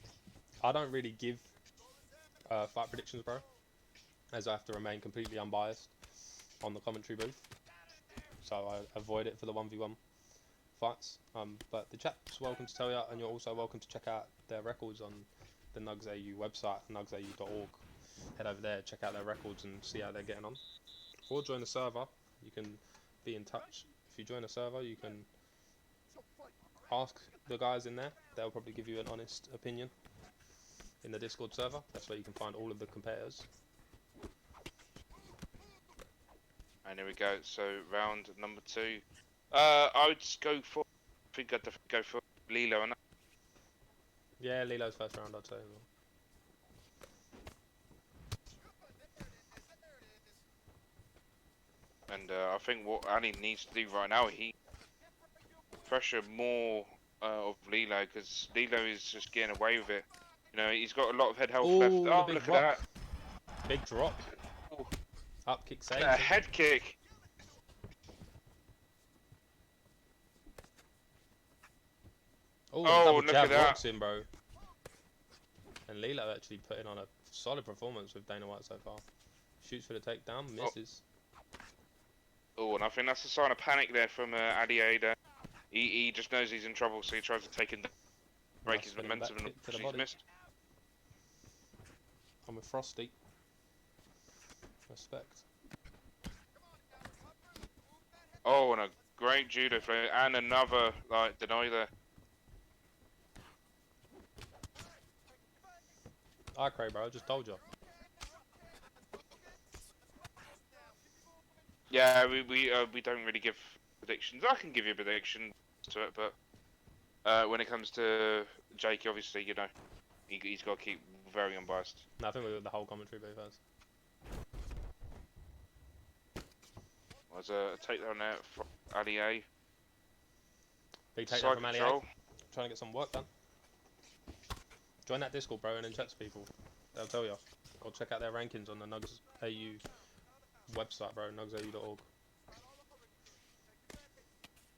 I don't really give fight predictions, bro, as I have to remain completely unbiased on the commentary booth. So I avoid it for the 1v1 fights. But the chat's welcome to tell you, and you're also welcome to check out their records on the NUGS AU website, nugsau.org. Head over there, check out their records and see how they're getting on. Or join the server. You can be in touch. If you join the server, you can ask the guys in there. They'll probably give you an honest opinion in the Discord server. That's where you can find all of the competitors. And here we go. So round number 2. I would just go for. I think I'd definitely go for Lilo. And Yeah, Lilo's first round, I'd say. I think what Ali needs to do right now, he pressure more of Lilo, because Lilo is just getting away with it. You know, he's got a lot of head health left. Ooh, Oh, big look drop. at that. Big drop. Ooh. Up kick save. A head kick. Ooh, Oh, double look jab at that. rocks in, bro. And Lilo actually putting on a solid performance with Dana White so far. Shoots for the takedown, misses. Oh, and I think that's a sign of panic there from Adier there. He just knows he's in trouble, so he tries to take him down, break Nice his spinning momentum, back and kick to the he's body. missed. I'm with Frosty. Respect. Oh, and a great judo flip, and another like deny there. Alright, Cray, bro, I just told you. Yeah, we don't really give predictions. I can give you a prediction to it, but when it comes to Jake, obviously, you know, he's got to keep very unbiased. No, I think we got the whole commentary booth has. There's a takedown there from Ali A. Big Side takedown from Ali. control. Trying to get some work done. Join that Discord, bro, and then chat to people. They'll tell you. Or check out their rankings on the NUGS AU website, bro, nugsau.org.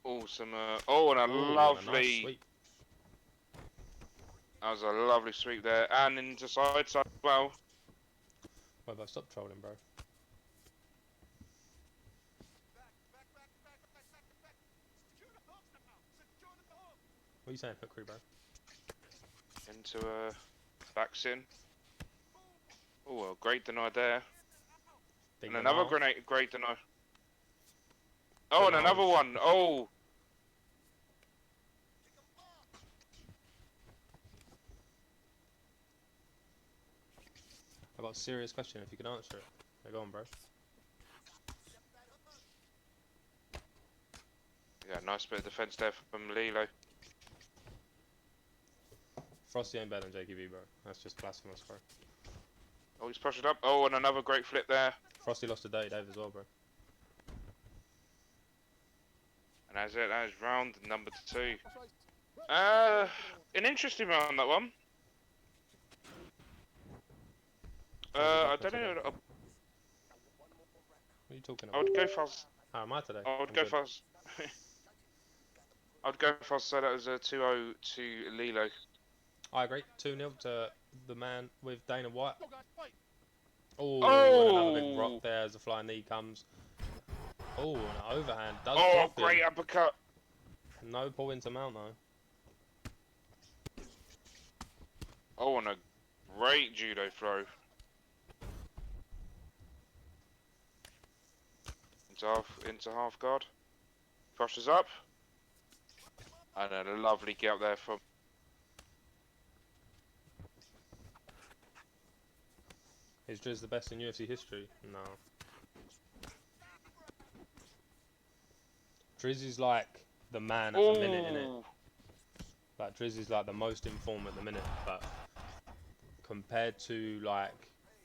Awesome. Oh, and a Ooh, lovely. and a nice sweep. That was a lovely sweep there, and into side as well. Wait, but stop trolling, bro. What are you saying, Hookery, bro? Into back sin. Oh, well, great deny there. Big And another denial. great deny. Oh, and another one. Oh. I've got a serious question if you can answer it. Yeah, go on, bro. Yeah, nice bit of defense there from Lilo. Frosty ain't better than JQB, bro. That's just blasphemous, bro. Oh, he's pressured up. Oh, and another great flip there. Frosty lost to Dave as well, bro. And that's it. That is round number 2. An interesting round, that one. I don't know. What are you talking I about? would go fast. How am I today? I would I'm go good. fast. I'd go fast. So that was a 2-0 to Lilo. I agree. 2-0 to the man with Dana White. Oh! And another big rock there as the flying knee comes. Oh, and an overhand does Oh, drop great him. uppercut. No point to mount though. Oh, and a great judo throw. Into half guard. Crosses up. And a lovely get up there from. Is Driz the best in UFC history? No. Driz is like the man at the minute, innit? Like Driz is like the most informed at the minute, but compared to like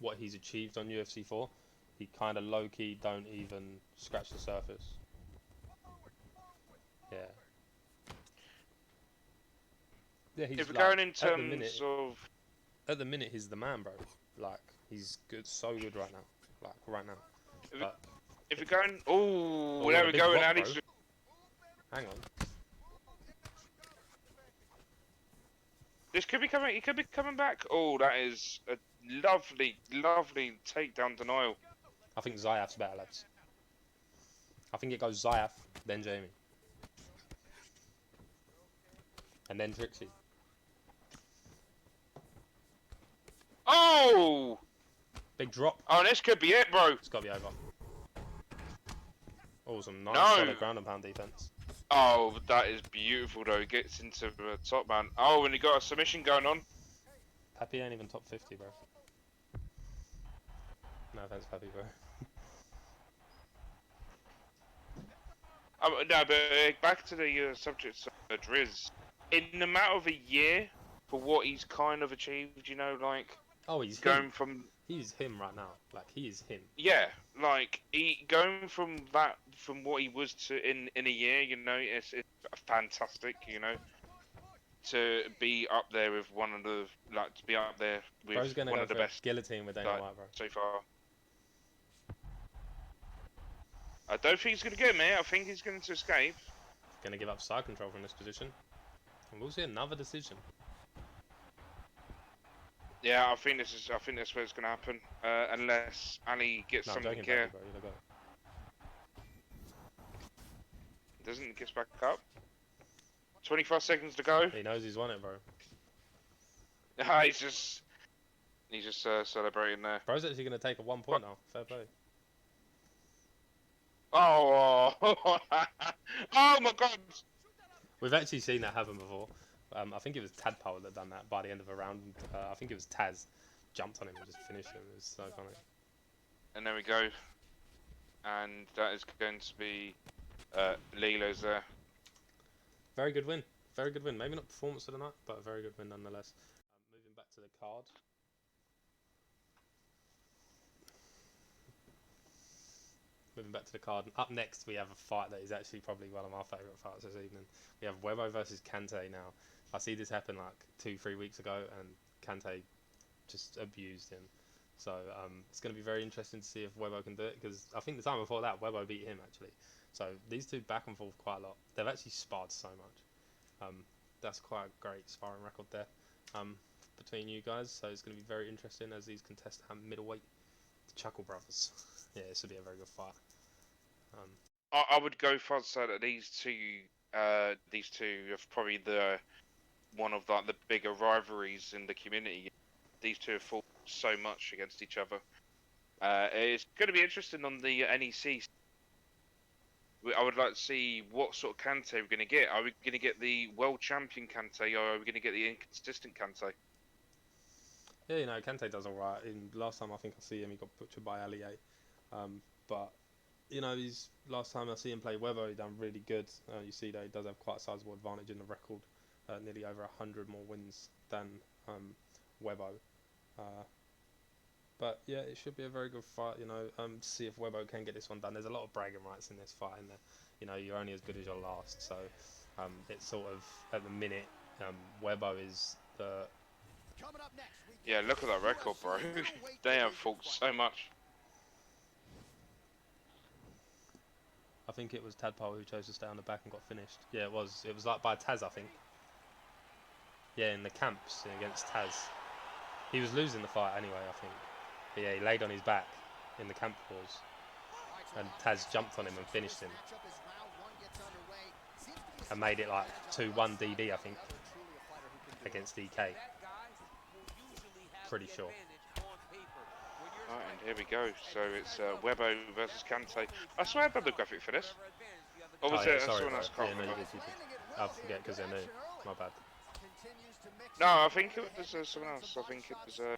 what he's achieved on UFC4, he kind of low-key don't even scratch the surface. Yeah. Yeah, he's If we're like, going in terms of. at the minute, he's the man, bro. Like, he's good, so good right now. Like, right now. If we're going. Oh, there we big go. rock, And bro. Ali's. Hang on. This could be coming. He could be coming back. Oh, that is a lovely, lovely takedown denial. I think Zayaf's better, lads. I think it goes Zayaf, then Jamie. And then Trixie. Oh! Big drop. Oh, this could be it, bro. It's got to be over. Oh, some nice No. solid ground and pound defense. Oh, that is beautiful, though. Gets into the top man. Oh, and he got a submission going on. Pappy ain't even top 50, bro. No offense, Pappy, bro. No, but back to the subject of Driz. In a matter of a year, for what he's kind of achieved, you know, like Oh, he's going him. from He's him right now. Like, he is him. yeah, like he going from that from what he was to in a year, you know, it's fantastic, you know, to be up there with one of the to be up there with Bro's gonna one go of the for a best guillotine with Dana like, White, bro. so far. I don't think he's gonna get me. I think he's going to escape. Gonna give up side control from this position. And we'll see another decision. Yeah, I think that's where it's going to happen. Unless Ali gets No, I'm something joking, here. Pappy, bro. You go. Doesn't get back up. 25 seconds to go. He knows he's won it, bro. He's just celebrating there. Bro's actually gonna take a 1 point now. Fair play. Oh, oh my God! We've actually seen that happen before. I think it was Tadpole that done that by the end of a round. I think it was Taz jumped on him and just finished him. It was so funny. And there we go. And that is going to be Lilo's there. Very good win. Very good win. Maybe not performance of the night, but a very good win nonetheless. Moving back to the card. Moving back to the card. And up next, we have a fight that is actually probably one of our favourite fights this evening. We have Webo versus Kante now. I see this happen like 2-3 weeks ago, and Kante just abused him. So it's going to be very interesting to see if Webo can do it, because I think the time before that, Webo beat him actually. So these two back and forth quite a lot. They've actually sparred so much. That's quite a great sparring record there between you guys. So it's going to be very interesting as these contest middleweight, the Chuckle Brothers. Yeah, this will be a very good fight. I would go far to say that these two are probably one of the bigger rivalries in the community. These two have fought so much against each other. It's going to be interesting on the NEC. I would like to see what sort of Kante we're going to get. Are we going to get the world champion Kante, or are we going to get the inconsistent Kante? Yeah, you know, Kante does alright. Last time I think I see him, he got butchered by Ali. But you know, last time I see him play Webo, he done really good. You see that he does have quite a sizable advantage in the record, nearly over 100 more wins than Webo. But yeah, it should be a very good fight. You know, to see if Webo can get this one done. There's a lot of bragging rights in this fight, and you know, you're only as good as your last. So it's sort of at the minute, Webo is the. Yeah, look at that record, bro. They have fought so much. I think it was Tadpole who chose to stay on the back and got finished. Yeah, it was. It was like by Taz, I think. Yeah, in the camps against Taz. He was losing the fight anyway, I think. But yeah, he laid on his back in the camp wars. And Taz jumped on him and finished him. And made it like 2-1 DB, I think. Against DK. Pretty sure. Right, and here we go. So it's Webo versus Kante. I swear I done the graphic for this. Or was it someone else? Can't remember. You did. I forget because they're new. My bad. No, I think it was someone else. I think it was. Oh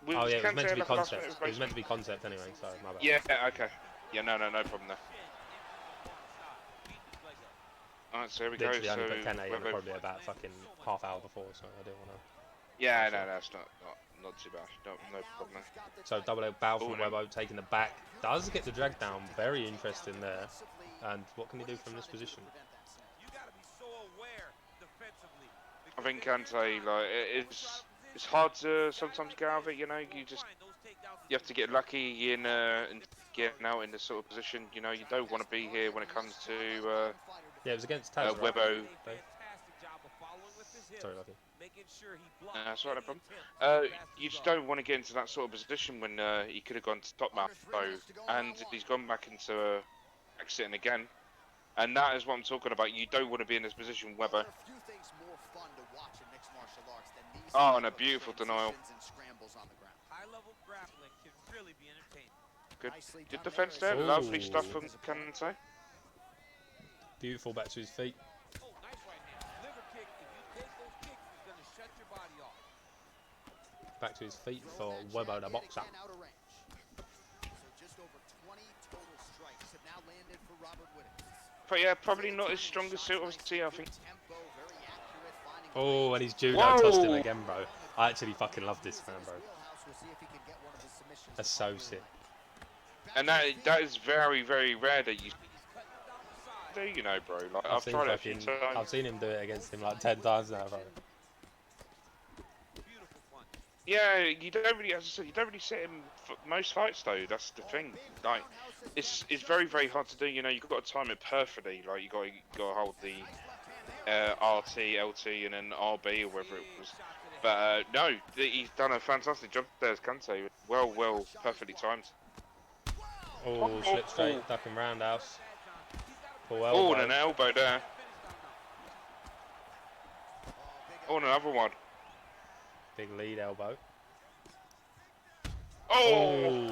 yeah, it was Kante meant to be like a last concept. minute It was meant to be concept anyway, so my bad. Yeah, okay. Yeah, no problem there. Alright, so here we Literally go. only So put 10 a.m. Webo- probably about fucking half hour before, so I didn't want to. Yeah, no, it's not too bad. No problem there. So double leg bow from Oh, no. Webo, taking the back. Does get the drag down. Very interesting there. And what can he do from this position? I think Kante, like, it's hard to sometimes get out of it, you know. You have to get lucky in getting out in this sort of position. You know, you don't want to be here when it comes to Yeah, it was against Taz, right? Webo. Sorry, Lucky. That's right, no problem. You just don't want to get into that sort of position when he could have gone to top mount though, and he's gone back into exiting again. And that is what I'm talking about. You don't want to be in this position, Weber. Oh, and a beautiful denial. Good defense there. Ooh. Lovely stuff from Kante. Beautiful back to his feet. Back to his feet for Webbo, the boxer. But yeah, probably not as strong as Silverstein, I think. Oh, and he's judo tossed him again, bro. I actually fucking love this man, bro. That's so sick. And that is very, very rare that you do, you know, bro. Like I've tried it a few times. I've seen him do it against him like 10 times now, bro. Yeah, you don't really, as I said, you don't really sit him for most fights though. That's the thing. Like, it's very, very hard to do. You know, you've got to time it perfectly. Like you got to hold the RT, LT, and then RB or whatever it was. But no, he's done a fantastic job there as Kante. Well, perfectly timed. Oh, slip straight, ducking roundhouse. Oh, and an elbow there. Oh, and another one. Big lead elbow. Oh!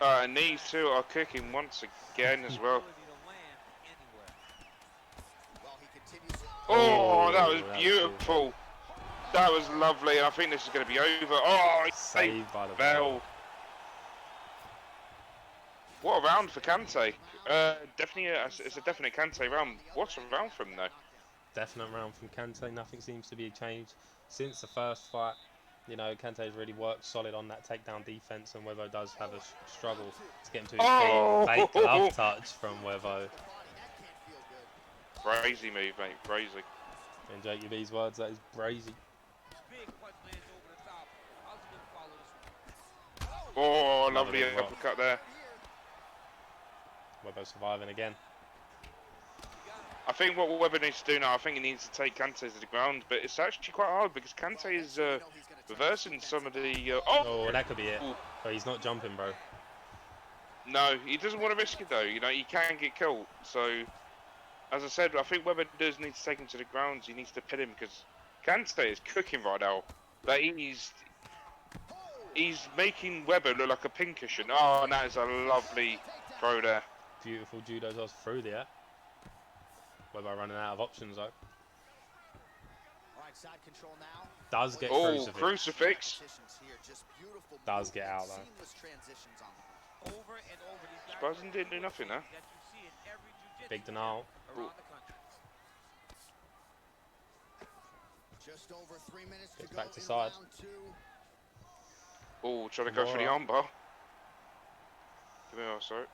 And these two are kicking once again as well. Oh, that was beautiful. That was lovely. I think this is going to be over. Oh, saved by the bell. What a round for Kante. Definitely, it's a definite Kante round. What's a round from though? Definite round from Kante. Nothing seems to be changed since the first fight. You know, Kante's really worked solid on that takedown defense, and Wevo does have a struggle to get him to his feet. Fake glove touch from Wevo. Crazy move, mate. Crazy. In JQB's words, that is brazy. Oh, lovely uppercut there. Weber surviving again. I think what Weber needs to do now, I think he needs to take Kante to the ground, but it's actually quite hard because Kante is reversing some of the... Oh, that could be it. But he's not jumping, bro. No, he doesn't want to risk it though. You know, he can get killed. So, as I said, I think Weber does need to take him to the ground. He needs to pin him because Kante is cooking right now. Like, he's making Weber look like a pincushion. Oh, and that is a lovely throw there. Beautiful judo toss through there. Weber running out of options though. Does get crucifix. Does get out though. Spurgeon didn't do nothing there. Big denial. Gets back to side. Oh, trying to go for the armbar. Give me a sorry.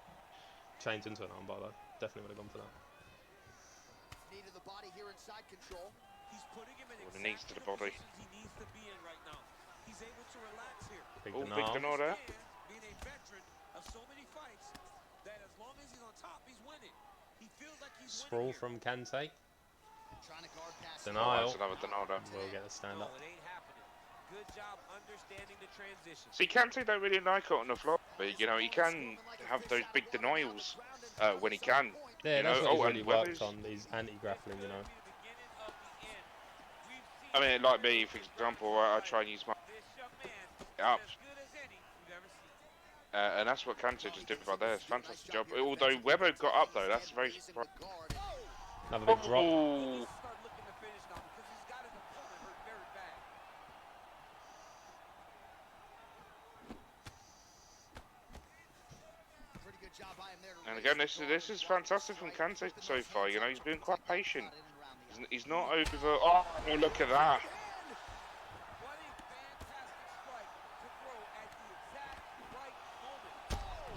Changed into an armbar though. Definitely would have gone for that. The knees to the body. Big big denial. denial there. Sprawl from Kante. Oh, Denial. that's another denial there. Will get the stand up. See, Kante don't really like it on the floor, but you know, he can have those big denials when he can. Yeah, that's what he's really Weber's worked on, is anti-grappling, you know. I mean, like me, for example, I try and use my up. And that's what Kante just did right there. It's a fantastic job. Although Weber got up though, that's very surprising. Another big drop. And again, this is fantastic from Kante so far. You know, he's been quite patient. He's not over. Oh, look at that!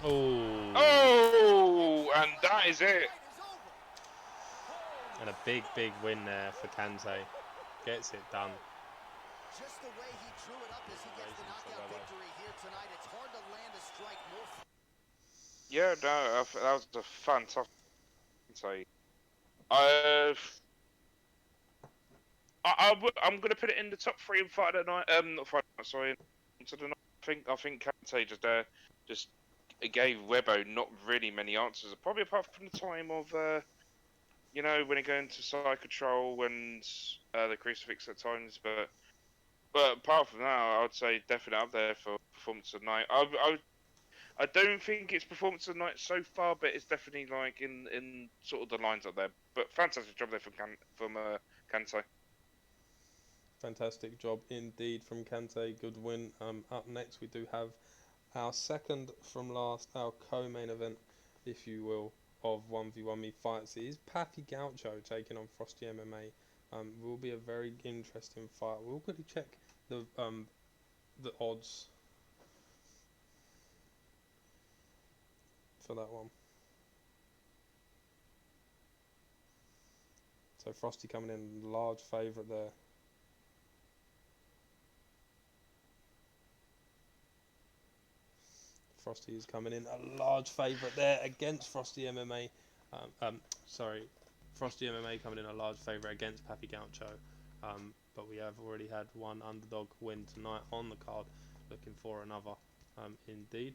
Oh, and that is it. And a big win there for Kante. Gets it done. Just the way he drew it up as he gets the knockout victory here tonight. It's hard to land a strike more. Yeah, no, that was a fantastic. I'm going to put it in the top three in Friday night. Not Friday night, sorry. Into the night. I think Kante just gave Webbo not really many answers. Probably apart from the time of when he go into side control and the crucifix at times. But apart from that, I would say definitely up there for performance of the night. I don't think it's performance of the night so far, but it's definitely like in sort of the lines up there. But fantastic job there from Kante. Fantastic job indeed from Kante. Good win. Up next, we do have our second from last, our co-main event, if you will, of 1v1 me fights. It is Papi Gaucho taking on Frosty MMA. Will be a very interesting fight. We'll quickly check the odds for that one. So Frosty coming in large favourite there. Frosty is coming in a large favourite there against Frosty MMA. Frosty MMA coming in a large favourite against Papi Gaucho. But we have already had one underdog win tonight on the card. Looking for another, indeed.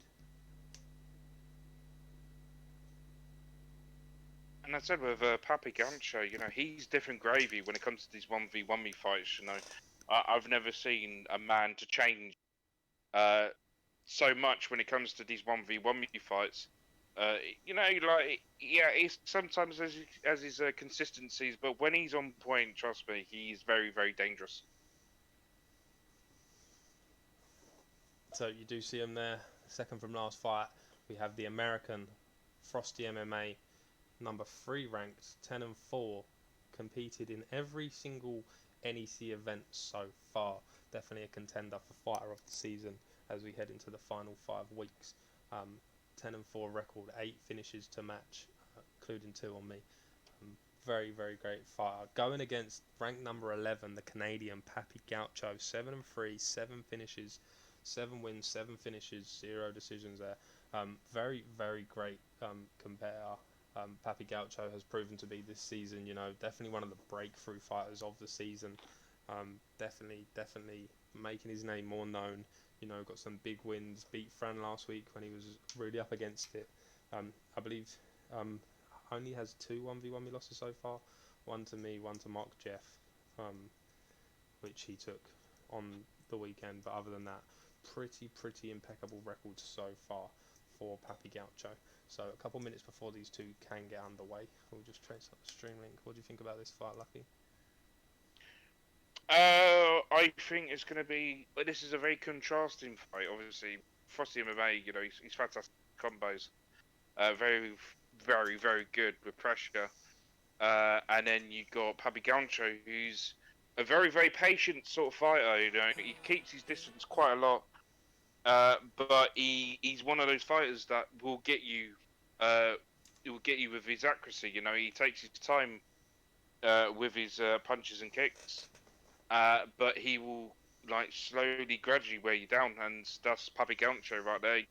And I said with Papi Gaucho, he's different gravy when it comes to these 1v1 me fights. I've never seen a man to change so much when it comes to these 1v1 me fights. He's sometimes as his consistencies, but when he's on point, trust me, he's very, very dangerous. So you do see him there, second from last fight. We have the American Frosty MMA, number 3 ranked, 10-4, competed in every single NEC event so far. Definitely a contender for fighter of the season as we head into the final 5 weeks. 10-4 record, 8 finishes to match, including 2 on me. Very, very great fighter. Going against ranked number 11, the Canadian Papi Gaucho, 7-3, 7 finishes, 7 wins, 7 finishes, 0 decisions there. Very, very great competitor. Papi Gaucho has proven to be this season, definitely one of the breakthrough fighters of the season. Definitely making his name more known. Got some big wins. Beat Fran last week when he was really up against it. I believe only has 2 1v1 me losses so far. One to me, one to Mark Jeff, which he took on the weekend. But other than that, pretty impeccable record so far for Papi Gaucho. So a couple minutes before these two can get underway, we'll just trace up the stream link. What do you think about this fight, Lucky? I think it's going to be. This is a very contrasting fight. Obviously, Frosty MMA, he's fantastic combos. Very, very, very good with pressure. And then you got Papi Gaucho, who's a very, very patient sort of fighter. He keeps his distance quite a lot. But he's one of those fighters that will get you. He will get you with his accuracy. He takes his time with his punches and kicks. But he will slowly, gradually wear you down, and that's Papi Gaucho right there.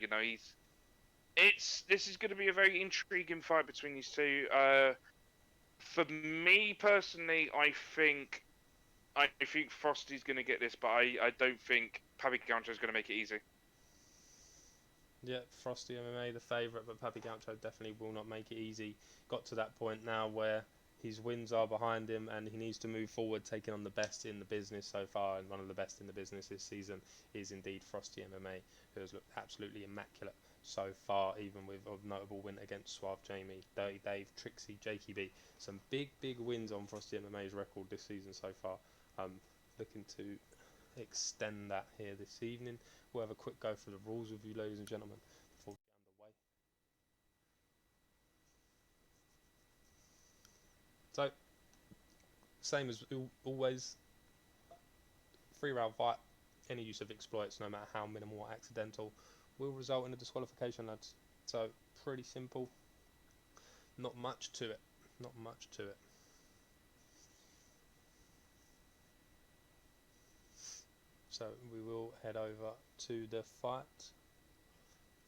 This is going to be a very intriguing fight between these two. For me personally, I think Frosty's going to get this, but I don't think Papi Gaucho is going to make it easy. Yeah, Frosty MMA the favourite, but Papi Gaucho definitely will not make it easy. Got to that point now where his wins are behind him and he needs to move forward, taking on the best in the business so far, and one of the best in the business this season is indeed Frosty MMA, who has looked absolutely immaculate so far, even with a notable win against Suave Jamie, Dirty Dave, Trixie, Jakey B. Some big wins on Frosty MMA's record this season so far. Looking to extend that here this evening. We'll have a quick go through the rules with you, ladies and gentlemen, before we get underway. So, same as always, 3-round fight. Any use of exploits, no matter how minimal or accidental, will result in a disqualification, lads. So, pretty simple. Not much to it. So, we will head over to the fight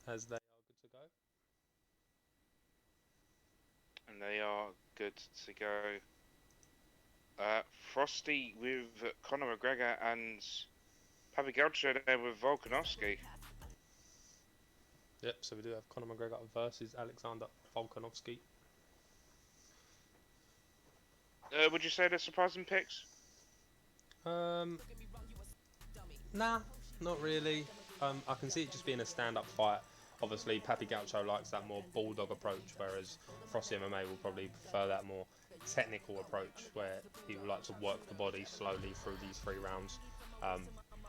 as they are good to go. And they are good to go. Frosty with Conor McGregor and Papi Gaucho there with Volkanovski. Yep, so we do have Conor McGregor versus Alexander Volkanovski. Would you say they're surprising picks? Nah, not really. I can see it just being a stand-up fight. Obviously, Papi Gaucho likes that more bulldog approach, whereas Frosty MMA will probably prefer that more technical approach, where he would like to work the body slowly through these 3 rounds,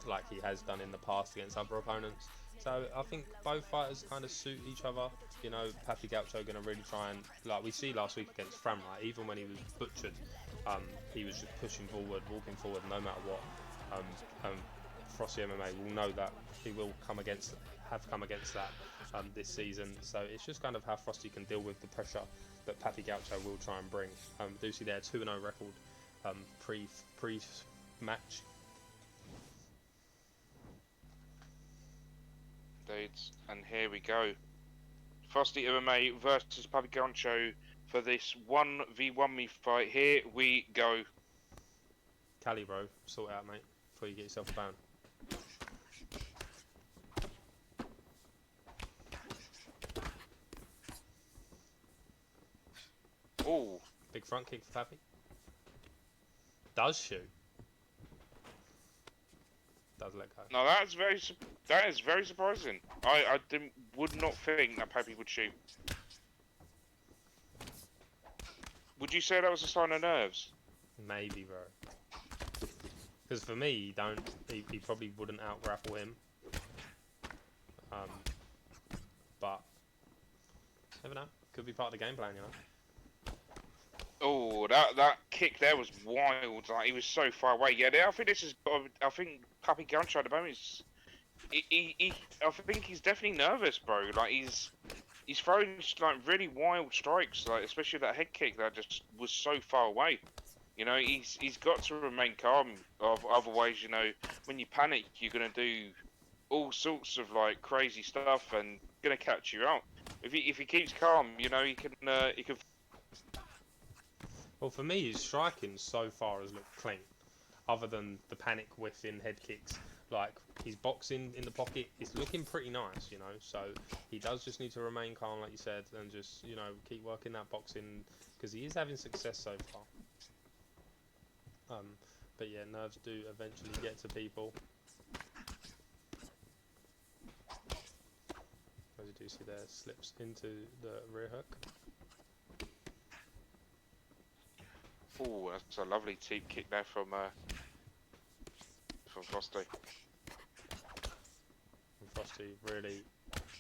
like he has done in the past against other opponents. So I think both fighters kind of suit each other. You know, Papi Gaucho going to really try and, like we see last week against Fram, right? Even when he was butchered, he was just pushing forward, walking forward, no matter what. Frosty MMA will know that he will have come against that this season. So it's just kind of how Frosty can deal with the pressure that Papi Gaucho will try and bring. Do see there 2-0 record pre-match. And here we go. Frosty MMA versus Papi Gaucho for this 1v1 me fight. Here we go. Cali, bro, sort it out, mate, before you get yourself a ban. Oh, big front kick for Papi. Does shoot. Does let go. no, that is very surprising. I would not think that Papi would shoot. Would you say that was a sign of nerves? Maybe, bro. Because for me, he probably wouldn't out grapple him. But never know. Could be part of the game plan, you know. Oh, that kick there was wild. Like, he was so far away. Yeah, I think this is. I think Papi Gaucho at the moment is. I think he's definitely nervous, bro. Like he's throwing like really wild strikes, like especially that head kick that just was so far away. You know, he's got to remain calm. Otherwise, you know, when you panic, you're gonna do all sorts of like crazy stuff and gonna catch you out. If he keeps calm, you know, he can. Well, for me, his striking so far has looked clean, other than the panic whiffing head kicks. Like, his boxing in the pocket is looking pretty nice, you know, so he does just need to remain calm, like you said, and just, you know, keep working that boxing, because he is having success so far. But yeah, nerves do eventually get to people. As you do see there, slips into the rear hook. Oh, that's a lovely teep kick there from Frosty. And Frosty really,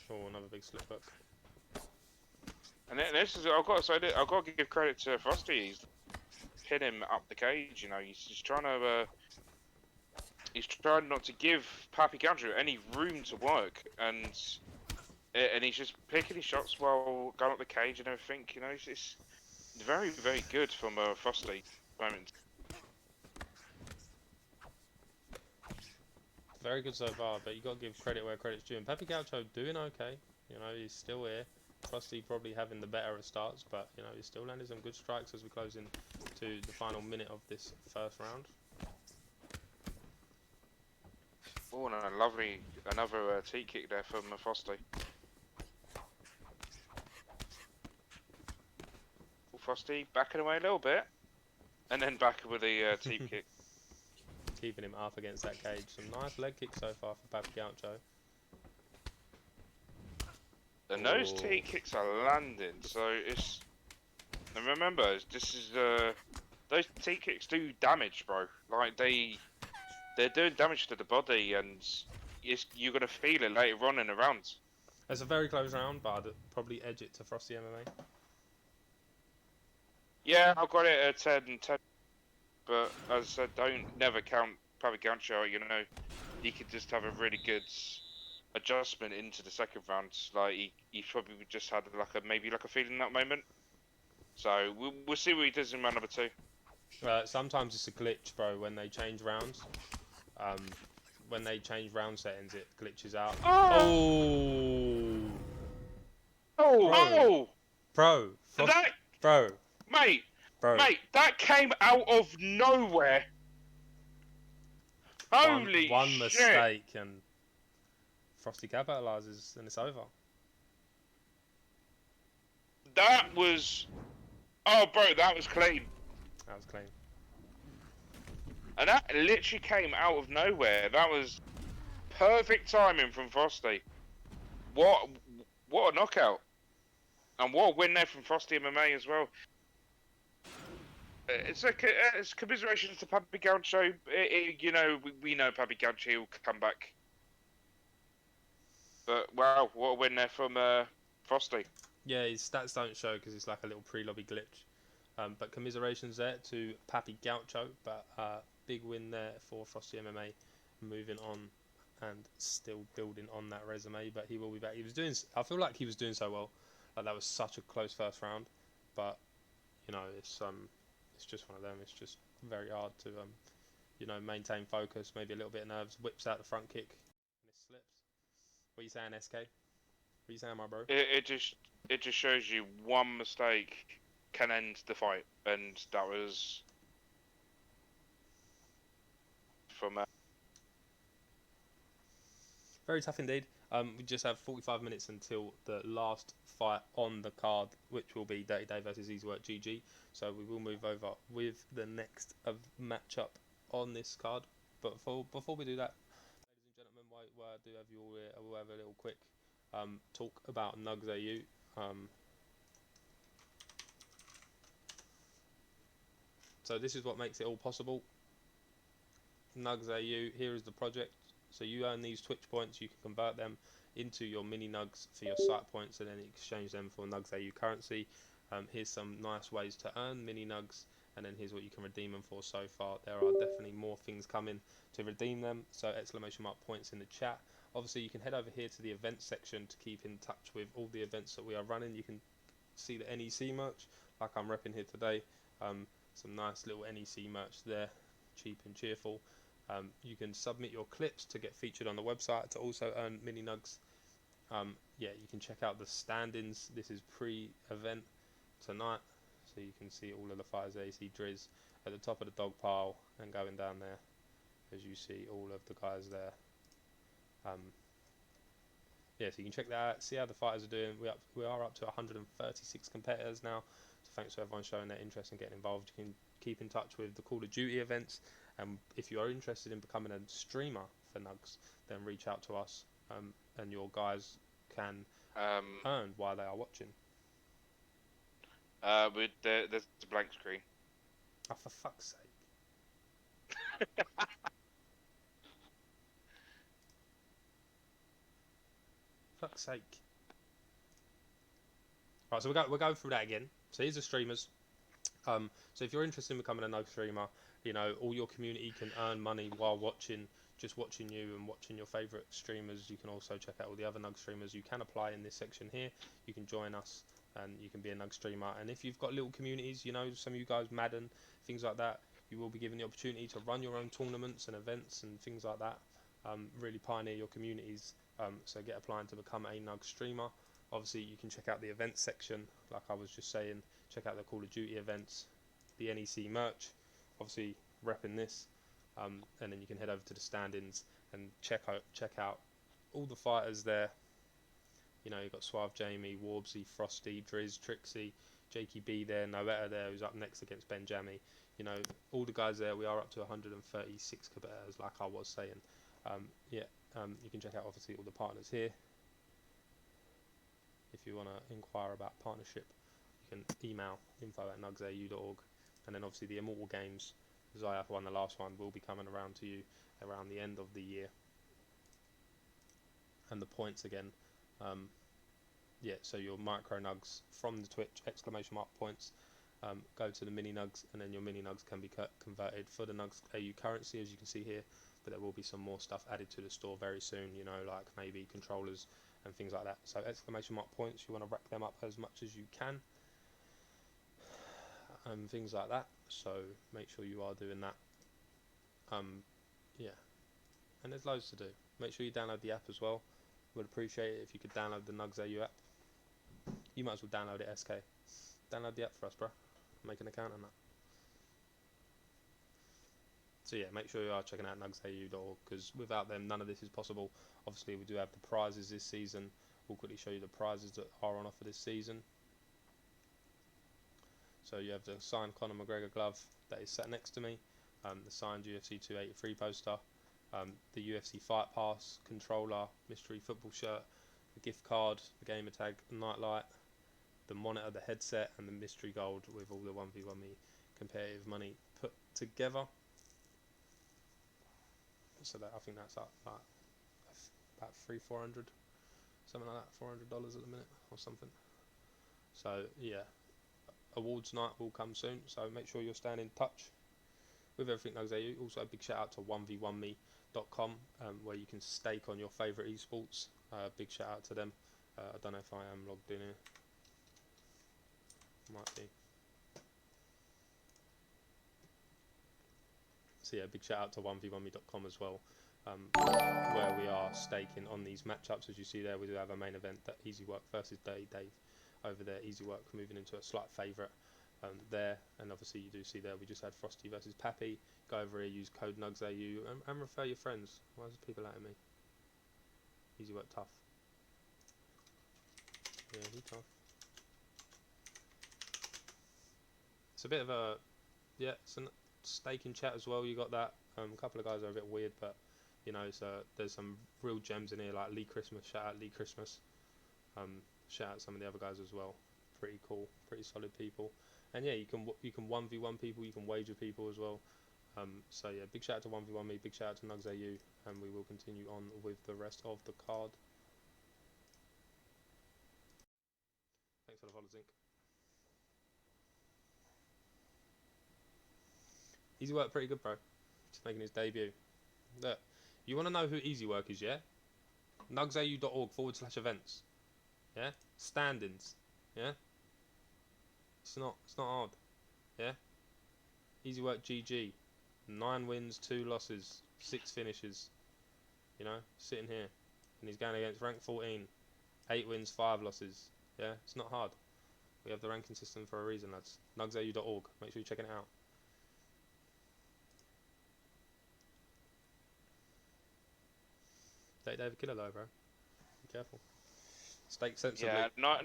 another big slip hook. And this is, I've got to say, I've got to give credit to Frosty. He's hit him up the cage. You know, he's trying to, he's trying not to give Papi Gaucho any room to work, and he's just picking his shots while going up the cage and everything. You know, it's very, very good from Frosty at the moment. Very good so far, but you got to give credit where credit's due. And Papi Gaucho doing okay. You know, he's still here. Frosty probably having the better of starts, but you know, he's still landing some good strikes as we close in to the final minute of this first round. Oh, and a lovely, another teep kick there from Frosty. Frosty backing away a little bit, and then back with the teep kick. Keeping him up against that cage. Some nice leg kicks so far for Papi Gaucho. And those teep kicks are landing, so it's. And remember, this is those teep kicks do damage, bro. Like they're doing damage to the body, and you're gonna feel it later on in the round. It's a very close round, but I'd probably edge it to Frosty MMA. Yeah, I've got it at 10-10, but as I said, never count Papi Gaucho. You know, he could just have a really good adjustment into the second round. Like he probably just had maybe a feeling in that moment. So we'll see what he does in round number 2. Sometimes it's a glitch, bro. When they change rounds, when they change round settings, it glitches out. Oh! Bro, bro, That, bro. mate, Bro, Mate, that came out of nowhere. Holy one shit. mistake and Frosty capitalises and it's over. That was... Oh, bro, that was clean. That was clean. And that literally came out of nowhere. That was perfect timing from Frosty. What a knockout. And what a win there from Frosty MMA as well. It's commiserations to Papi Gaucho. You know, we know Papi Gaucho will come back. But wow, what a win there from Frosty. Yeah, his stats don't show because it's like a little pre-lobby glitch. But commiserations there to Papi Gaucho. But big win there for Frosty MMA. Moving on and still building on that resume. But he will be back. He was doing. I feel like he was doing so well. Like that was such a close first round. But you know, it's just one of them. It's just very hard to you know, maintain focus. Maybe a little bit of nerves. Whips out the front kick and it slips. What are you saying, SK? What are you saying, my bro? It just shows you one mistake can end the fight, and that was from. Very tough indeed. We just have 45 minutes until the last fight on the card, which will be Dirty Day versus Easy Work GG. So we will move over with the next matchup on this card. But before we do that, ladies and gentlemen, while I do have you all here, I will have a little quick talk about NUGS AU. So this is what makes it all possible. NUGS AU, here is the project. So you earn these Twitch points, you can convert them into your mini nugs for your site points and then exchange them for NUGS AU currency. Here's some nice ways to earn mini nugs, and then here's what you can redeem them for so far. There are definitely more things coming to redeem them, so exclamation mark points in the chat. Obviously you can head over here to the events section to keep in touch with all the events that we are running. You can see the NEC merch like I'm repping here today. Some nice little NEC merch there, cheap and cheerful. You can submit your clips to get featured on the website to also earn mini nugs. Yeah, you can check out the stand-ins. This is pre-event tonight, so you can see all of the fighters there. You see Driz at the top of the dog pile and going down there, as you see all of the guys there. Yeah, so you can check that out, see how the fighters are doing. We are up to 136 competitors now, so thanks to everyone showing their interest in getting involved. You can keep in touch with the Call of Duty events. If you are interested in becoming a streamer for NUGS, then reach out to us, and your guys can earn while they are watching. There's a blank screen. Oh, for fuck's sake. Fuck's sake. Right, so we'll go through that again. So here's the streamers. So if you're interested in becoming a NUG streamer, you know, all your community can earn money while watching you and watching your favourite streamers. You can also check out all the other NUG streamers. You can apply in this section here. You can join us and you can be a NUG streamer. And if you've got little communities, you know, some of you guys, Madden, things like that, you will be given the opportunity to run your own tournaments and events and things like that. Really pioneer your communities. So get applying to become a NUG streamer. Obviously, you can check out the events section, like I was just saying. Check out the Call of Duty events, the NEC merch, obviously repping this, and then you can head over to the stand-ins and check out all the fighters there. You know, you've got Suave Jamie, Warbsy, Frosty, Driz, Trixie, Jakey B there, Noetta there, who's up next against Ben Jammy. You know, all the guys there. We are up to 136 competitors, like I was saying. You can check out obviously all the partners here. If you want to inquire about partnership, you can email info@nugsau.org, and then obviously the Immortal Games, as I won the last one, will be coming around to you around the end of the year. And the points again, so your micro nugs from the Twitch exclamation mark points go to the mini nugs, and then your mini nugs can be converted for the NUGS AU currency, as you can see here. But there will be some more stuff added to the store very soon, you know, like maybe controllers and things like that. So exclamation mark points, you want to rack them up as much as you can, and things like that. So make sure you are doing that. And there's loads to do. Make sure you download the app as well. Would appreciate it if you could download the NUGS AU app. You might as well download it, SK. Download the app for us, bro. make an account on that. So yeah, make sure you are checking out nugsau.org, because without them, none of this is possible. Obviously, we do have the prizes this season. We'll quickly show you the prizes that are on offer this season. So you have the signed Conor McGregor glove that is sat next to me, the signed UFC 283 poster, the UFC Fight Pass, controller, mystery football shirt, the gift card, the gamer tag, nightlight, the monitor, the headset, and the mystery gold with all the 1v1me competitive money put together. So that, I think that's up like about $400, something like that, $400 at the minute or something. So yeah, awards night will come soon, so make sure you're staying in touch with everything NUGS AU. Also a big shout out to 1v1me.com, where you can stake on your favourite esports. Big shout out to them. I don't know if I am logged in here. Might be. So yeah, big shout out to 1v1me.com as well, where we are staking on these matchups. As you see there, we do have a main event, that Easy Work versus Dirty Dave over there. Easy Work moving into a slight favourite there, and obviously you do see there we just had Frosty versus Pappy. Go over here, use code NUGSAU, and refer your friends. Why is people at me? Easy Work tough. Yeah, he tough. It's a bit of a, yeah, it's a staking chat as well. You got that. A couple of guys are a bit weird, but you know, so there's some real gems in here, like Lee Christmas. Shout out Lee Christmas. Shout out some of the other guys as well. Pretty cool, pretty solid people. And yeah, you can 1v1 people, you can wager people as well. So yeah, big shout out to 1v1me, big shout out to NUGS AU, and we will continue on with the rest of the card. Thanks for the follow, Zinc. Easy Work, pretty good, bro. Just making his debut. Look, you want to know who Easy Work is, yeah? nugsau.org/events. Yeah? Standings. Yeah? It's not hard. Yeah? Easy Work GG. 9 wins, 2 losses, 6 finishes. You know, sitting here. And he's going against rank 14. 8 wins, 5 losses. Yeah? It's not hard. We have the ranking system for a reason, lads. nugsau.org. Make sure you're checking it out. David Killer though, bro. Be careful. Stake sensibly. Yeah, not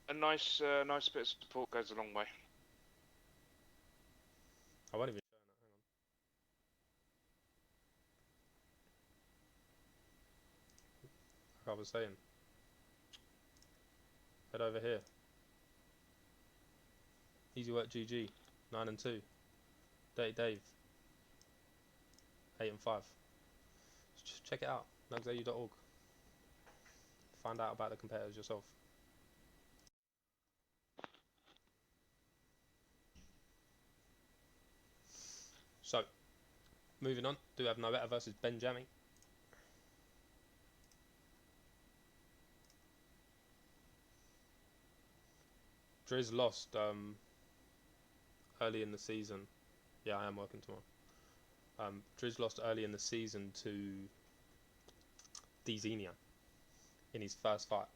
a nice bit of support goes a long way. I won't even show that. Hang on. Like I was saying. Head over here. Easy Work GG. 9 and 2. Dirty Dave. 8 and 5. Just check it out. nugsau.org. Find out about the competitors yourself. So, moving on. Do have Noetta versus Benjami. Driz lost early in the season. Yeah, I am working tomorrow. Driz lost early in the season to Dzenia in his first fight.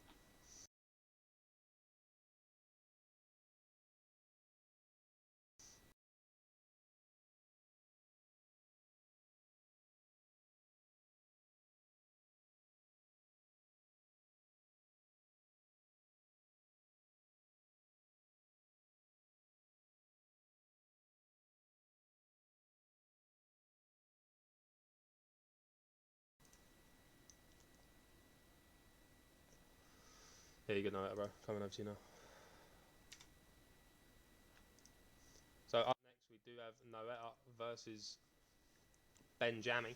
Here you go, Noetta, bro. Coming over to you now. So up next we do have Noetta versus Benjami.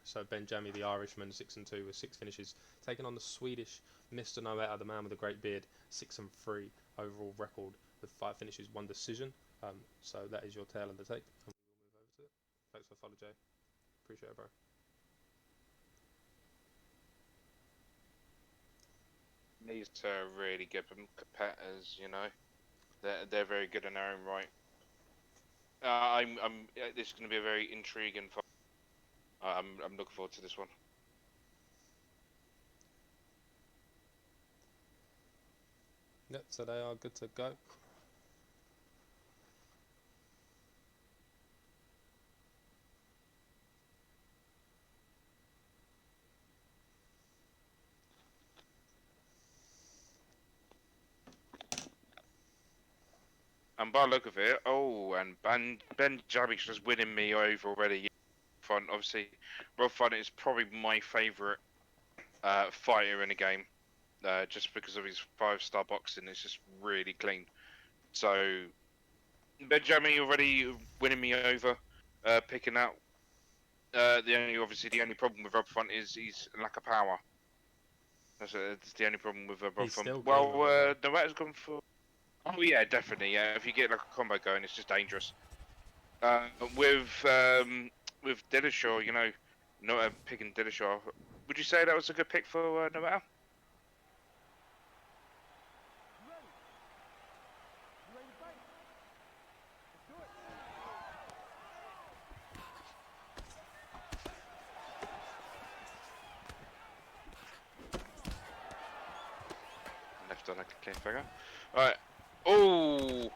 So Benjami, the Irishman, 6 and 2 with 6 finishes, taking on the Swedish Mr. Noetta, the man with the great beard, 6 and 3 overall record with 5 finishes, 1 decision. So that is your tale of the tape, and we will move over to it. Thanks for the follow, Jay. Appreciate it, bro. Needs to really give them competitors, you know. They're very good in their own right. This is going to be a very intriguing fight. I'm looking forward to this one. Yep, so they are good to go. And by the look of it, and Ben Jabby's just winning me over already. Fun, obviously, Rob Fun is probably my favourite fighter in the game, just because of his 5-star boxing. It's just really clean. So Benjamin already winning me over, picking out. The only problem with Rob Font is his lack of power. That's the only problem with Rob He's Font. still Well, clean with it, the has gone for. Oh yeah, definitely. Yeah, if you get like a combo going, it's just dangerous. With Dillashaw, you know, not picking Dillashaw. Would you say that was a good pick for Noel? Left on a clean figure. Alright. Oh!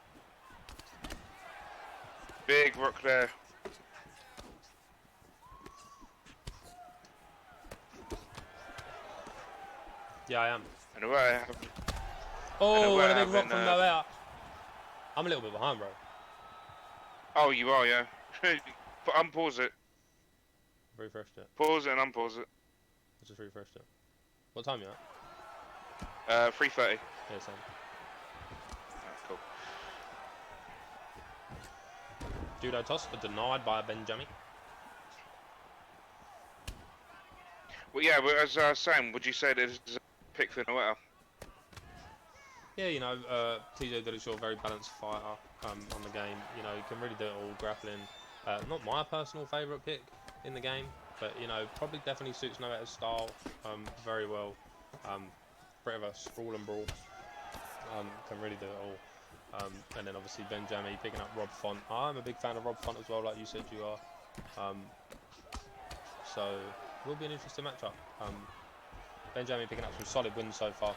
Big rock there. Yeah, I am. And away. Oh, we're and a big rock having, from nowhere. I'm a little bit behind, bro. Oh, you are, yeah. Unpause it. Refreshed it. Pause it and unpause it. I just refreshed it. What time you at? 3:30. Yeah, same. Cool. Judo toss, but denied by Benjamin. Well, yeah, but as I was saying, would you say this is a pick for Noel? Yeah, you know, TJ Dillashaw, very balanced fighter on the game. You know, he can really do it all, grappling. Not my personal favourite pick in the game, but, you know, probably definitely suits Noet's style very well. Bit of a sprawl and brawl. Can really do it all. And then obviously Benjamin picking up Rob Font. I'm a big fan of Rob Font as well, like you said you are. So, will be an interesting matchup. Benjamin picking up some solid wins so far.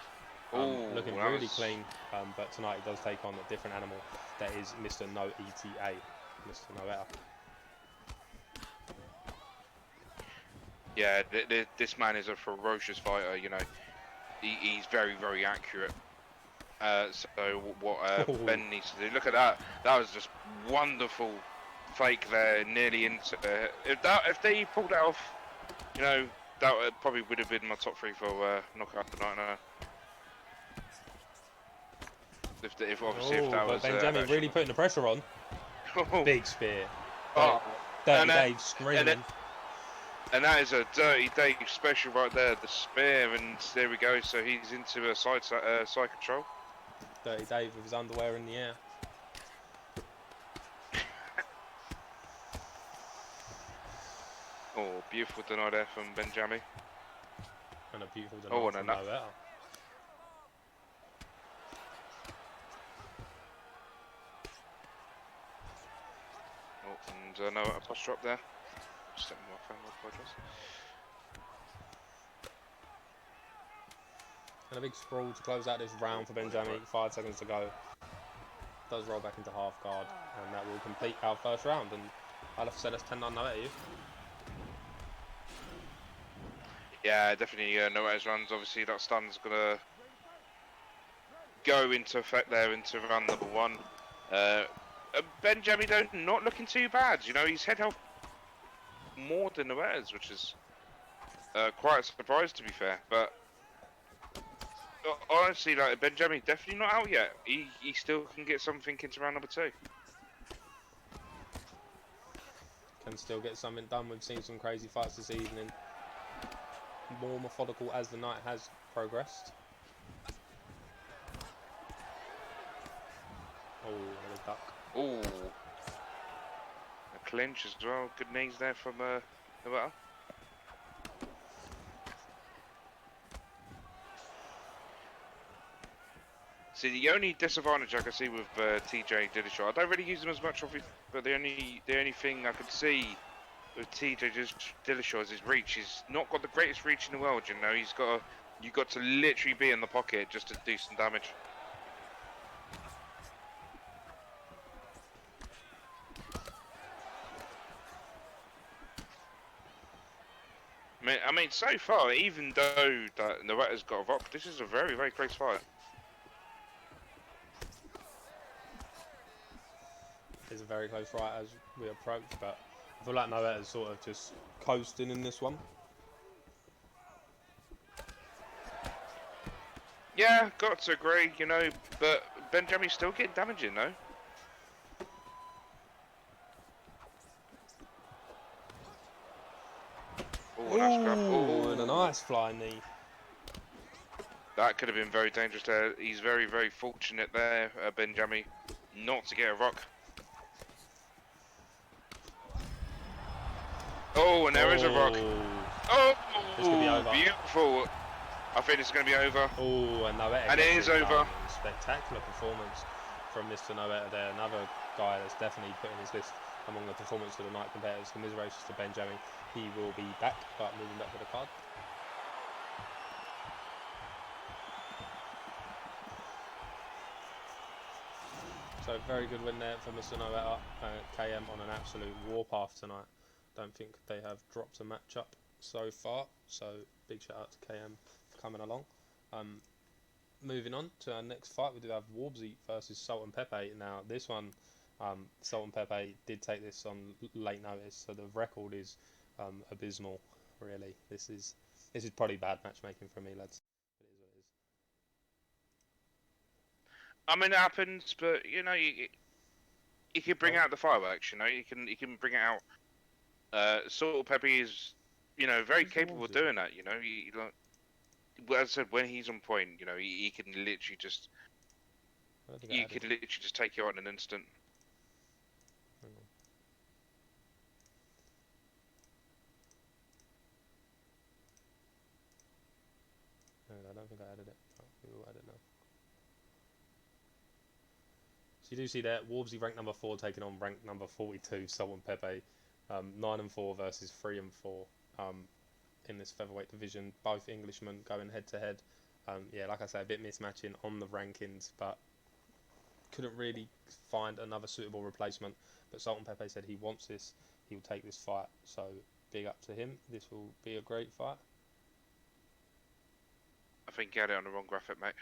Looking really clean, but tonight he does take on a different animal. That is Mr. No ETA, Mr. Noetta. Yeah, this man is a ferocious fighter. You know, he's very, very accurate. So what Ben needs to do? Look at that. That was just wonderful fake there, nearly into. If they pulled that off, you know, that probably would have been my top 3 for knockout tonight. If obviously if that was Benjamin really putting the pressure on. Big spear. Oh, Dirty Dave screaming. And that is a Dirty Dave special right there, the spear, and there we go. So he's into a side control. Dirty Dave with his underwear in the air. Oh, beautiful deny there from Benjamin. And a beautiful deny from Noetta. Oh, and Noetta post drop there. Just let me my phone, I apologise. And a big sprawl to close out this round for Benjamin. 5 seconds to go. Does roll back into half guard, and that will complete our first round. And I'll have to say that's 10-9 Noetta, you. Yeah, definitely. Noetta's runs. Obviously, that stun's gonna go into effect there into round number 1. Benjamin though not looking too bad. You know, he's head health more than Noetta's, which is quite a surprise to be fair. But honestly, like Benjamin definitely not out yet. He still can get something into round number 2. Can still get something done. We've seen some crazy fights this evening. More methodical as the night has progressed. Oh, a duck. Oh, a clinch as well. Good knees there from Noetta. See, the only disadvantage I can see with TJ Dillashaw, I don't really use him as much, but the only thing I can see with TJ Dillashaw is his reach. He's not got the greatest reach in the world, you know. You've got to literally be in the pocket just to do some damage. I mean, so far, even though that Noetta's got a rock, this is a very, very close fight. It's a very close fight as we approach, but I feel like Noetta's sort of just coasting in this one. Yeah, got to agree, you know, but Benjamin's still getting damaging, though. Oh, nice grab. Ooh, and a nice flying knee. That could have been very dangerous there. He's very, very fortunate there, Benjamin, not to get a rock. Oh, and there is a rock. Oh, This could be over. Beautiful. I think it's going to be over. Oh, and Noetta And it gets is over. done. Spectacular performance from Mr. Noetta there. Another guy that's definitely put in his list among the performance of the night competitors. Commiserations for Benjamin. He will be back, but moving back to the card. So very good win there for Mr. Noetta. KM on an absolute warpath tonight. Don't think they have dropped a matchup so far. So big shout out to KM for coming along. Moving on to our next fight, we do have Warbsy versus Salt and Pepe. Now this one, Salt and Pepe did take this on late notice, so the record is abysmal. Really, this is probably bad matchmaking from me, lads. It is what it is. I mean, it happens, but you know, you can bring out the fireworks. You know, you can bring it out. Sort of Pepe is, you know, very capable of doing that. You know, as I said, when he's on point, you know, he can literally just, take you out in an instant. No, I don't think I added it. Oh, we will add it now. So you do see that Warbsy ranked number 4 taking on ranked number 42, Salt and Pepe. 9-4 versus 3-4 in this featherweight division. Both Englishmen going head to head. Yeah, like I say, a bit mismatching on the rankings, but couldn't really find another suitable replacement. But Salt and Pepe said he wants this. He will take this fight. So big up to him. This will be a great fight. I think you had it on the wrong graphic, mate.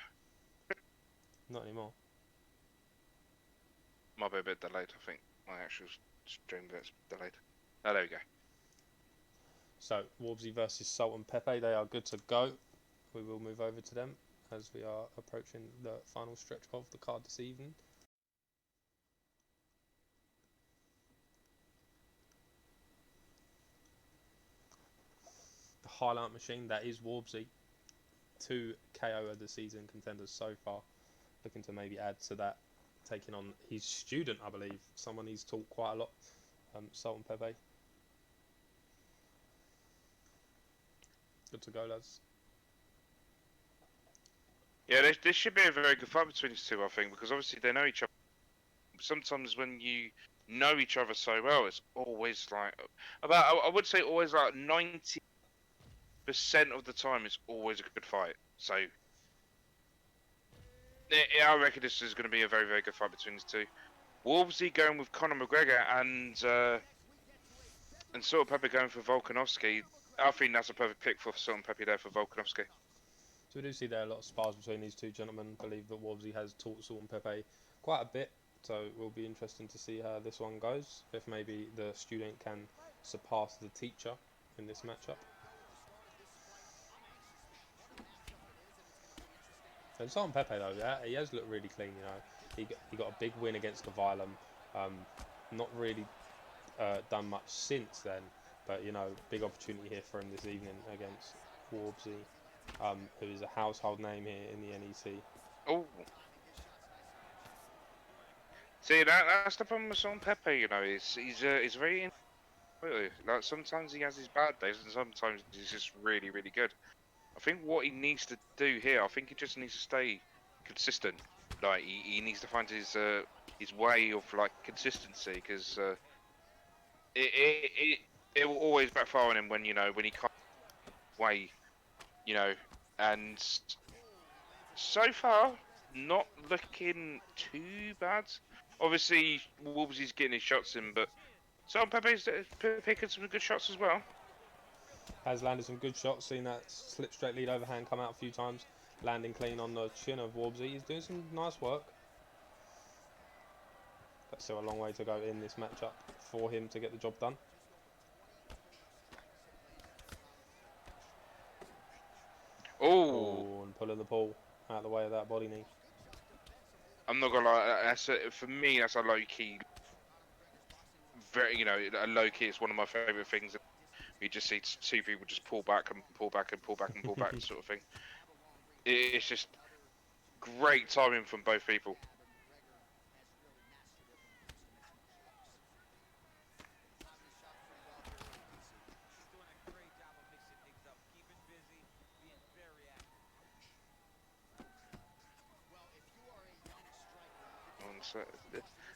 Not anymore. Might be a bit delayed. I think my actual stream bit's delayed. Oh, there we go. So Warbsy versus Salt and Pepe, they are good to go. We will move over to them as we are approaching the final stretch of the card this evening. The highlight machine, that is Warbsy. 2 KO of the season contenders so far. Looking to maybe add to that. Taking on his student, I believe. Someone he's taught quite a lot. Salt and Pepe. Good to go, lads. Yeah, this should be a very good fight between these two, I think, because obviously they know each other. Sometimes when you know each other so well, it's always like I would say always like 90% of the time, it's always a good fight. So I reckon this is going to be a very, very good fight between these two. Wolvesy going with Conor McGregor and Salt and Pepe going for Volkanovski. I think that's a perfect pick for Salt and Pepe there for Volkanovski. So we do see there a lot of spars between these two gentlemen. I believe that Warbsy has taught Salt and Pepe quite a bit, so it will be interesting to see how this one goes. If maybe the student can surpass the teacher in this matchup. And Salt and Pepe though, yeah, he has looked really clean. You know, he got a big win against Gavilam. Not really done much since then, but you know, big opportunity here for him this evening against Warbsy. Who is a household name here in the NEC. Oh, see that's the problem with Salt and Pepe. You know, he's very like sometimes he has his bad days and sometimes he's just really, really good. I think what he needs to do here, I think he just needs to stay consistent. Like he needs to find his way of like consistency, because it will always backfire on him when he can't way. You know, and so far, not looking too bad. Obviously, Wolvesy's getting his shots in, but Salt and Pepe's picking some good shots as well. Has landed some good shots. Seen that slip straight lead overhand come out a few times. Landing clean on the chin of Warbsy. He's doing some nice work. But still a long way to go in this matchup for him to get the job done. Oh, And pulling the ball out of the way of that body knee. I'm not gonna lie. For me, that's a low key. Very, a low key. It's one of my favorite things. You just see two people just pull back and pull back and pull back and pull back, sort of thing. It's just great timing from both people. So,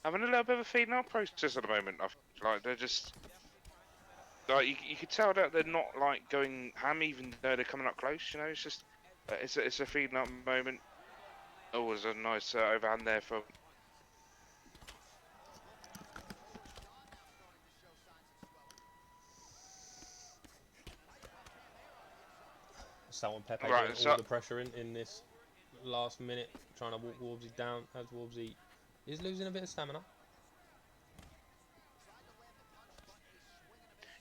having a little bit of a feeding out process at the moment. I feel like they're just like you could tell that they're not like going ham, even though they're coming up close. It's just it's a feeding up moment. Oh, there's a nice overhand there for. Salton Pepe Right, doing so all the pressure in this last minute, trying to walk Warbsy down as Warbsy is losing a bit of stamina.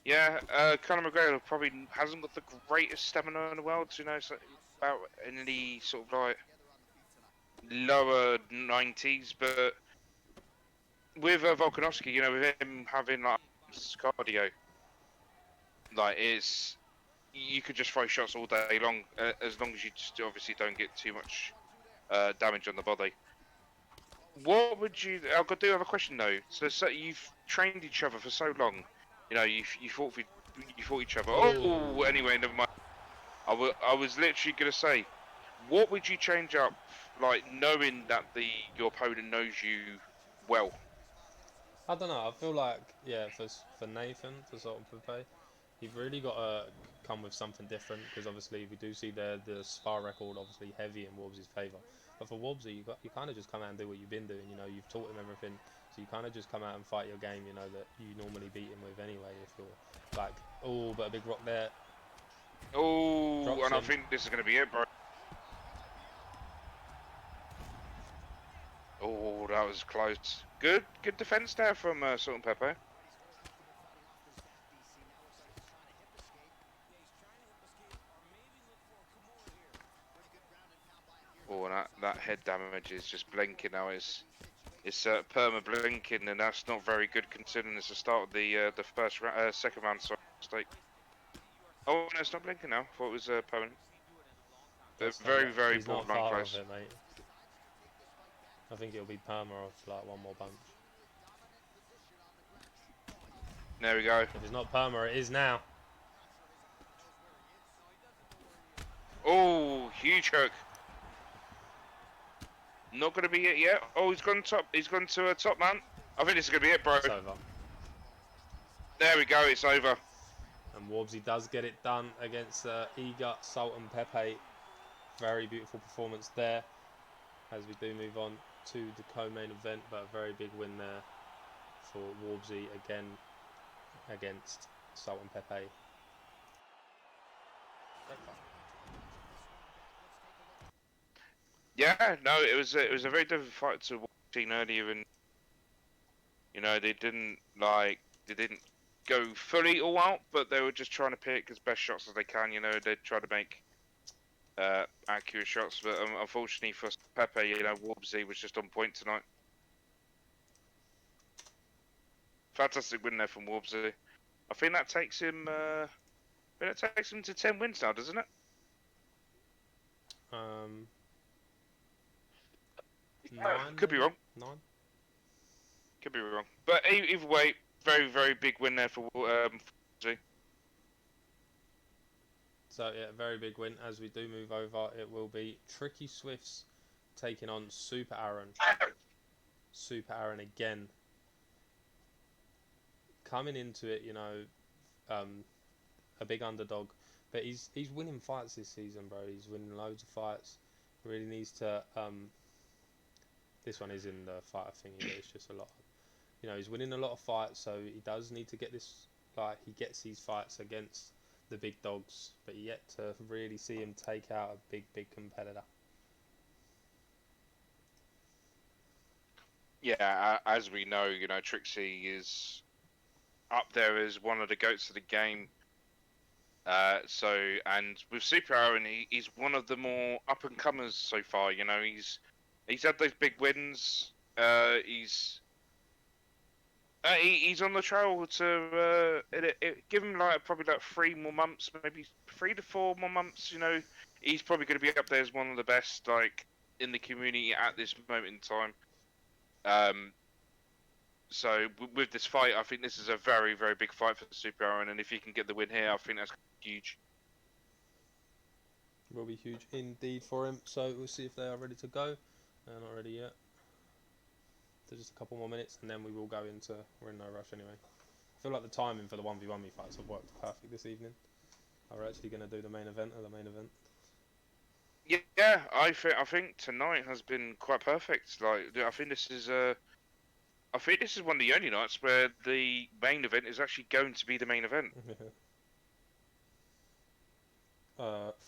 yeah, Conor McGregor probably hasn't got the greatest stamina in the world. So about in the sort of like lower 90s, but with Volkanovski, with him having like cardio, like you could just throw shots all day long, as long as you just obviously don't get too much damage on the body. What would you? I do have a question though. So you've trained each other for so long, you fought each other. Oh, anyway, never mind. I was literally gonna say, what would you change up, like knowing that your opponent knows you well? I don't know. I feel like for Nathan, for Salton Pepe, you've really got to come with something different, because obviously we do see the spar record obviously heavy in Warbsy's favour. But for Warbsy, you kind of just come out and do what you've been doing. You've taught him everything, so you kind of just come out and fight your game. That you normally beat him with anyway. If you're like, oh, but a big rock there. Oh, Drops and I him. think this is gonna be it, bro. Oh, that was close. Good defense there from Salt and Pepper. Oh, and that head damage is just blinking now. It's perma blinking, and that's not very good considering it's the start of the second round. Sorry, mistake. Oh no, it's not blinking now. I thought it was permanent. But very He's not borderline far close. of it, mate. I think it'll be perma or like one more punch. There we go. If it's not perma, it is now. Oh, huge hook. Not going to be it yet. Oh, he's gone top. He's gone to a top man. I think this is going to be it, bro. It's over. There we go. It's over. And Warbsy does get it done against eager Salton Pepe. Very beautiful performance there. As we do move on to the co-main event, but a very big win there for Warbsy again against Salton Pepe. Yeah, no, it was a very different fight to what we've seen earlier, and they didn't go fully all out, but they were just trying to pick as best shots as they can. They try to make accurate shots, but unfortunately for Pepe, Warbsy was just on point tonight. Fantastic win there from Warbsy. I think that takes him. To 10 wins now, doesn't it? 9. Could be wrong. 9. Could be wrong. But either way, very big win there for Warbsy. So yeah, very big win. As we do move over, it will be Tricky Swifts taking on Super Aaron. Super Aaron again. Coming into it, a big underdog, but he's winning fights this season, bro. He's winning loads of fights. Really needs to. This one is in the fighter thingy, but it's just a lot. He's winning a lot of fights, so he does need to get this. Like he gets these fights against the big dogs, but yet to really see him take out a big competitor. Yeah, as we know, Trixie is up there as one of the goats of the game. And with Super Aaron, he's one of the more up and comers so far. He's had those big wins. He's on the trail to give him probably 3 more months, maybe 3 to 4 more months. He's probably going to be up there as one of the best in the community at this moment in time. So with this fight, I think this is a very big fight for Super Aaron, and if he can get the win here, I think that's huge. Will be huge indeed for him. So we'll see if they are ready to go. They're not ready yet. So just a couple more minutes, and then we will go into. We're in no rush anyway. I feel like the timing for the 1v1 me fights have worked perfect this evening. Are actually going to do the main event of the main event? Yeah, I think tonight has been quite perfect. I think this is one of the only nights where the main event is actually going to be the main event.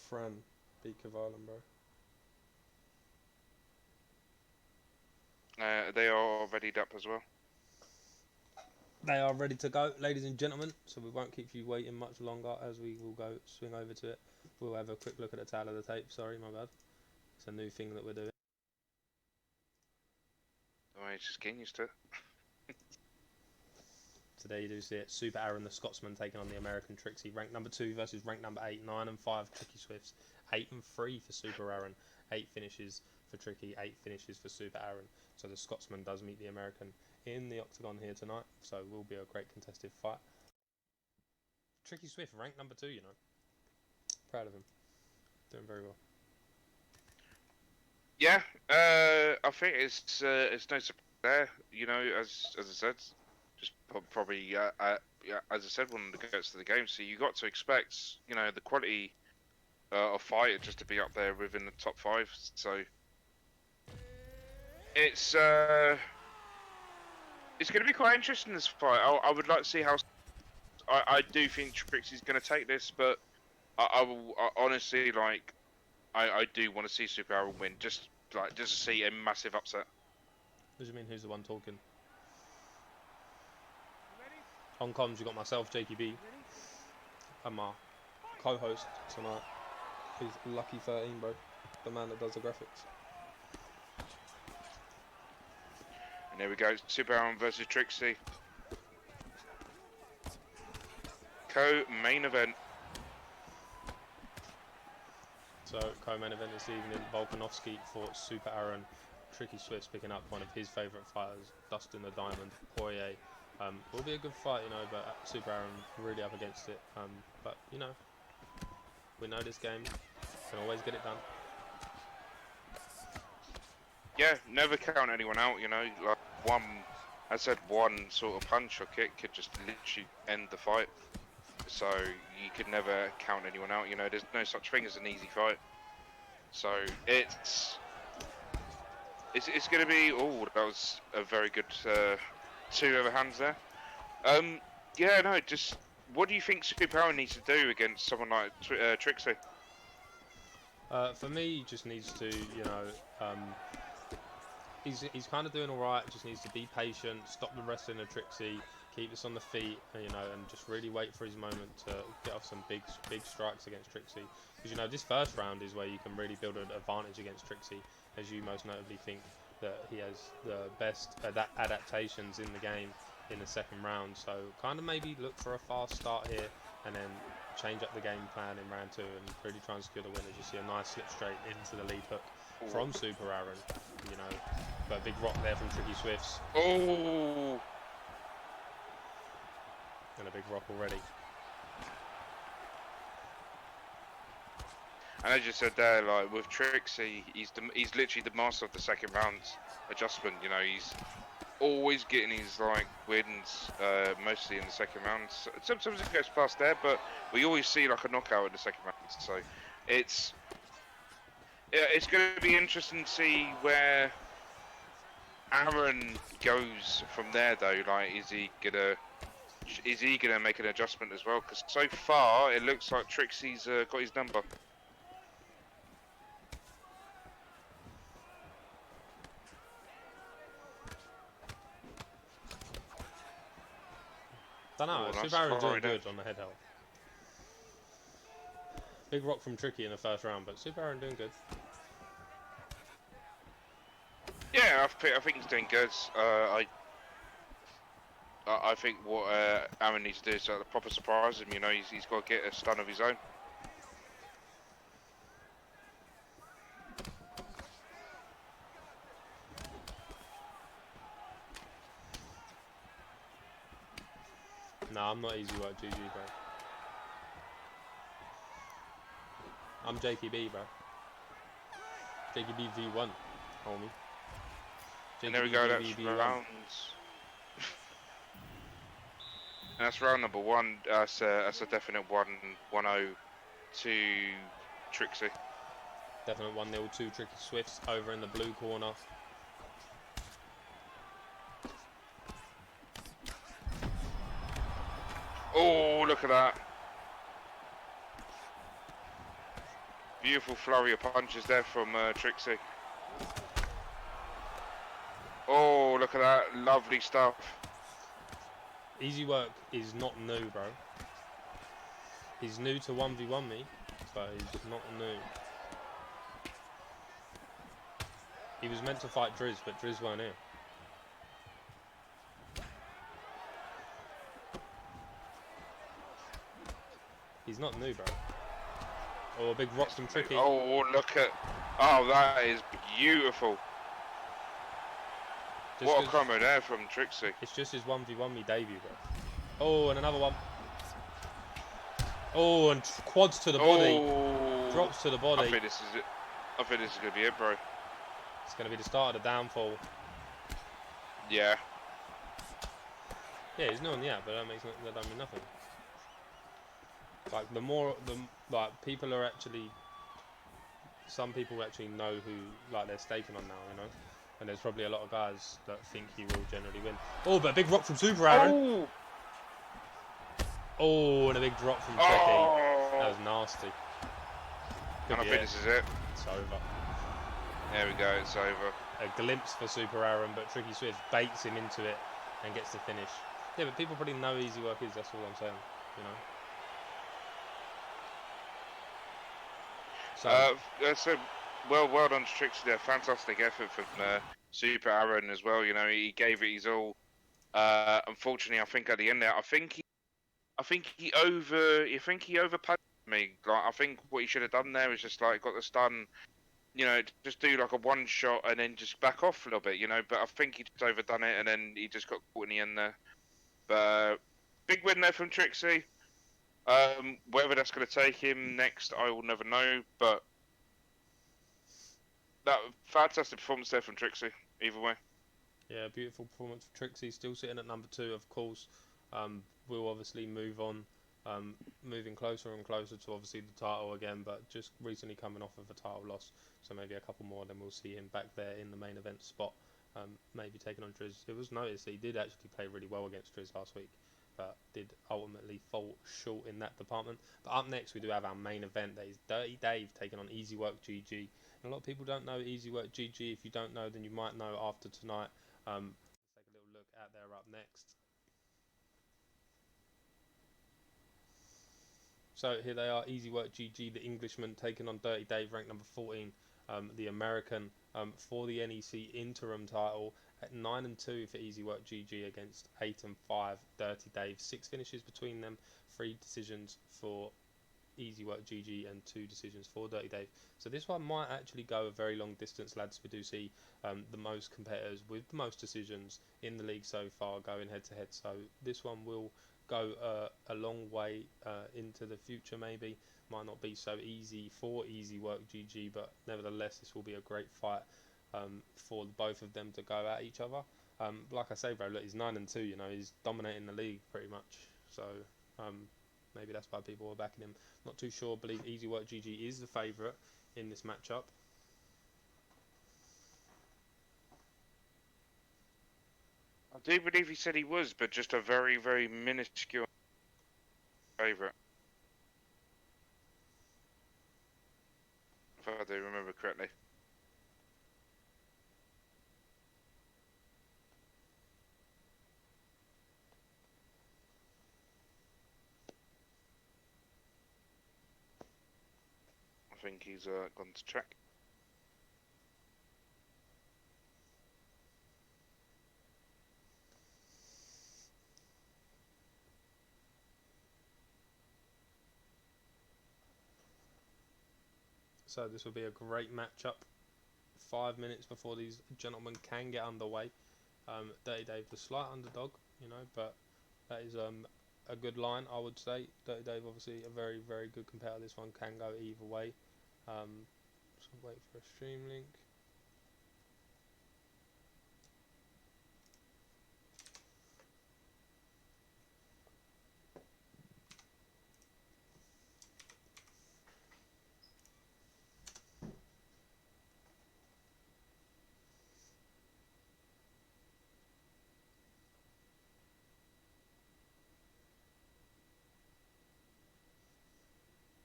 Fran beat Kavalan, bro. They are readied up as well. They are ready to go, ladies and gentlemen, so we won't keep you waiting much longer as we will go swing over to it. We'll have a quick look at the tail of the tape. Sorry, my bad. It's a new thing that we're doing. Oh, he's just getting used to it. Today you do see it. Super Aaron, the Scotsman, taking on the American Trixie. Ranked number 2 versus ranked number 8. 9 and 5, Tricky Swifts. 8 and 3 for Super Aaron. 8 finishes for Tricky. 8 finishes for Super Aaron. So the Scotsman does meet the American in the octagon here tonight. So it will be a great contested fight. Tricky Swift, ranked number 2, Proud of him. Doing very well. Yeah, I think it's no surprise there. As I said, just probably as I said, one of the goats of the game. So you got to expect the quality of fighter just to be up there within the top 5. So it's going to be quite interesting, this fight. I would like to see how. I do think Trixie's going to take this, but I honestly I do want to see Super Aaron win, just to see a massive upset. What do you mean? Who's the one talking? On comms, you got myself, JQB, and my co-host tonight. He's Lucky 13, bro, the man that does the graphics. And there we go, Super Aaron versus Trixie. Co-main event. So, co-main event this evening, Volkanovski for Super Aaron. Tricky Swifts picking up one of his favourite fighters, Dustin the Diamond Poirier. Will be a good fight, but Super Aaron really up against it. But, we know this game, can always get it done. Yeah, never count anyone out, one sort of punch or kick could just literally end the fight. So you could never count anyone out, there's no such thing as an easy fight. So it's going to be, that was a very good 2 overhands there. Just what do you think Super Aaron needs to do against someone like Trixie? For me, he just needs to, he's kind of doing all right. Just needs to be patient, stop the wrestling of Trixie, keep us on the feet, and just really wait for his moment to get off some big strikes against Trixie. Because this first round is where you can really build an advantage against Trixie, as you most notably think that he has the best adaptations in the game in the second round. So kind of maybe look for a fast start here, and then change up the game plan in round 2 and really try and secure the win. As you see a nice slip straight into the lead hook from Super Aaron, but a big rock there from Tricky Swifts. Oh. And a big rock already. And as you said there, with Trixie, he's literally the master of the second round adjustment. He's always getting his wins, mostly in the second round. Sometimes it goes past there, but we always see a knockout in the second round. So it's going to be interesting to see where Aaron goes from there, though. Is he gonna is he going to make an adjustment as well? Because so far it looks like Trixie's got his number. Don't know. Oh, nice Super Aaron's doing flurry there. good on the head health. Big rock from Tricky in the first round, but Super Aaron doing good. Yeah, I think he's doing good. I think what Aaron needs to do is proper surprise him. You know, he's got to get a stun of his own. Nah, I'm not easy work GG, bro. I'm JKB, bro. JKB V1, homie. And there we go, that's V1. rounds. And that's round number 1. That's a definite 1-0 to Trixie. Definite 1-0 to Tricky Swifts over in the blue corner. Oh, look at that. Beautiful flurry of punches there from Trixie. Oh, look at that. Lovely stuff. Easy work is not new, bro. He's new to 1v1 me, but he's not new. He was meant to fight Driz, but Driz weren't here. He's not new, bro. Oh, a big rock from Tricky. Oh, look at... Oh, that is beautiful. Just what a combo there from Trixie. It's just his 1v1 me debut, bro. Oh, and another one. Oh, and quads to the body. Oh, Drops to the body. I think this is it. I think this is going to be it, bro. It's going to be the start of the downfall. Yeah. Yeah, he's new on the app, but that don't mean nothing. Like people are actually, some people actually know who like they're staking on now, you know. And there's probably a lot of guys that think he will generally win. Oh, but a big rock from Super Aaron. Oh, oh, and a big drop from Tricky. That was nasty. And I think this is it. It's over. There we go, it's over. A glimpse for Super Aaron, but Tricky Swift baits him into it and gets the finish. Yeah, but people probably know easy work is, that's all I'm saying, you know. So, well done to Trixie there. Fantastic effort from Super Aaron as well. You know, he gave it his all. Unfortunately, I think at the end there, I think he overpaid me. Like, I think what he should have done there is just like got the stun. You know, just do like a one shot and then just back off a little bit. You know, but I think he just overdone it and then he just got caught in the end there. But big win there from Trixie. Whether that's going to take him next, I will never know. But that fantastic performance there from Trixie. Either way. Yeah, beautiful performance from Trixie. Still sitting at number 2, of course. We'll obviously move on, moving closer and closer to obviously the title again. But just recently coming off of a title loss, so maybe a couple more, then we'll see him back there in the main event spot. Maybe taking on Driz. It was noticed that he did actually play really well against Driz last week, but did ultimately fall short in that department. But up next we do have our main event. That is Dirty Dave taking on Easy Work GG. And a lot of people don't know Easy Work GG. If you don't know, then you might know after tonight. Let's take a little look at their up next. So here they are, Easy Work GG, the Englishman, taking on Dirty Dave, ranked number 14, the American, for the NEC interim title at 9-2 for Easy Work GG against 8-5 Dirty Dave. 6 finishes between them, 3 decisions for Easy Work GG and 2 decisions for Dirty Dave. So this one might actually go a very long distance, lads. We do see the most competitors with the most decisions in the league so far going head to head. So this one will go a long way into the future. Maybe might not be so easy for Easy Work GG, but nevertheless this will be a great fight for both of them to go at each other. Like I say, bro, look, he's 9-2, you know, he's dominating the league pretty much. So maybe that's why people are backing him. Not too sure. Believe Easy Work GG is the favourite in this matchup. I do believe he said he was, but just a very, very minuscule favourite. If I do remember correctly. I think he's gone to check. So this will be a great matchup. 5 minutes before these gentlemen can get underway. Dirty Dave, the slight underdog, you know, but that is a good line, I would say. Dirty Dave, obviously, a very, very good competitor. This one can go either way. So wait for a stream link.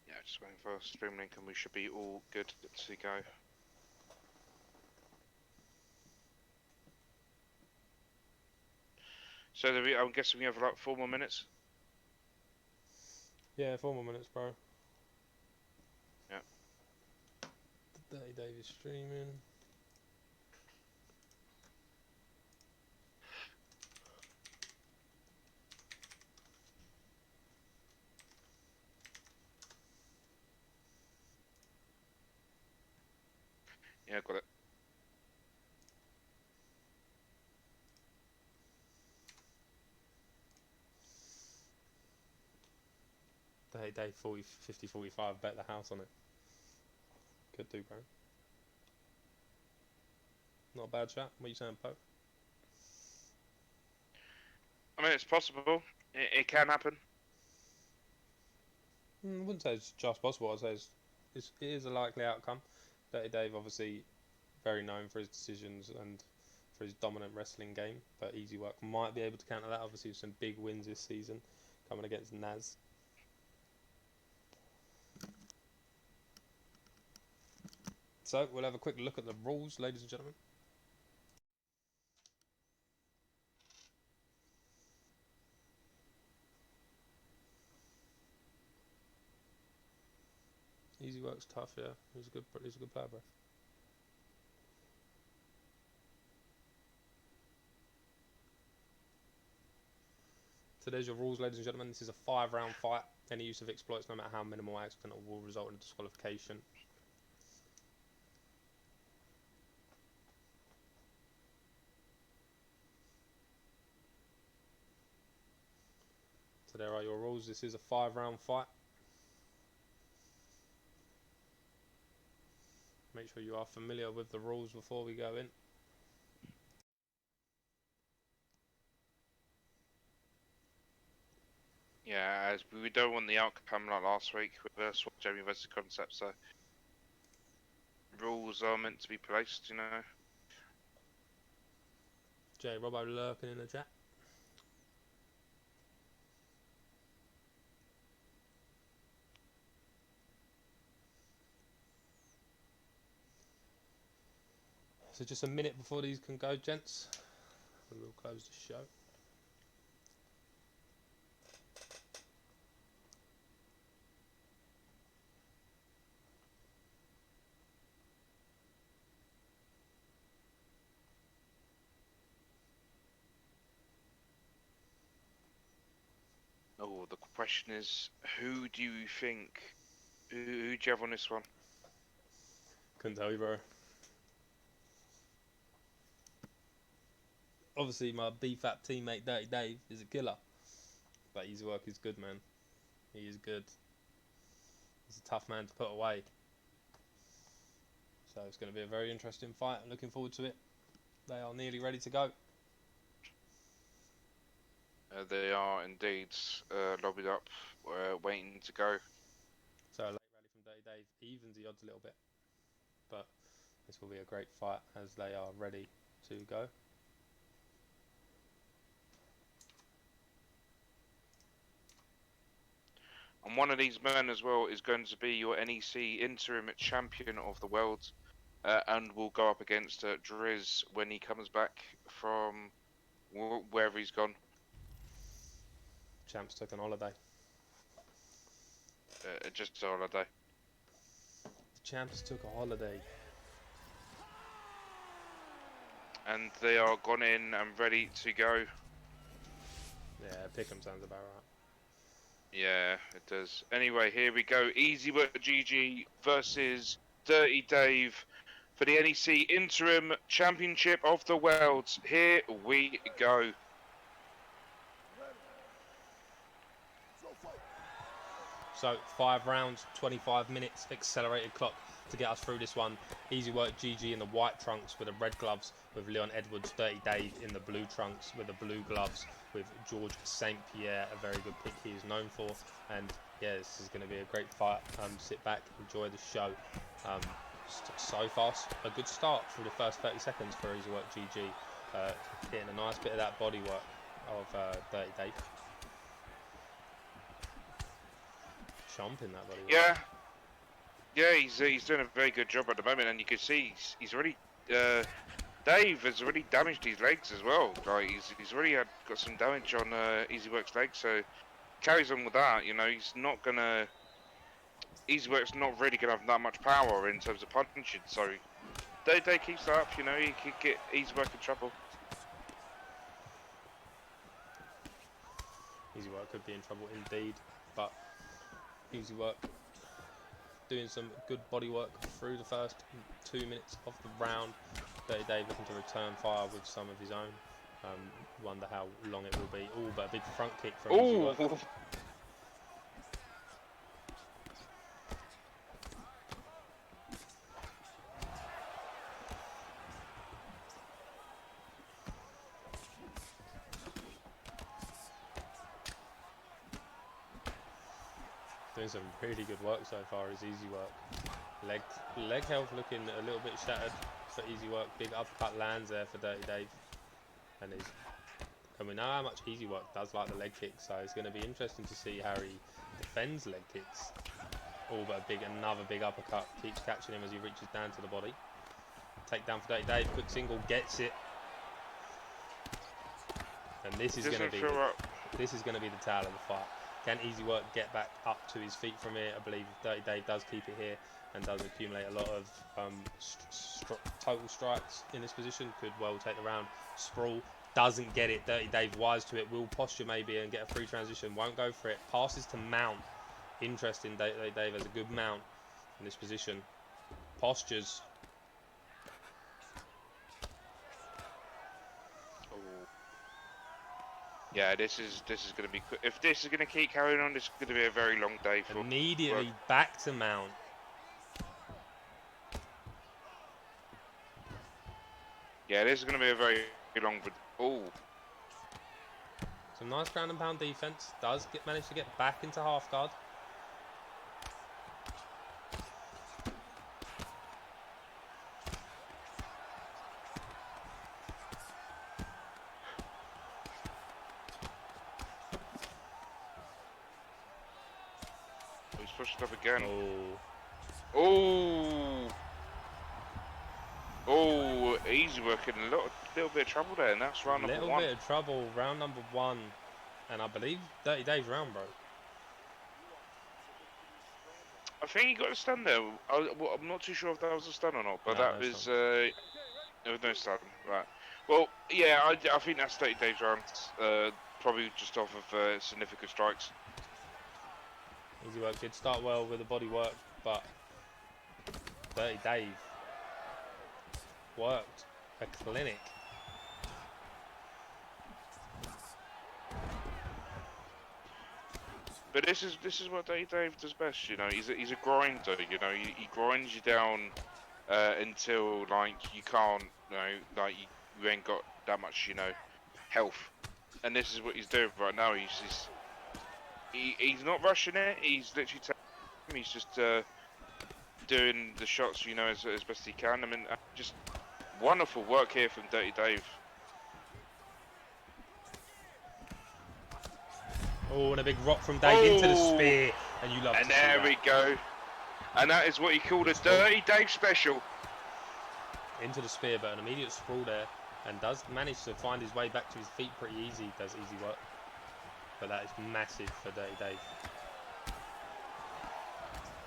Yeah, just waiting for a stream link and we should be all good to go. So I'm guessing we have like 4 more minutes? Yeah, 4 more minutes, bro. Yeah. Dirty Dave is streaming. Yeah, got it. Dirty Dave 50-45, bet the house on it. Could do, bro. Not a bad shot. What are you saying, Poe? I mean, it's possible. It can happen. I wouldn't say it's just possible. I'd say it is a likely outcome. Dirty Dave, obviously, very known for his decisions and for his dominant wrestling game, but Easy Work might be able to counter that. Obviously, with some big wins this season coming against Naz. So we'll have a quick look at the rules, ladies and gentlemen. Easy Work's tough, yeah. He's a good player, bro. So there's your rules, ladies and gentlemen. This is a 5-round fight. Any use of exploits, no matter how minimal, accidental, will result in a disqualification. So there are your rules. This is a 5-round fight. Make sure you are familiar with the rules before we go in. Yeah, as we don't want the outcome like last week with Swap Jamie versus Concept, so rules are meant to be placed, you know. J Robbo lurking in the chat. So just a minute before these can go, gents. We'll close the show. Oh, the question is, who do you think? Who do you have on this one? Couldn't tell you, bro. Obviously, my BFAP teammate Dirty Dave is a killer, but Easy Work is good, man. He is good. He's a tough man to put away. So it's going to be a very interesting fight. I'm looking forward to it. They are nearly ready to go. They are indeed lobbied up, waiting to go. So a late rally from Dirty Dave evens the odds a little bit, but this will be a great fight as they are ready to go. And one of these men as well is going to be your NEC interim champion of the world, and will go up against Driz when he comes back from wherever he's gone. Champs took an holiday. Just a holiday. Champs took a holiday. And they are gone in and ready to go. Yeah, Pick'em sounds about right. Yeah, it does. Anyway, here we go. Easy Work GG versus Dirty Dave for the NEC Interim Championship of the World. Here we go. So 5 rounds, 25 minutes, accelerated clock to get us through this one. Easy Work GG in the white trunks with the red gloves, with Leon Edwards. Dirty Dave in the blue trunks with the blue gloves, with George St. Pierre, a very good pick he is known for. And yeah, this is going to be a great fight. Sit back, enjoy the show. So far, a good start through the first 30 seconds for Easy Work GG. Getting a nice bit of that body work of Dirty Dave. Chomping that body work. Yeah, he's doing a very good job at the moment, and you can see he's already Dave has already damaged his legs as well. Like he's already got some damage on Easy Work's legs, so carries on with that. You know, he's not gonna. Easy Work's not really gonna have that much power in terms of punching. So Dave keeps that up. You know, he could get Easy Work in trouble. Easy Work could be in trouble indeed, but Easy Work doing some good body work through the first 2 minutes of the round. Dirty Dave looking to return fire with some of his own. Wonder how long it will be. Oh, but a big front kick from Easy Work. Doing some really good work so far is Easy Work. Leg health looking a little bit shattered for Easy Work. Big uppercut lands there for Dirty Dave. And we know how much Easy Work does like the leg kicks, so it's going to be interesting to see how he defends leg kicks. Oh, but another big uppercut. Keeps catching him as he reaches down to the body. Takedown for Dirty Dave. Quick single, gets it. And this is going to be the tale of the fight. Can Easy Work get back up to his feet from here? I believe Dirty Dave does keep it here and does accumulate a lot of total strikes in this position. Could well take the round. Sprawl doesn't get it. Dirty Dave wise to it. Will posture maybe and get a free transition. Won't go for it. Passes to mount. Interesting. Dirty Dave has a good mount in this position. Postures. Yeah, this is going to be. If this is going to keep carrying on, this is going to be a very long day for. Immediately back to mount. Yeah, this is going to be a very long. Oh, some nice ground and pound defense. Does manage to get back into half guard. Pushed up again. Oh. Oh, Easy Work in a little bit of trouble there, and that's round number 1. Little bit of trouble, round number 1, and I believe Dirty Dave's round, bro. I think he got a stun there. I'm not too sure if that was a stun or not, but there was no stun. Right. Well, yeah, I think that's Dirty Dave's round. Probably just off of significant strikes. Easy Work did start well with the body work, but Dirty Dave worked a clinic. But this is what Dirty Dave does best, you know. He's a grinder, you know. He grinds you down until like you can't, you know, like you ain't got that much, you know, health. And this is what he's doing right now. He's not rushing it. He's literally he's just doing the shots, you know, as best he can. I mean, just wonderful work here from Dirty Dave. Oh, and a big rock from Dave into the spear. And you love And to see there that. we go. And that is what you call a Dirty Dave special. Into the spear, but an immediate sprawl there, and does manage to find his way back to his feet pretty easy. Does easy work, but that is massive for Dirty Dave.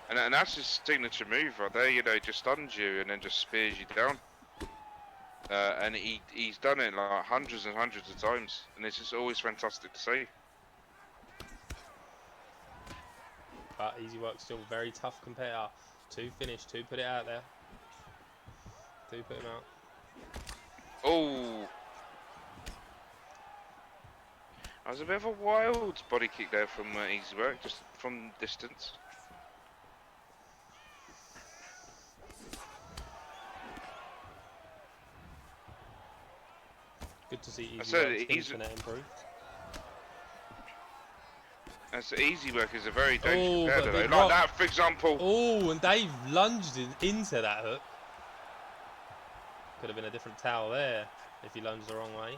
And that's his signature move right there. You know, just stuns you and then just spears you down. And he's done it like hundreds and hundreds of times, and it's just always fantastic to see. But easy work still very tough competitor. 2 finish, 2 put it out there. 2 put him out. Oh, that was a bit of a wild body kick there from Easy Work, just from distance. Good to see Easy said Work's he's- internet improved. And so Easy Work is a very dangerous but competitor. big Like rock. that, for example. Oh, and Dave lunged into that hook. Could have been a different towel there if he lunged the wrong way.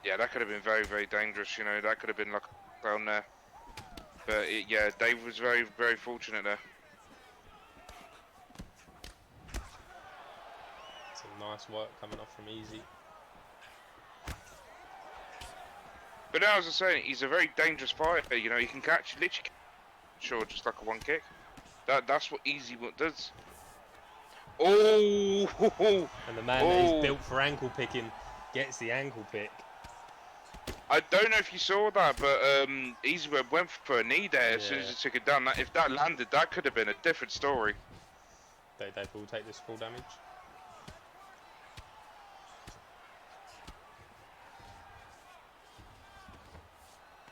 Yeah, that could have been very, very dangerous. You know, that could have been like down there. But yeah, Dave was very, very fortunate there. Some nice work coming off from Easy. But now, as I say, he's a very dangerous fighter. You know, he can catch literally, sure, just like a one kick. That's what Easy Work does. Oh! And the man that is built for ankle picking gets the ankle pick. I don't know if you saw that, but Easy Work went for a knee there as soon as he took it down. If that landed, that could have been a different story. Dave will take this full damage.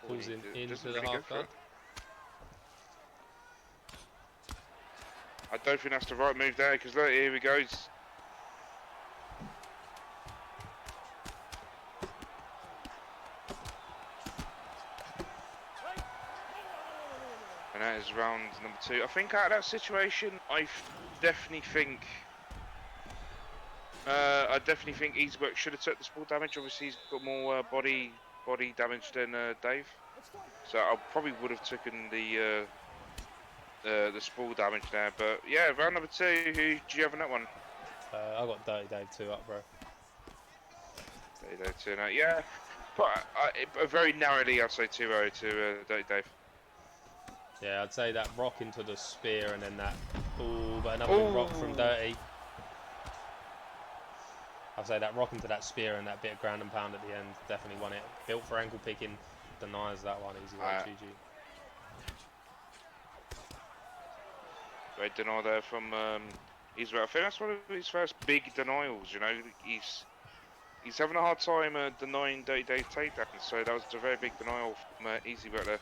Pulls him into the half guard. I don't think that's the right move there, because look, here he goes. And that is round number 2. I think out of that situation, I definitely think Easy Work should have took the small damage. Obviously, he's got more body damage than Dave, so I probably would have taken the small damage there. But yeah, round number 2. Who do you have in that one? I got Dirty Dave 2 up, bro. Dirty Dave 2 now, yeah, but very narrowly, I'd say 2-0 to Dirty Dave. Yeah, I'd say that rock into the spear and then that. Ooh, but another big rock from Dirty. I'd say that rock into that spear and that bit of ground and pound at the end definitely won it. Built for ankle picking, denies that one. Easy work, GG. Great denial there from Israel. I think that's one of his first big denials. You know, he's having a hard time denying Dirty Dave takedowns, so that was a very big denial from Easy Work there.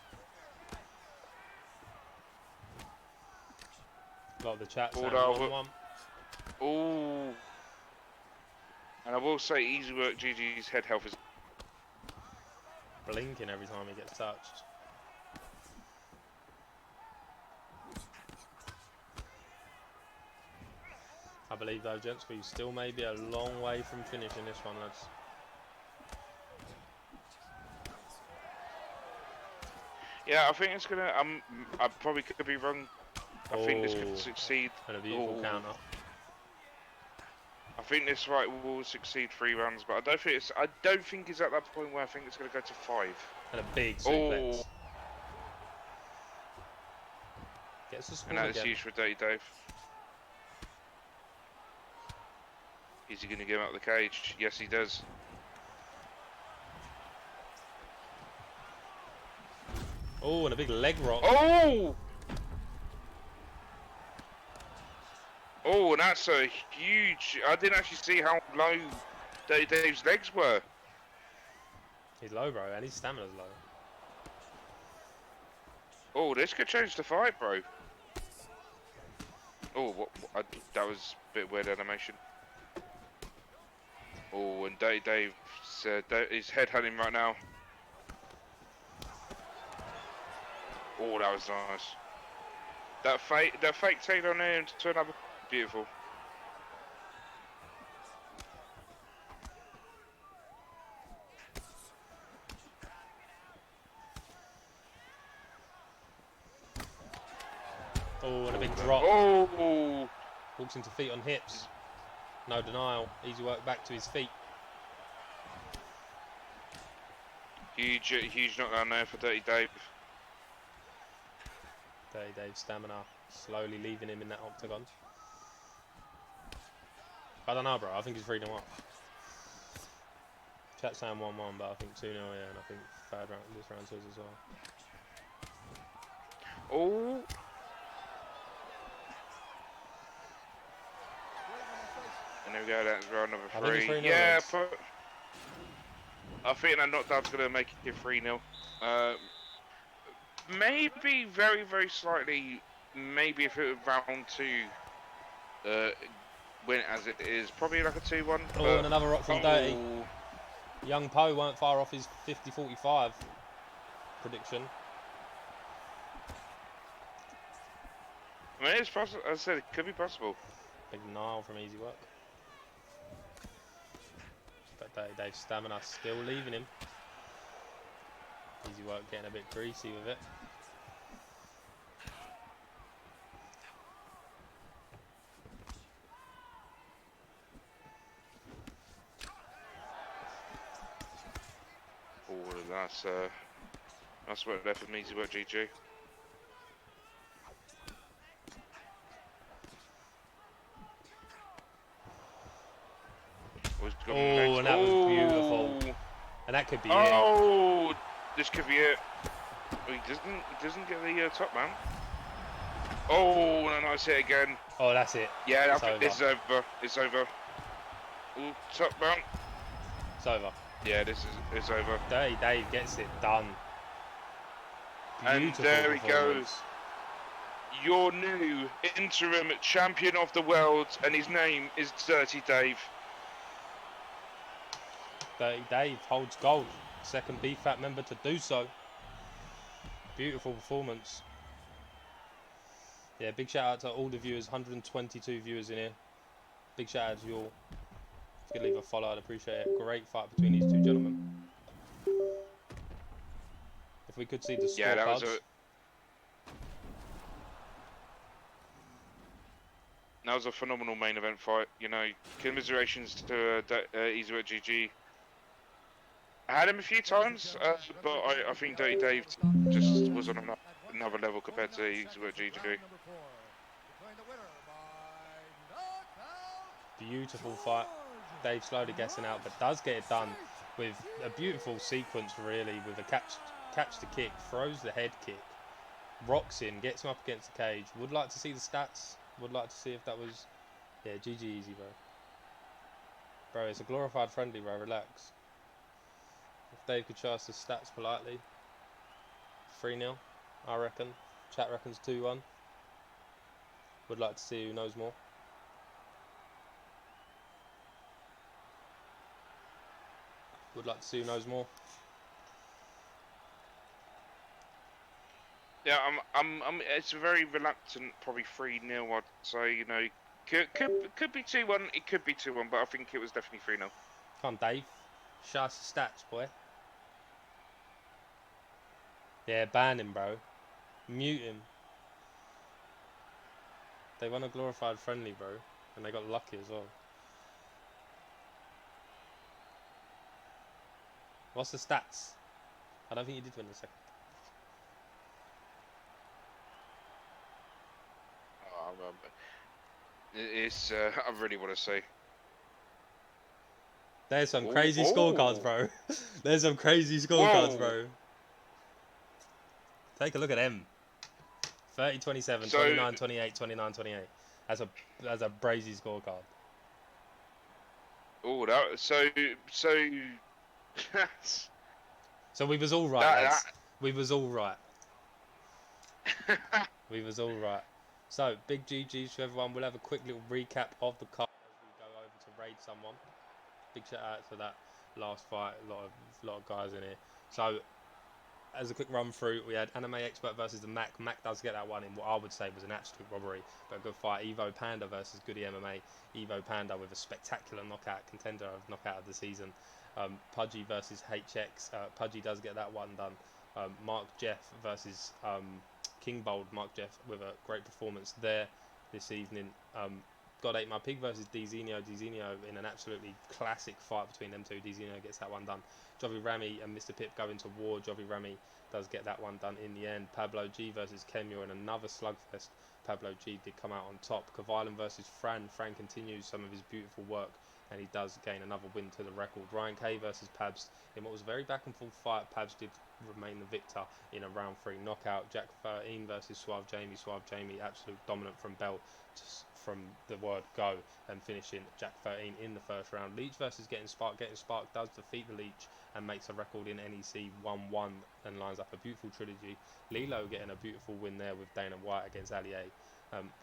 A lot of the chat saying Pulled over. 1-1. Ooh. And I will say, Easy Work GG's head health is Blinking every time he gets touched. I believe though, gents, we still may be a long way from finishing this one, lads. Yeah, I think it's gonna. I probably could be wrong. I think this could succeed. And a beautiful counter. I think this fight will succeed 3 rounds, but I don't think it's at that point where I think it's gonna go to 5. And a big suplex. Gets the And spawn that is again. huge for Dirty Dave. Is he gonna get him out of the cage? Yes, he does. Oh, and a big leg rock. Oh! Oh, and that's a huge. I didn't actually see how low Dirty Dave's legs were. He's low, bro, and his stamina's low. Oh, this could change the fight, bro. Oh, that was a bit weird animation. Oh, and Dirty Dave's his head hunting right now. Oh, that was nice. That fake takedown there into another. Beautiful. Oh, and a big drop. Oh, Walks into feet on hips. No denial. Easy work back to his feet. huge knockdown there for Dirty Dave. Dirty Dave's stamina slowly leaving him in that octagon. I don't know, bro. I think he's 3-0 up. Chat's saying 1-1, but I think 2-0, yeah, and I think third round, this round is as well. Oh. And there we go, that's round number 3. I think it's 3-0, Yeah, lads. I think that knockdown's going to make it 3-0. Maybe very slightly, maybe if it was round 2, win as it is, probably like a 2-1. Oh, and another rock from Dirty. Young Poe weren't far off his 50-45 prediction. I mean, it's possible. As I said, it could be possible. Big Nile from Easy Work. But Dirty Dave's stamina still leaving him. Easy Work getting a bit greasy with it. Oh, that's what left with Easy Work GG. Oh, and that was beautiful. And that could be it. Oh, this could be it. Oh, he doesn't get the top man. Oh, and a nice hit again. Oh, that's it. Yeah, It's over. It's over. Ooh, top man. It's over. Yeah, it's over. Dirty Dave gets it done. Beautiful And there he performance. goes. Your new interim champion of the world, and his name is Dirty Dave. Dirty Dave holds gold. Second BFAT member to do so. Beautiful performance. Yeah, big shout out to all the viewers. 122 viewers in here. Big shout out to you all. If you could leave a follow, I'd appreciate it. Great fight between these two gentlemen. If we could see the scorecards. Yeah, that was a phenomenal main event fight. You know, commiserations to Easy Work GG. I had him a few times, but I think Dirty Dave just was on another level compared to Easy Work GG. Beautiful fight. Dave slowly guessing out, but does get it done with a beautiful sequence, really, with a catch the kick, throws the head kick, rocks in, gets him up against the cage. Would like to see the stats. Would like to see if that was, yeah, GG easy, bro. Bro, it's a glorified friendly, bro. Relax. If Dave could show us the stats politely. 3-0, I reckon. Chat reckons 2-1. Would like to see who knows more. Would like to see who knows more. Yeah, it's a very reluctant, probably 3-0. I'd say, you know, could be 2-1. It could be 2-1, but I think it was definitely 3-0. Come on, Dave. Show us the stats, boy. Yeah, ban him, bro. Mute him. They won a glorified friendly, bro. And they got lucky as well. What's the stats? I don't think you did win the second. It's I really want to say. There's some crazy scorecards, bro. There's some crazy scorecards, bro. Take a look at them. 30-27, 29-28, 29-28. That's a brazy scorecard. Oh, that so. So we was all right, lads. We was all right. We was all right. So, big GGs to everyone. We'll have a quick little recap of the card as we go over to raid someone. Big shout out to that last fight. A lot of guys in here. So, as a quick run through, we had Anime Expert versus the Mac. Mac does get that one in what I would say was an absolute robbery, but a good fight. Evo Panda versus Goody MMA. Evo Panda with a spectacular knockout, contender of knockout of the season. Pudgy versus HX. Pudgy does get that one done. Mark Jeff versus King bowled Mark Jeff with a great performance there this evening. God ate my pig versus Dizinho. Dizinho in an absolutely classic fight between them two. Dizinho gets that one done. Jovi Rami and Mr. Pip go into war. Jovi Rami does get that one done in the end. Pablo G versus Kemura in another slugfest. Pablo G did come out on top. Kavalan versus Fran. Fran continues some of his beautiful work, and he does gain another win to the record. Ryan K versus Pabs in what was a very back and forth fight. Pabs did remain the victor in a round 3 knockout. Jack 13 versus Suave Jamie. Suave Jamie absolute dominant from bell, just from the word go, and finishing Jack 13 in the first round. Leach versus Getting Spark. Getting Spark does defeat the Leach and makes a record in NEC 1-1 and lines up a beautiful trilogy. Lilo getting a beautiful win there with Dana White against Ali A.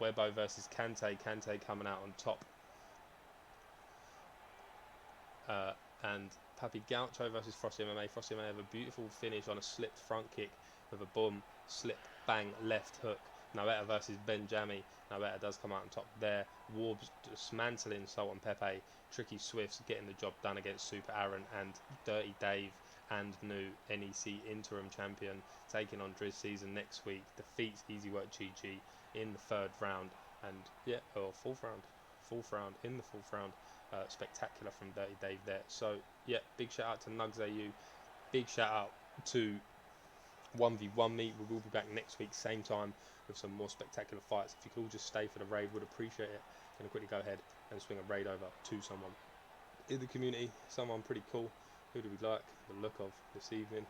Webo versus Kante. Kante coming out on top. And Papi Gaucho versus Frosty MMA. Frosty MMA have a beautiful finish on a slipped front kick with a boom, slip, bang, left hook. Noeta versus Benjami. Noeta does come out on top there. Warbs dismantling Sultan Pepe. Tricky Swifts getting the job done against Super Aaron, and Dirty Dave and new NEC interim champion taking on Driz Season next week. Defeats Easy Work GG in the 3rd round, and fourth round in the 4th round. Spectacular from Dirty Dave there. So yeah, big shout out to NUGS AU. Big shout out to 1v1 me. We will be back next week, same time, with some more spectacular fights. If you could all just stay for the raid, would appreciate it. Gonna quickly go ahead and swing a raid over to someone in the community, someone pretty cool. Who do we like the look of this evening?